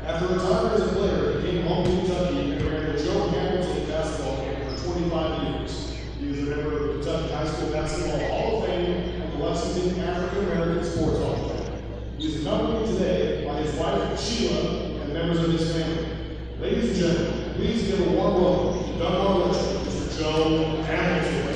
After retiring as a player, he came home to Kentucky and ran the Joe Hamilton basketball camp for 25 years. He was a member of the Kentucky High School Basketball Hall of Fame and the Lexington African American Sports Hall of Fame. He is accompanied today by his wife, Sheila, and members of his family. Ladies and gentlemen, please give a warm welcome to Dunbar legend, Mr. Joe Hamilton.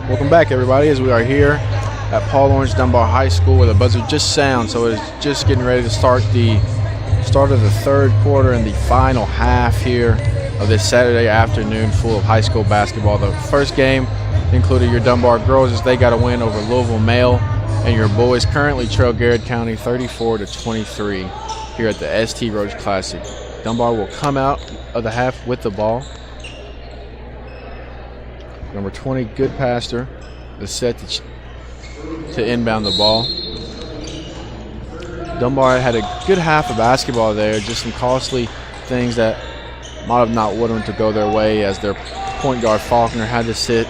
Welcome back, everybody, as we are here at Paul Lawrence Dunbar High School where the buzzer just sounds. So it's just getting ready to start of the third quarter and the final half here of this Saturday afternoon full of high school basketball. The first game included your Dunbar girls as they got a win over Louisville Male, and your boys currently trail Garrard County 34-23 here at the ST Roach Classic. Dunbar will come out of the half with the ball. Number 20, good passer, is set to inbound the ball. Dunbar had a good half of basketball there, just some costly things that might have not wanted to go their way, as their point guard Faulkner had to sit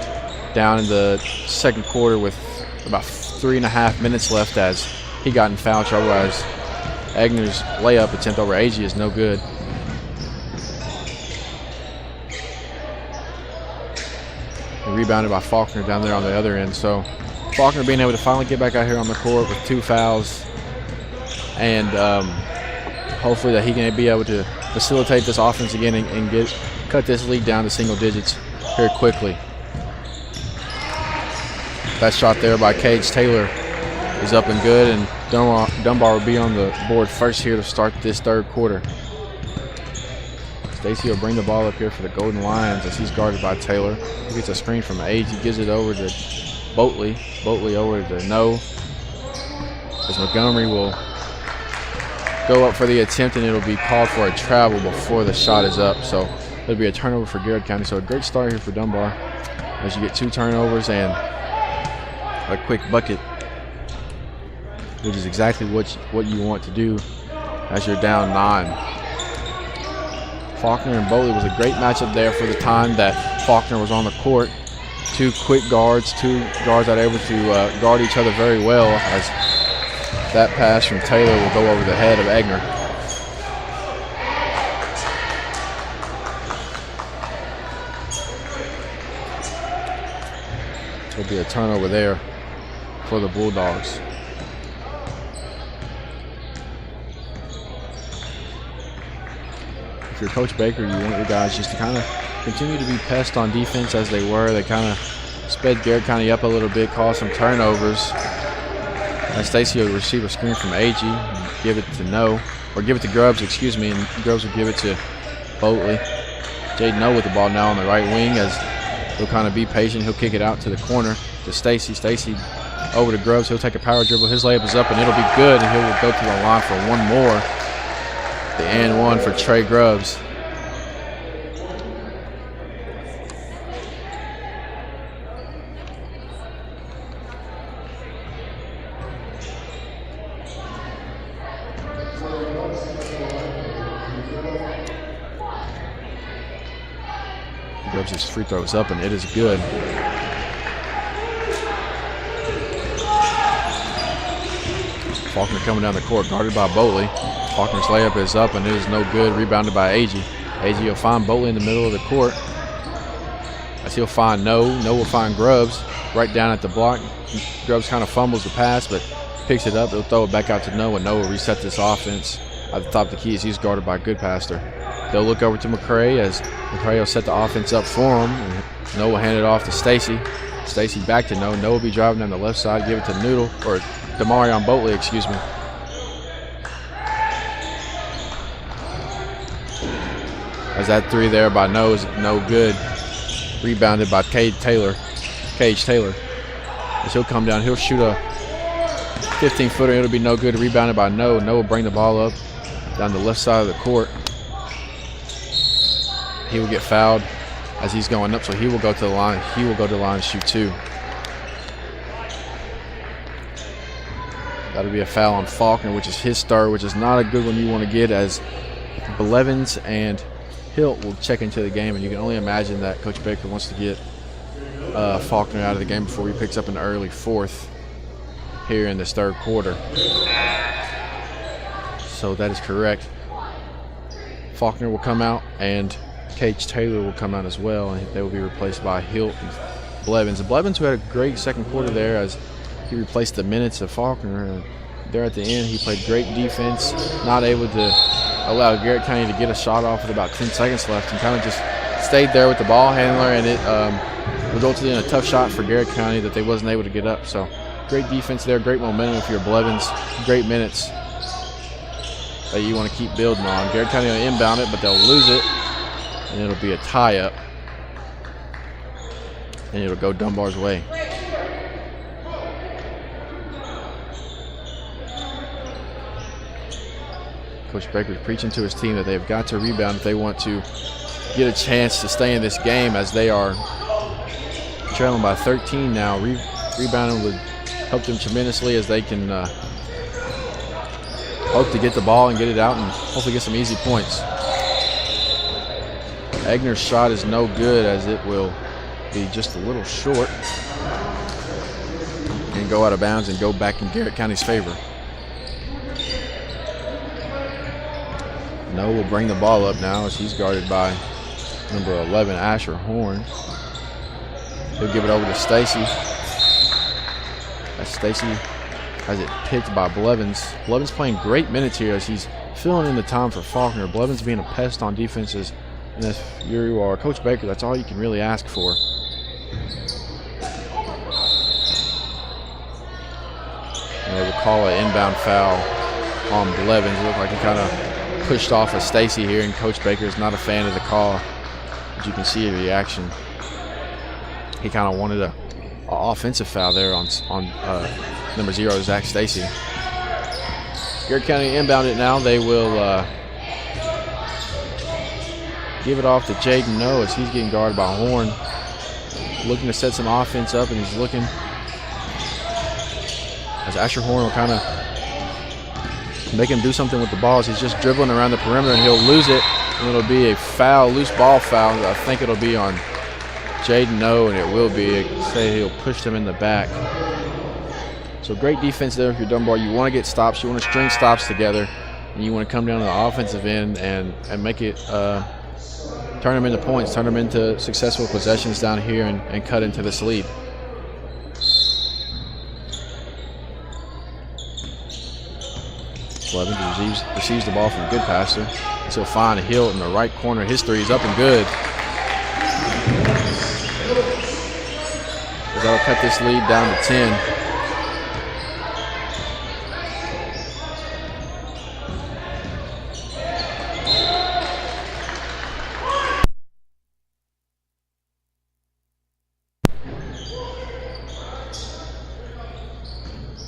down in the second quarter with about 3.5 minutes left as he got in foul trouble, as Egner's layup attempt over AG is no good. Rebounded by Faulkner down there on the other end. So Faulkner being able to finally get back out here on the court with 2 fouls, and hopefully that he can be able to facilitate this offense again and cut this lead down to single digits here quickly. That shot there by Cage Taylor is up and good, and Dunbar will be on the board first here to start this third quarter. Stacy will bring the ball up here for the Golden Lions as he's guarded by Taylor. He gets a screen from Age. He gives it over to Boatley. Boatley over to No. As Montgomery will go up for the attempt, and it'll be called for a travel before the shot is up. So it'll be a turnover for Garrard County. So a great start here for Dunbar as you get 2 turnovers and a quick bucket, which is exactly what you want to do as you're down 9. Faulkner and Boatley was a great matchup there for the time that Faulkner was on the court. 2 quick guards, 2 guards that are able to guard each other very well, as that pass from Taylor will go over the head of Egner. There'll be a turnover there for the Bulldogs. If you're Coach Baker, you want your guys just to kind of continue to be pests on defense as they were. They kind of sped Garrard County up a little bit, caused some turnovers. And Stacy will receive a screen from AG and give it to No, or give it to Grubbs, excuse me, and Grubbs will give it to Boatley. Jaden No with the ball now on the right wing as he'll kind of be patient. He'll kick it out to the corner to Stacy. Stacy over to Grubbs. He'll take a power dribble. His layup is up, and it'll be good, and he'll go to the line for one more. The and one for Trey Grubbs. Grubbs' free throw is up, and it is good. Faulkner coming down the court, guarded by Boatley. Faulkner's layup is up, and it is no good. Rebounded by AG. AG will find Boatley in the middle of the court, as he'll find No. No will find Grubbs right down at the block. Grubbs kind of fumbles the pass, but picks it up. He'll throw it back out to No, and No will reset this offense. At the top of the key, as he's guarded by Goodpaster. They'll look over to McCray as McCray will set the offense up for him. And No will hand it off to Stacy. Stacy back to No. No will be driving down the left side, give it to Noodle, or Demarion Boatley, excuse me. As that 3 there by No is no good. Rebounded by Cage Taylor. As he'll come down, he'll shoot a 15-footer. It'll be no good. Rebounded by No. No will bring the ball up down the left side of the court. He will get fouled as he's going up, so he will go to the line. He will go to the line and shoot 2. That'll be a foul on Faulkner, which is his third, which is not a good one you want to get, as Blevins and Hilt will check into the game, and you can only imagine that Coach Baker wants to get Faulkner out of the game before he picks up an early 4th here in this third quarter. So that is correct. Faulkner will come out, and Cage Taylor will come out as well, and they will be replaced by Hilt and Blevins. And Blevins, who had a great second quarter there, as he replaced the minutes of Faulkner. And there at the end, he played great defense, not able to allow Garrard County to get a shot off with about 10 seconds left, and kind of just stayed there with the ball handler, and it resulted in a tough shot for Garrett County that they wasn't able to get up. So great defense there, great momentum for your Blevins, great minutes that you want to keep building on. Garrett County going to inbound it, but they'll lose it, and it'll be a tie-up, and it'll go Dunbar's way. Coach Baker's preaching to his team that they've got to rebound if they want to get a chance to stay in this game, as they are trailing by 13 now. Rebounding would help them tremendously, as they can hope to get the ball and get it out and hopefully get some easy points. Egner's shot is no good, as it will be just a little short and go out of bounds and go back in Garrett County's favor. No will bring the ball up now, as he's guarded by number 11, Asher Horn. He'll give it over to Stacy. As Stacy has it picked by Blevins. Blevins playing great minutes here, as he's filling in the time for Faulkner. Blevins being a pest on defenses. And if you are Coach Baker, that's all you can really ask for. And they will call an inbound foul on Blevins. It looked like he kind of pushed off of Stacy here, and Coach Baker is not a fan of the call. As you can see the reaction. He kind of wanted a offensive foul there on number 0, Zach Stacy. Garrett County inbound it now. They will give it off to Jaden No, as he's getting guarded by Horn. Looking to set some offense up, and he's looking as Asher Horn will kind of make him do something with the ball, as he's just dribbling around the perimeter, and he'll lose it, and it'll be a foul, loose ball foul. I think it'll be on Jaden No, and it will be. Say he'll push them in the back. So great defense there for Dunbar. You want to get stops, you want to string stops together, and you want to come down to the offensive end and make it turn them into points, turn them into successful possessions down here, and cut into this lead. Blevins receives the ball from Goodpaster. So he'll find a Hill in the right corner. His three is up and good. That'll cut this lead down to 10.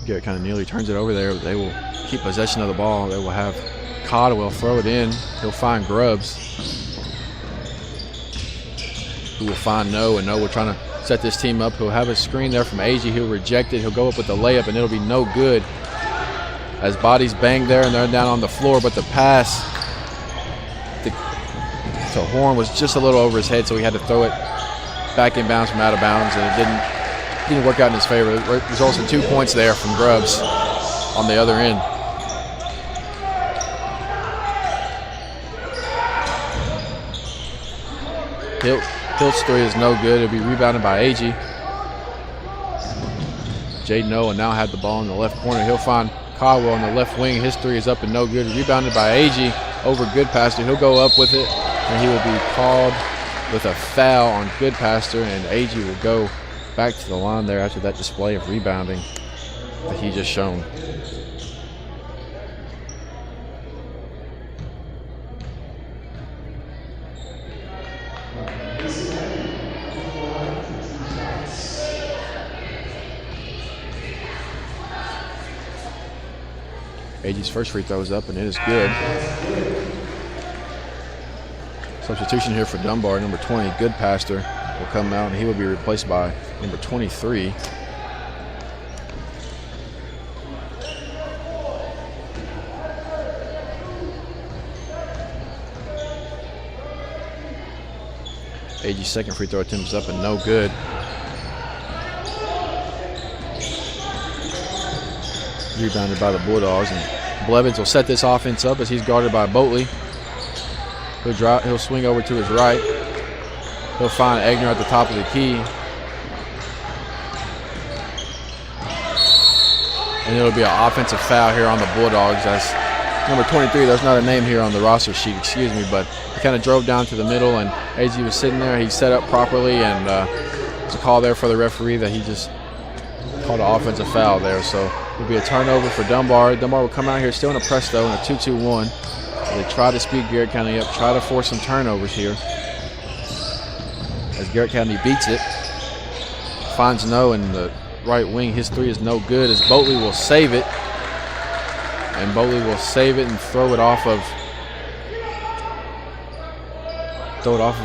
Garrett kind of nearly turns it over there. They will keep possession of the ball. They will have Codwell throw it in. He'll find Grubbs, who will find No, and No will try to set this team up. He'll have a screen there from AG. He'll reject it. He'll go up with the layup, and it'll be no good, as bodies bang there and they're down on the floor. But the pass to Horn was just a little over his head, so he had to throw it back in bounds from out of bounds, and it didn't work out in his favor. It results in 2 points there from Grubbs on the other end. Hilt's three is no good. It'll be rebounded by AG. Jaden Noah now had the ball in the left corner. He'll find Caldwell on the left wing. His three is up and no good. Rebounded by AG over Goodpaster. He'll go up with it, and he will be called with a foul on Goodpaster, and AG will go back to the line there after that display of rebounding that he just shown. AG's first free throw is up, and it is good. Substitution here for Dunbar. Number 20, Goodpaster, will come out, and he will be replaced by number 23. AG's second free throw attempt is up and no good. Rebounded by the Bulldogs, and Blevins will set this offense up as he's guarded by Boatley. He'll swing over to his right. He'll find Egner at the top of the key. And it'll be an offensive foul here on the Bulldogs, as number 23, there's not a name here on the roster sheet, excuse me, but he kind of drove down to the middle, and AG was sitting there. He set up properly and There's a call there for the referee that he just called an offensive foul there. So it'll be a turnover for Dunbar. Dunbar will come out here still in a press though in a 2-2-1. They try to speed Garrett County up, try to force some turnovers here. As Garrett County beats it, finds no in the right wing. His three is no good as Boatley will save it. And Boatley will save it and throw it off of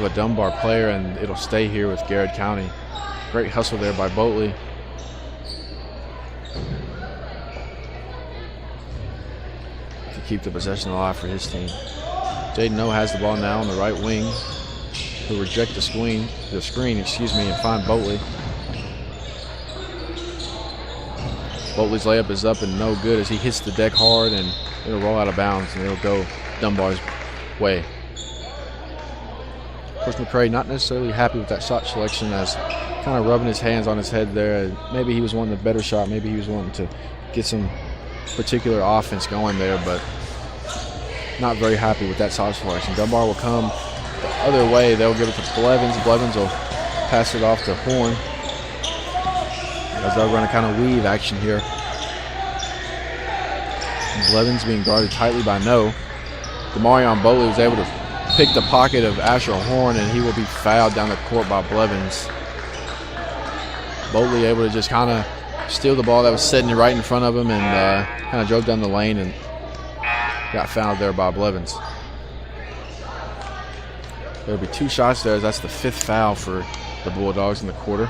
a Dunbar player, and it'll stay here with Garrett County. Great hustle there by Boatley. To keep the possession alive for his team. Jaden O has the ball now on the right wing. He'll reject the screen, and find Boatley. Boatley's layup is up and no good as he hits the deck hard, and it'll roll out of bounds and it'll go Dunbar's way. Coach McCray not necessarily happy with that shot selection, as kind of rubbing his hands on his head there. Maybe he was wanting a better shot. Maybe he was wanting to get some particular offense going there, but not very happy with that shot selection. Dunbar will come the other way. They'll give it to Blevins. Blevins will pass it off to Horn, as they're going to kind of weave action here. Blevins being guarded tightly by No. Demarion Boatley was able to pick the pocket of Asher Horn, and he will be fouled down the court by Blevins. Boatley able to just kind of steal the ball that was sitting right in front of him and kind of drove down the lane and got fouled there by Blevins. There'll be 2 shots there, as that's the 5th foul for the Bulldogs in the quarter.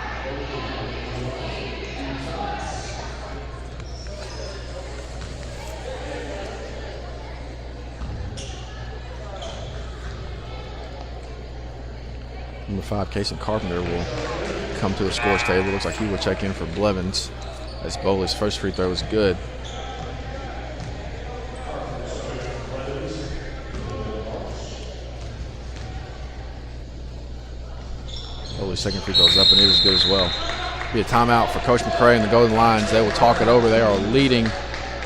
Number 5, Casey Carpenter, will come to the scores table. Looks like he will check in for Blevins, as Boatley's first free throw is good. Boatley's second free throw is up, and it is good as well. Be a timeout for Coach McCray and the Golden Lions. They will talk it over. They are leading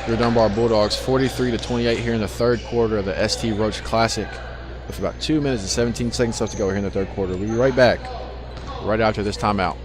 your Dunbar Bulldogs 43-28 here in the third quarter of the ST Roach Classic, with about 2 minutes and 17 seconds left to go here in the third quarter. We'll be right back right after this timeout.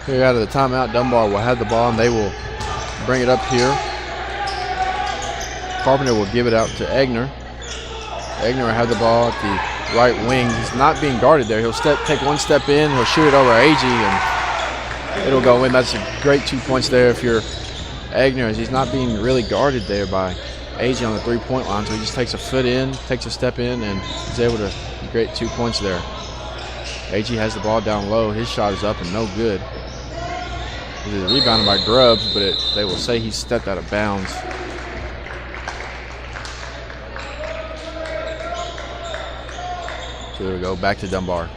Here out of the timeout, Dunbar will have the ball, and they will bring it up here. Carpenter will give it out to Egner. Egner will have the ball at the right wing. He's not being guarded there. He'll take one step in, he'll shoot it over AG, and it'll go in. That's a great 2 points there if you're Egner, as he's not being really guarded there by AG on the three-point line. So he just takes a foot in, takes a step in, and he's able to get great 2 points there. AG has the ball down low. His shot is up and no good. It is rebounded by Grubbs, but they will say he stepped out of bounds. So there we go, back to Dunbar.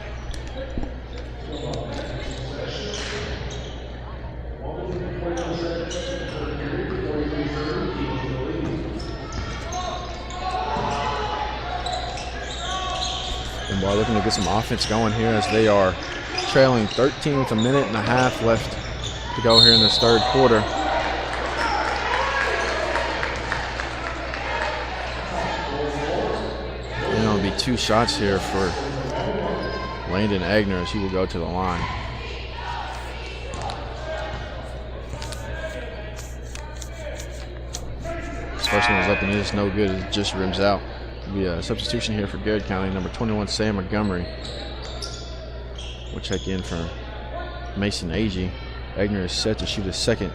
Dunbar looking to get some offense going here, as they are trailing 13 with a minute and a half left to go here in this third quarter. 2 shots here for Landon Egner as he will go to the line. This first one is up and it's no good. It just rims out. It'll be a substitution here for Garrard County. Number 21, Sam Montgomery. We'll check in for Mason Agee. Egner is set to shoot his second.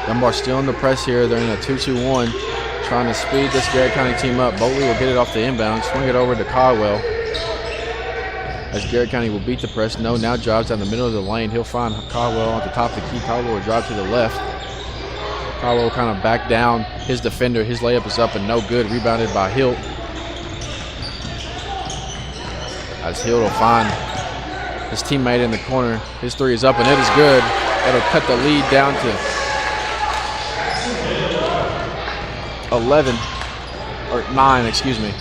Dunbar still in the press here. They're in a 2-2-1, trying to speed this Garrard County team up. Boltley will get it off the inbound, swing it over to Caldwell. As Garrard County will beat the press. No, now drives down the middle of the lane. He'll find Caldwell at the top of the key. Caldwell will drive to the left. Caldwell will kind of back down his defender. His layup is up and no good. Rebounded by Hilt. As Hilt will find his teammate in the corner. His 3 is up and it is good. That'll cut the lead down to 11, or 9, excuse me.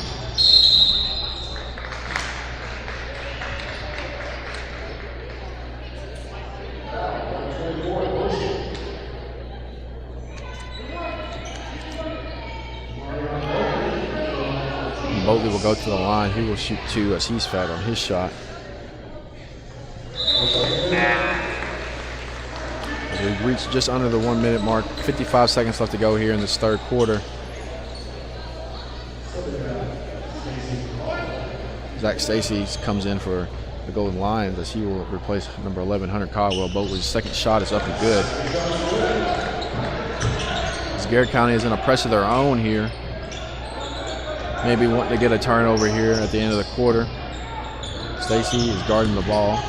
Boltley will go to the line. He will shoot 2 as he's fouled on his shot. As we reach just under the 1 minute mark, 55 seconds left to go here in this third quarter. Zach Stacy comes in for the Golden Lions as he will replace number 11, Hunter Caldwell. Boltley's second shot is up and good. As Garrard County is in a press of their own here. Maybe wanting to get a turnover here at the end of the quarter. Stacy is guarding the ball. It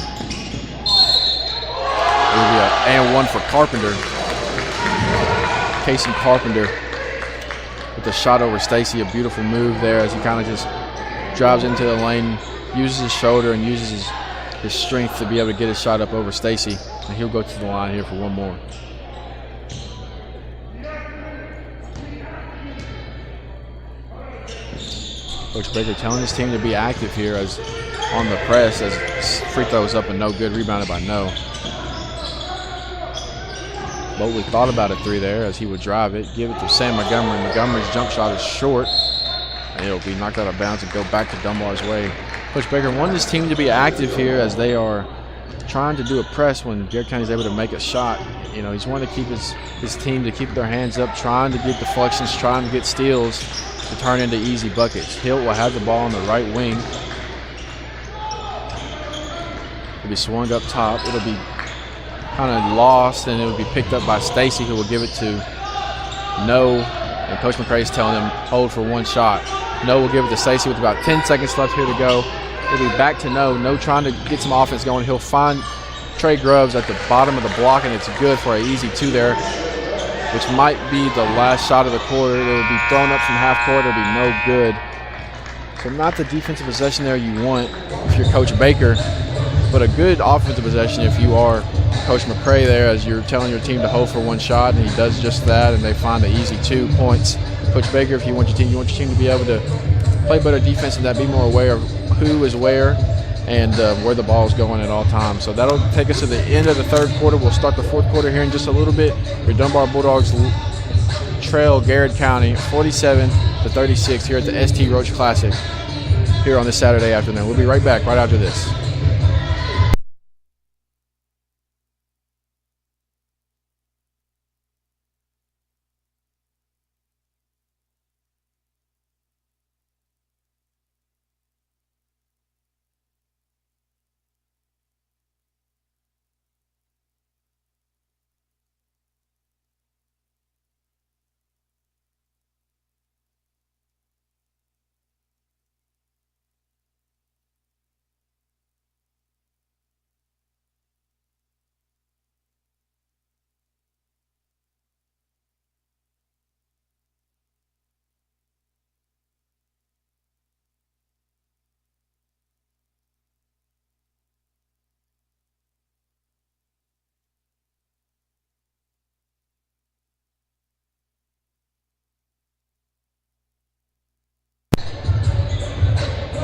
will be an and 1 for Carpenter. Casey Carpenter with the shot over Stacy. A beautiful move there as he kind of just drives into the lane, uses his shoulder and uses his strength to be able to get his shot up over Stacy. And he'll go to the line here for 1 more. Coach Baker telling his team to be active here as on the press as free throw is up and no good, rebounded by No. Boltley thought about a 3 there as he would drive it, give it to Sam Montgomery. Montgomery's jump shot is short. And it'll be knocked out of bounds and go back to Dunbar's way. Coach Baker wanted his team to be active here as they are trying to do a press when Garrard County is able to make a shot. You know, he's wanting to keep his team to keep their hands up, trying to get deflections, trying to get steals to turn into easy buckets. Hilt will have the ball on the right wing. It'll be swung up top. It'll be kind of lost and it'll be picked up by Stacy, who will give it to No. And Coach McCray is telling him hold for 1 shot. No will give it to Stacy with about 10 seconds left here to go. It'll be back to No. No trying to get some offense going. He'll find Trey Grubbs at the bottom of the block, and it's good for an easy 2 there, which might be the last shot of the quarter. It'll be thrown up from half court. It'll be no good. So not the defensive possession there you want if you're Coach Baker, but a good offensive possession if you are Coach McCray there, as you're telling your team to hold for 1 shot, and he does just that, and they find the easy 2 points. Coach Baker, if you want your team to be able to play better defense and that, be more aware of who is where and where the ball is going at all times. So that'll take us to the end of the third quarter. We'll start the fourth quarter here in just a little bit. Your Dunbar Bulldogs trail Garrard County 47-36 here at the ST Roach Classic here on this Saturday afternoon. We'll be right back right after this.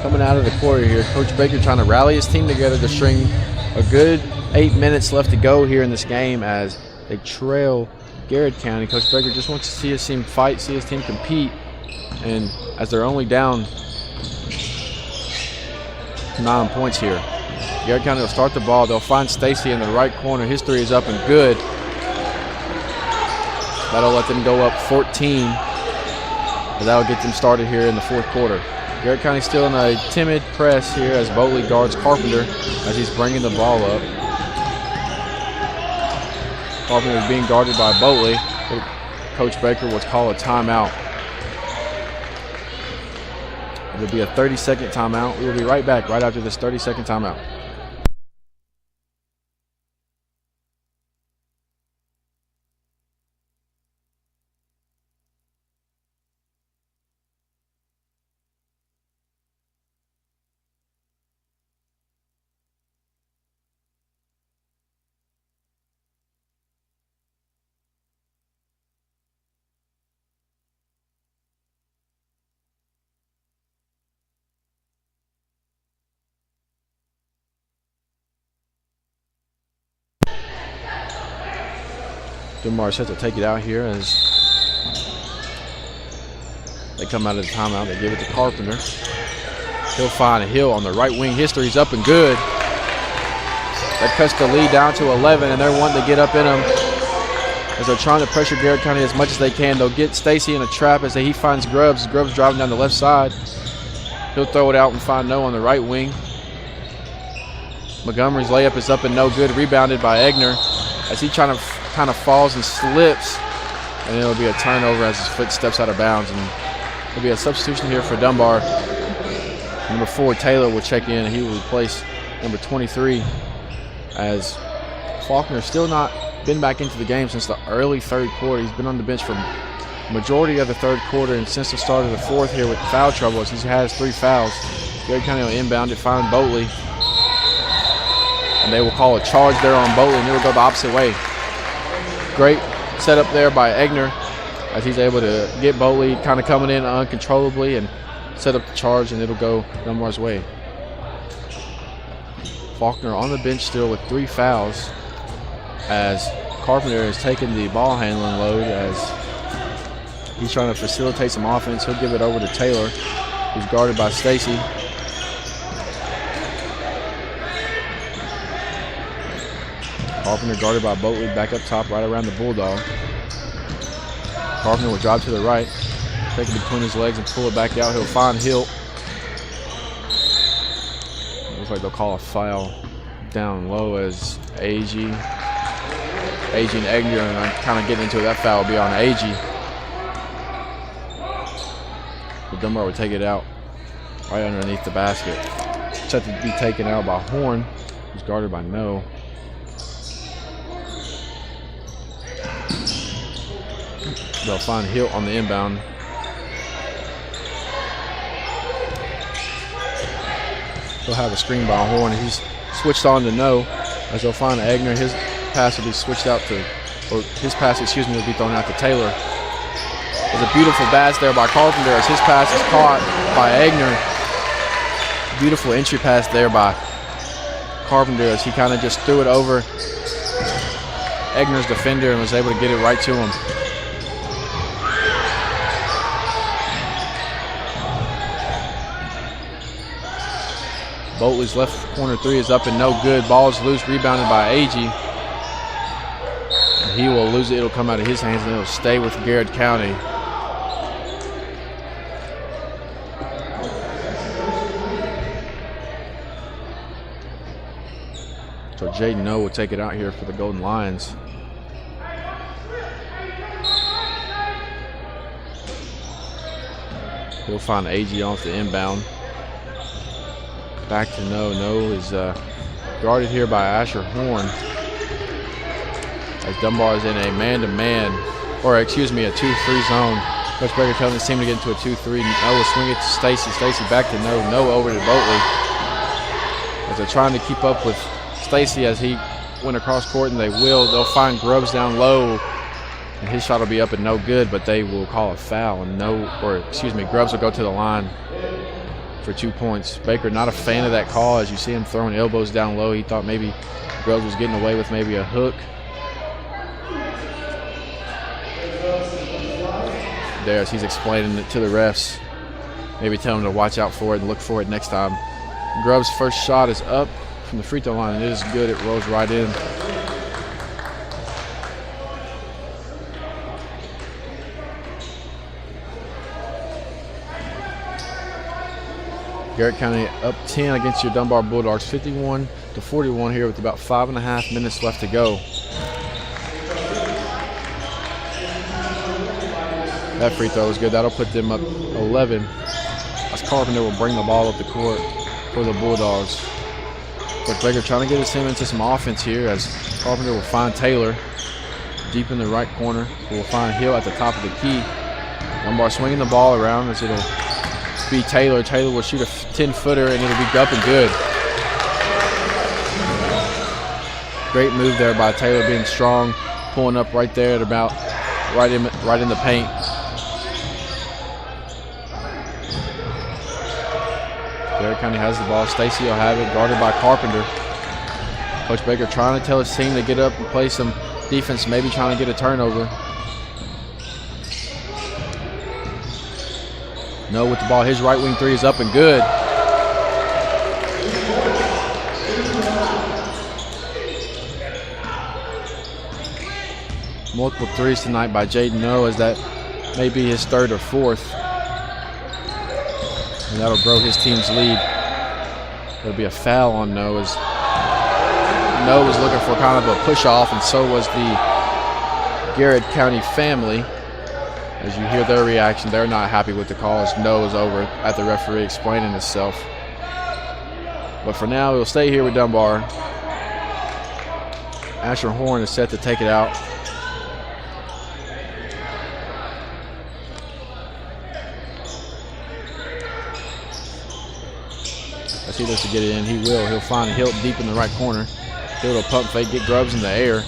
Coming out of the quarter here, Coach Baker trying to rally his team together to string a good 8 minutes left to go here in this game as they trail Garrard County. Coach Baker just wants to see his team fight, see his team compete. And as they're only down 9 points here, Garrard County will start the ball. They'll find Stacy in the right corner. His three is up and good. That'll let them go up 14. And that'll get them started here in the fourth quarter. Garrard County still in a timid press here as Boatley guards Carpenter as he's bringing the ball up. Carpenter is being guarded by Boatley. Coach Baker will call a timeout. It'll be a 30-second timeout. We will be right back right after this 30-second timeout. Dunbar set to take it out here as they come out of the timeout. They give it to Carpenter. He'll find Hill on the right wing. His three's up and good. That cuts the lead down to 11, and they're wanting to get up in them as they're trying to pressure Garrard County as much as they can. They'll get Stacy in a trap as he finds Grubbs. Grubbs driving down the left side. He'll throw it out and find No on the right wing. Montgomery's layup is up and no good. Rebounded by Egner as he kind of falls and slips, and it'll be a turnover as his foot steps out of bounds, and there'll be a substitution here for Dunbar. Number 4, Taylor, will check in, and he will replace number 23 as Faulkner still not been back into the game since the early third quarter. He's been on the bench for majority of the third quarter and since the start of the fourth here with foul trouble as he has 3 fouls. Garrard County will inbound it, find Boatley, and they will call a charge there on Boatley, and it will go the opposite way. Great setup there by Egner as he's able to get Boatley kind of coming in uncontrollably and set up the charge, and it'll go Dunbar's way. Faulkner on the bench still with 3 fouls as Carpenter is taking the ball handling load as he's trying to facilitate some offense. He'll give it over to Taylor, who's guarded by Stacy. Carpenter guarded by Boatley back up top right around the Bulldog. Carpenter will drive to the right, take it between his legs and pull it back out. He'll find Hill. Looks like they'll call a foul down low as Agee and Egner are kind of getting into it. That foul will be on Agee. But Dunbar will take it out right underneath the basket. Set to be taken out by Horn, who's guarded by No. They'll find Hill on the inbound. They'll have a screen by Horn. He's switched on to No as they'll find Egner. His pass will be switched out to, or his pass, excuse me, will be thrown out to Taylor. There's a beautiful pass there by Carpenter as his pass is caught by Egner. Beautiful entry pass there by Carpenter as he kind of just threw it over Egner's defender and was able to get it right to him. Boatley's left corner 3 is up and no good. Ball is loose, rebounded by Agee. He will lose it. It'll come out of his hands and it'll stay with Garrard County. So Jaden No will take it out here for the Golden Lions. He'll find Agee off the inbound. Back to No. No is guarded here by Asher Horn. As Dunbar is in a man-to-man, or excuse me, a 2-3 zone. Coach Baker telling his team to get into a 2-3. No will swing it to Stacy. Stacy back to No. No over to Boatley. As they're trying to keep up with Stacy as he went across court, and they'll find Grubbs down low. And his shot will be up and no good, but they will call a foul. And Grubbs will go to the line for 2 points. Baker not a fan of that call as you see him throwing elbows down low. He thought maybe Grubbs was getting away with maybe a hook. there as he's explaining it to the refs. Maybe tell him to watch out for it and look for it next time. Grubb's first shot is up from the free throw line. It is good. It rolls right in. Garrett County up 10 against your Dunbar Bulldogs, 51-41 here with about 5.5 minutes left to go. That free throw is good. That'll put them up 11. As Carpenter will bring the ball up the court for the Bulldogs. Coach Baker trying to get his team into some offense here as Carpenter will find Taylor deep in the right corner. We'll find Hill at the top of the key. Dunbar swinging the ball around as it'll be Taylor. Taylor will shoot a 10-footer and it'll be up and good. Great move there by Taylor, being strong, pulling up right there at about right in the paint. Garrett County has the ball. Stacy will have it, guarded by Carpenter. Coach Baker trying to tell his team to get up and play some defense, maybe trying to get a turnover. No with the ball. His right wing three is up and good. Multiple threes tonight by Jaden No, as that may be his third or fourth. And that'll grow his team's lead. There'll be a foul on No, as No was looking for kind of a push off, and so was the Garrett County family. As you hear their reaction, they're not happy with the call as No is over at the referee explaining himself. But for now, we'll stay here with Dunbar. Asher Horn is set to take it out. As he looks to get it in, he will. He'll find Hilt deep in the right corner. Hilt will pump fake, get Grubbs in the air.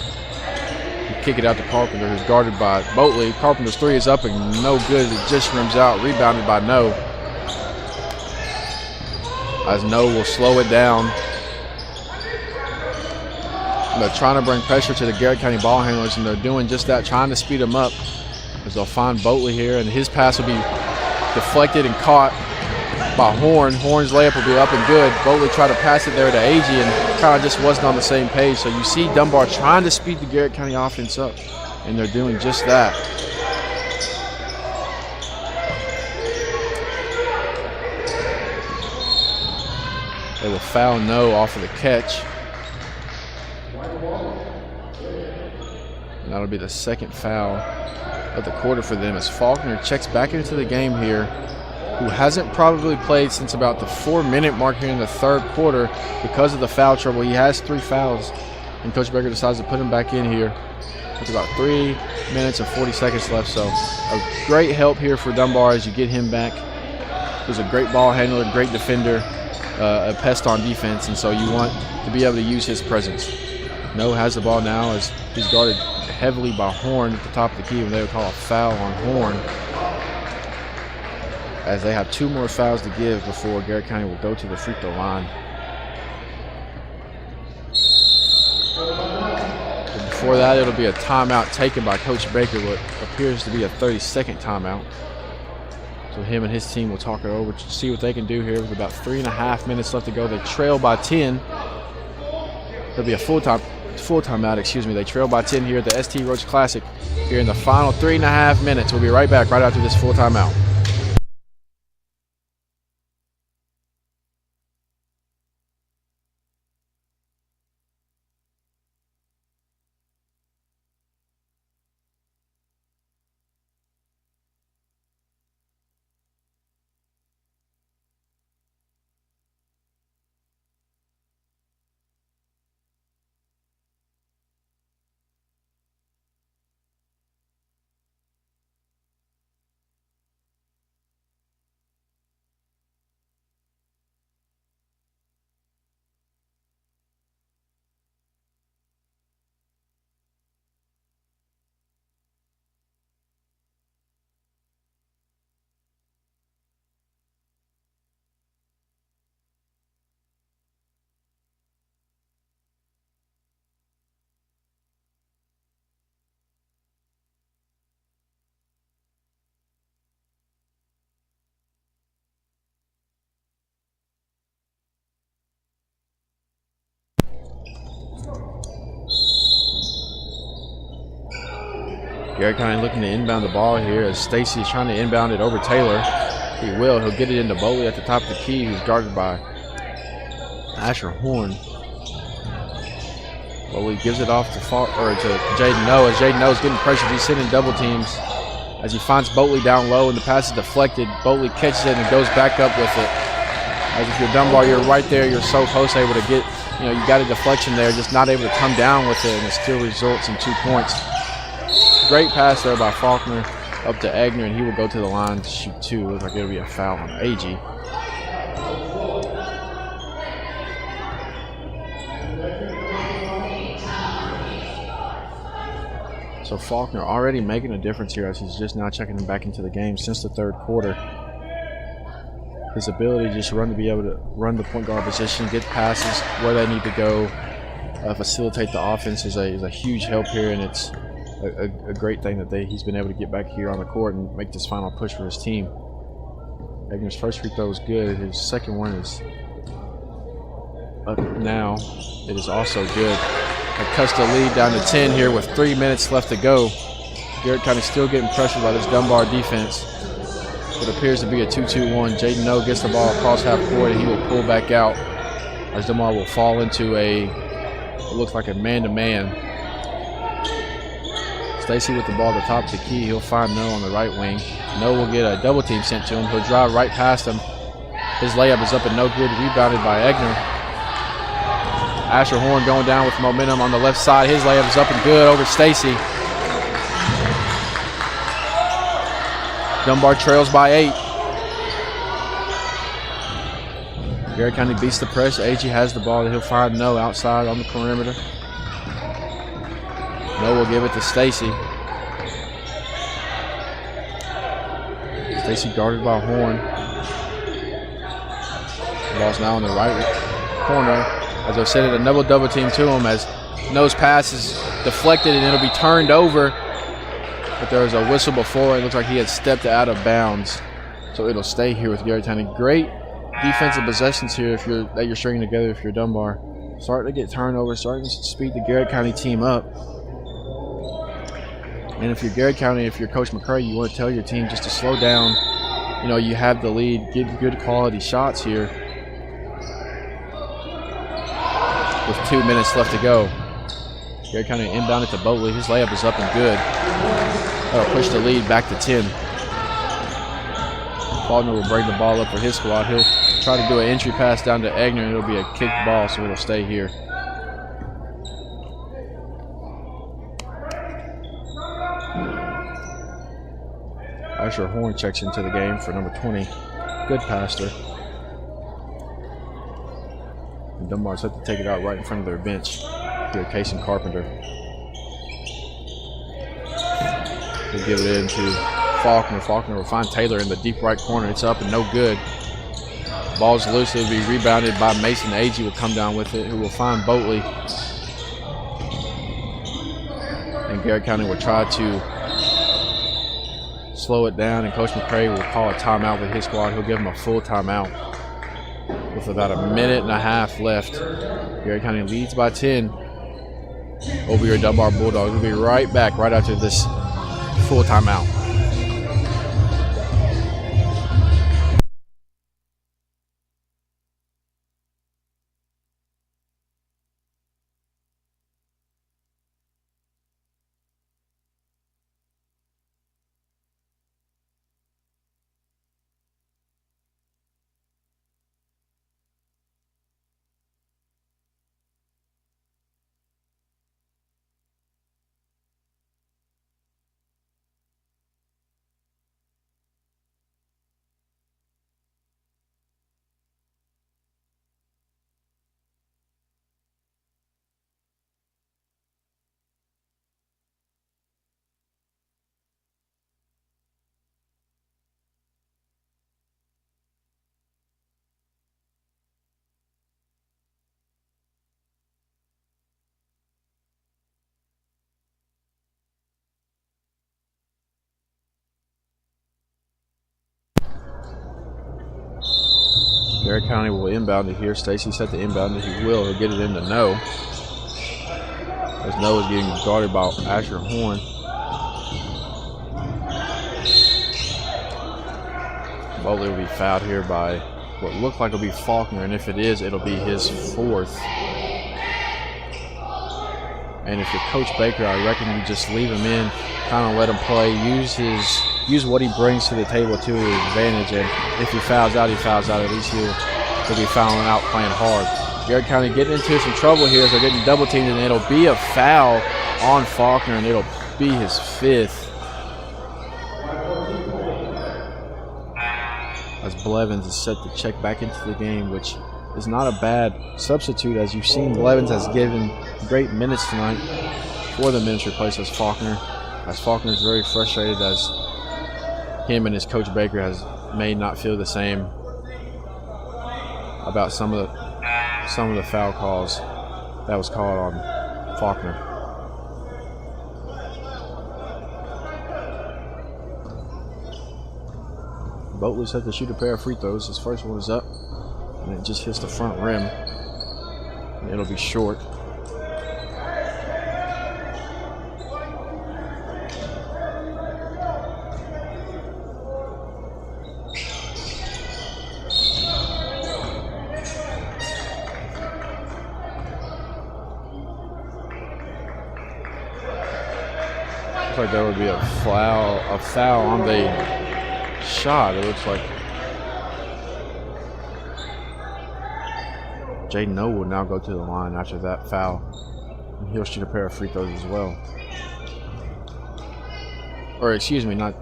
Kick it out to Carpenter, who's guarded by Boatley. Carpenter's three is up and no good. It just rims out, rebounded by No. As No will slow it down. They're trying to bring pressure to the Garrett County ball handlers, and they're doing just that, trying to speed them up. As they'll find Boatley here, and his pass will be deflected and caught by Horn. Horn's layup will be up and good. Boatley tried to pass it there to Agee and kind of just wasn't on the same page. So you see Dunbar trying to speed the Garrett County offense up, and they're doing just that. They will foul No off of the catch. And that'll be the second foul of the quarter for them as Faulkner checks back into the game here, who hasn't probably played since about the 4-minute mark here in the third quarter because of the foul trouble. He has 3 fouls, and Coach Baker decides to put him back in here with about 3 minutes and 40 seconds left. So a great help here for Dunbar as you get him back. He's a great ball handler, great defender, a pest on defense, and so you want to be able to use his presence. No has the ball now as he's guarded heavily by Horn at the top of the key, when they would call a foul on Horn, as they have 2 more fouls to give before Garrett County will go to the free throw line. But before that, it'll be a timeout taken by Coach Baker, what appears to be a 30-second timeout. So him and his team will talk it over to see what they can do here with about 3.5 minutes left to go. They trail by 10. There'll be a full timeout, excuse me. They trail by 10 here at the ST Roach Classic here in the final 3.5 minutes. We'll be right back right after this full timeout. Garrett County looking to inbound the ball here as Stacy is trying to inbound it over Taylor. He will. He'll get it into Boley at the top of the key, who's guarded by Asher Horn. Boley gives it off to Jaden Noe as Jaden Noe is getting pressured. He's sending double teams as he finds Boley down low and the pass is deflected. Boley catches it and goes back up with it. As if you're Dunbar, you're right there. You're so close, able to get, you got a deflection there, just not able to come down with it, and it still results in 2 points. Great pass there by Faulkner up to Egner, and he will go to the line to shoot 2. Looks like it'll be a foul on AG. So Faulkner already making a difference here as he's just now checking him back into the game since the 3rd quarter. His ability to just be able to run the point guard position, get passes where they need to go, facilitate the offense is a huge help here, and it's a great thing that he's been able to get back here on the court and make this final push for his team. Egner's first free throw is good. His second one is up now. It is also good. It cuts the lead down to 10 here with 3 minutes left to go. Garrett County still getting pressured by this Dunbar defense. It appears to be a 2-2-1. Jaden Noe gets the ball across half court and he will pull back out as Dunbar will fall into it looks like a man-to-man. Stacy with the ball at the top of the key. He'll find Noe on the right wing. Noe will get a double team sent to him. He'll drive right past him. His layup is up and no good. Rebounded by Egner. Asher Horn going down with momentum on the left side. His layup is up and good over Stacy. Dunbar trails by 8. Garrett County beats the press. AG has the ball. He'll find Noe outside on the perimeter. Noe will give it to Stacy. Stacy guarded by Horn. The ball's now in the right corner. As I said, another double team to him as Noe's pass is deflected and it'll be turned over. But there was a whistle before. It looks like he had stepped out of bounds. So it'll stay here with Garrett County. Great defensive possessions here that you're stringing together if you're Dunbar. Starting to get turnovers, starting to speed the Garrett County team up. And if you're Garrett County, if you're Coach McCray, you want to tell your team just to slow down. You have the lead. Get good quality shots here. With 2 minutes left to go. Garrett County inbound it to Boley. His layup is up and good. That'll push the lead back to 10. Faulkner will bring the ball up for his squad. He'll try to do an entry pass down to Egner, and it'll be a kicked ball, so it'll stay here. Asher Horn checks into the game for number 20. Good passer. And Dunbar's had to take it out right in front of their bench. Here, Casey Carpenter. He'll give it in to Faulkner. Faulkner will find Taylor in the deep right corner. It's up and no good. Ball's loose. It'll be rebounded by Mason. AG will come down with it, who will find Boatley. And Garrett County will try to slow it down, and Coach McCray will call a timeout with his squad. He'll give him a full timeout with about a minute and a half left. Garrett County leads by 10 over your Dunbar Bulldogs. We'll be right back right after this full timeout. Garrett County will inbound it here. Stacy set the inbound it. He will. He'll get it into Noe. As Noe is getting guarded by Asher Horn. Bowley will be fouled here by what looked like it'll be Faulkner, and if it is, it'll be his 4th. And if you're Coach Baker, I reckon you just leave him in, kind of let him play, use what he brings to the table to his advantage. And if he fouls out, he fouls out. At least he'll be fouling out, playing hard. Garrard County getting into some trouble here as they're getting double teamed, and it'll be a foul on Faulkner, and it'll be his 5th. As Blevins is set to check back into the game, which is not a bad substitute. As you've seen, Blevins has given great minutes tonight for the minutes replaces Faulkner. As Faulkner is very frustrated, as him and his Coach Baker may not feel the same about some of the foul calls that was called on Faulkner. Boatley set to shoot a pair of free throws. His first one is up, and it just hits the front rim. And it'll be short. Looks like there would be a foul on the shot. It looks like Jaden O will now go to the line after that foul, and he'll shoot a pair of free throws as well. Or excuse me, not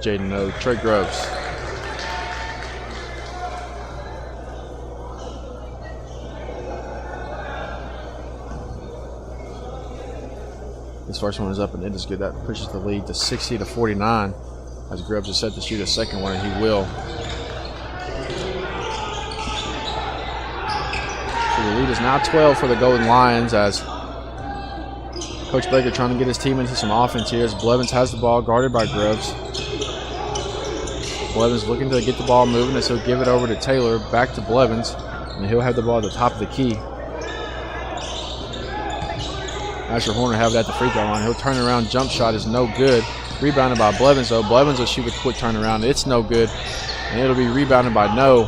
Jaden O, Trey Groves. This first one is up, and it is good. That pushes the lead to 60-49. As Grubbs is set to shoot a second one, and he will. So the lead is now 12 for the Golden Lions, as Coach Baker trying to get his team into some offense here, as Blevins has the ball guarded by Grubbs. Blevins looking to get the ball moving, as he'll give it over to Taylor, back to Blevins, and he'll have the ball at the top of the key. Asher Horner have it at the free throw line. He'll turn around, jump shot is no good. Rebounded by Blevins, though. Blevins will shoot a quick turnaround. It's no good. And it'll be rebounded by No.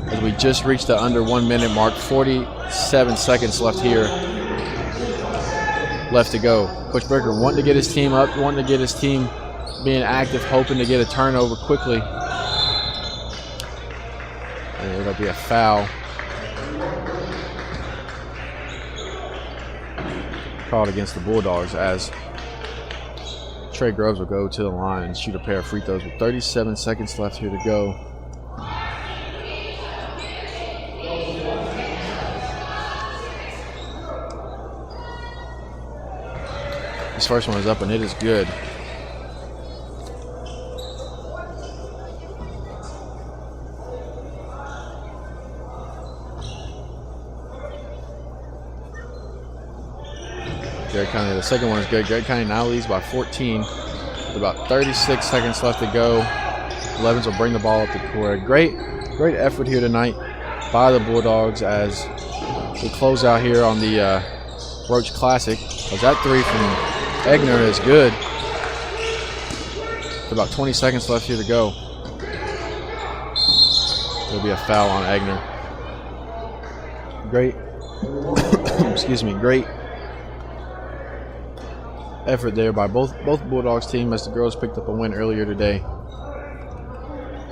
As we just reached the under 1 minute mark. 47 seconds left here. Left to go. Coach Baker wanting to get his team up, wanting to get his team being active, hoping to get a turnover quickly. And it'll be a foul. Called against the Bulldogs, as Trey Groves will go to the line and shoot a pair of free throws with 37 seconds left here to go. This first one is up, and it is good. Garrard County, the second one is good. Garrard County now leads by 14 with about 36 seconds left to go. Blevins will bring the ball up the court. Great effort here tonight by the Bulldogs as we close out here on the Roach Classic. As that three from Egner is good. With about 20 seconds left here to go. There'll be a foul on Egner. Great, excuse me, great effort there by both Bulldogs team, as the girls picked up a win earlier today,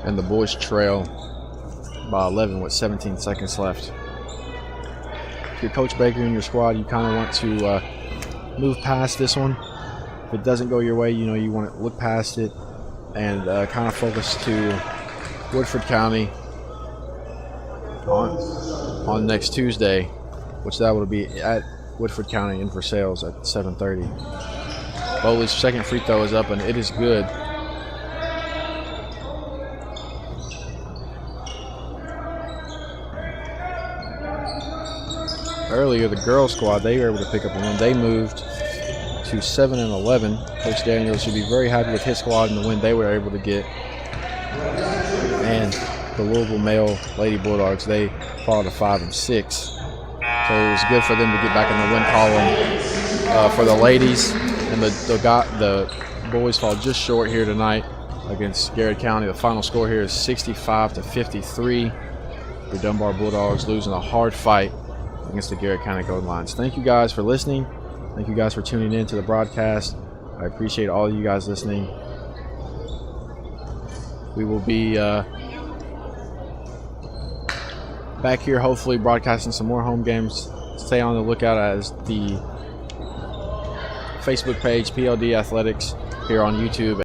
and the boys trail by 11 with 17 seconds left. If you're Coach Baker and your squad, you kind of want to move past this one. If it doesn't go your way, you know, you want to look past it and kind of focus to Woodford County on next Tuesday, which that will be at Woodford County in for sales at 7:30. Bowley's second free throw is up, and it is good. Earlier, the girls squad, they were able to pick up a win. They moved to 7-11. Coach Daniels should be very happy with his squad and the win they were able to get. And the Louisville male Lady Bulldogs, they fall to 5-6. So it was good for them to get back in the win column for the ladies. And the boys fall just short here tonight against Garrard County. The final score here is 65-53. The Dunbar Bulldogs losing a hard fight against the Garrard County Golden Lions. Thank you guys for listening. Thank you guys for tuning in to the broadcast. I appreciate all of you guys listening. We will be back here hopefully broadcasting some more home games. Stay on the lookout as the Facebook page PLD Athletics here on YouTube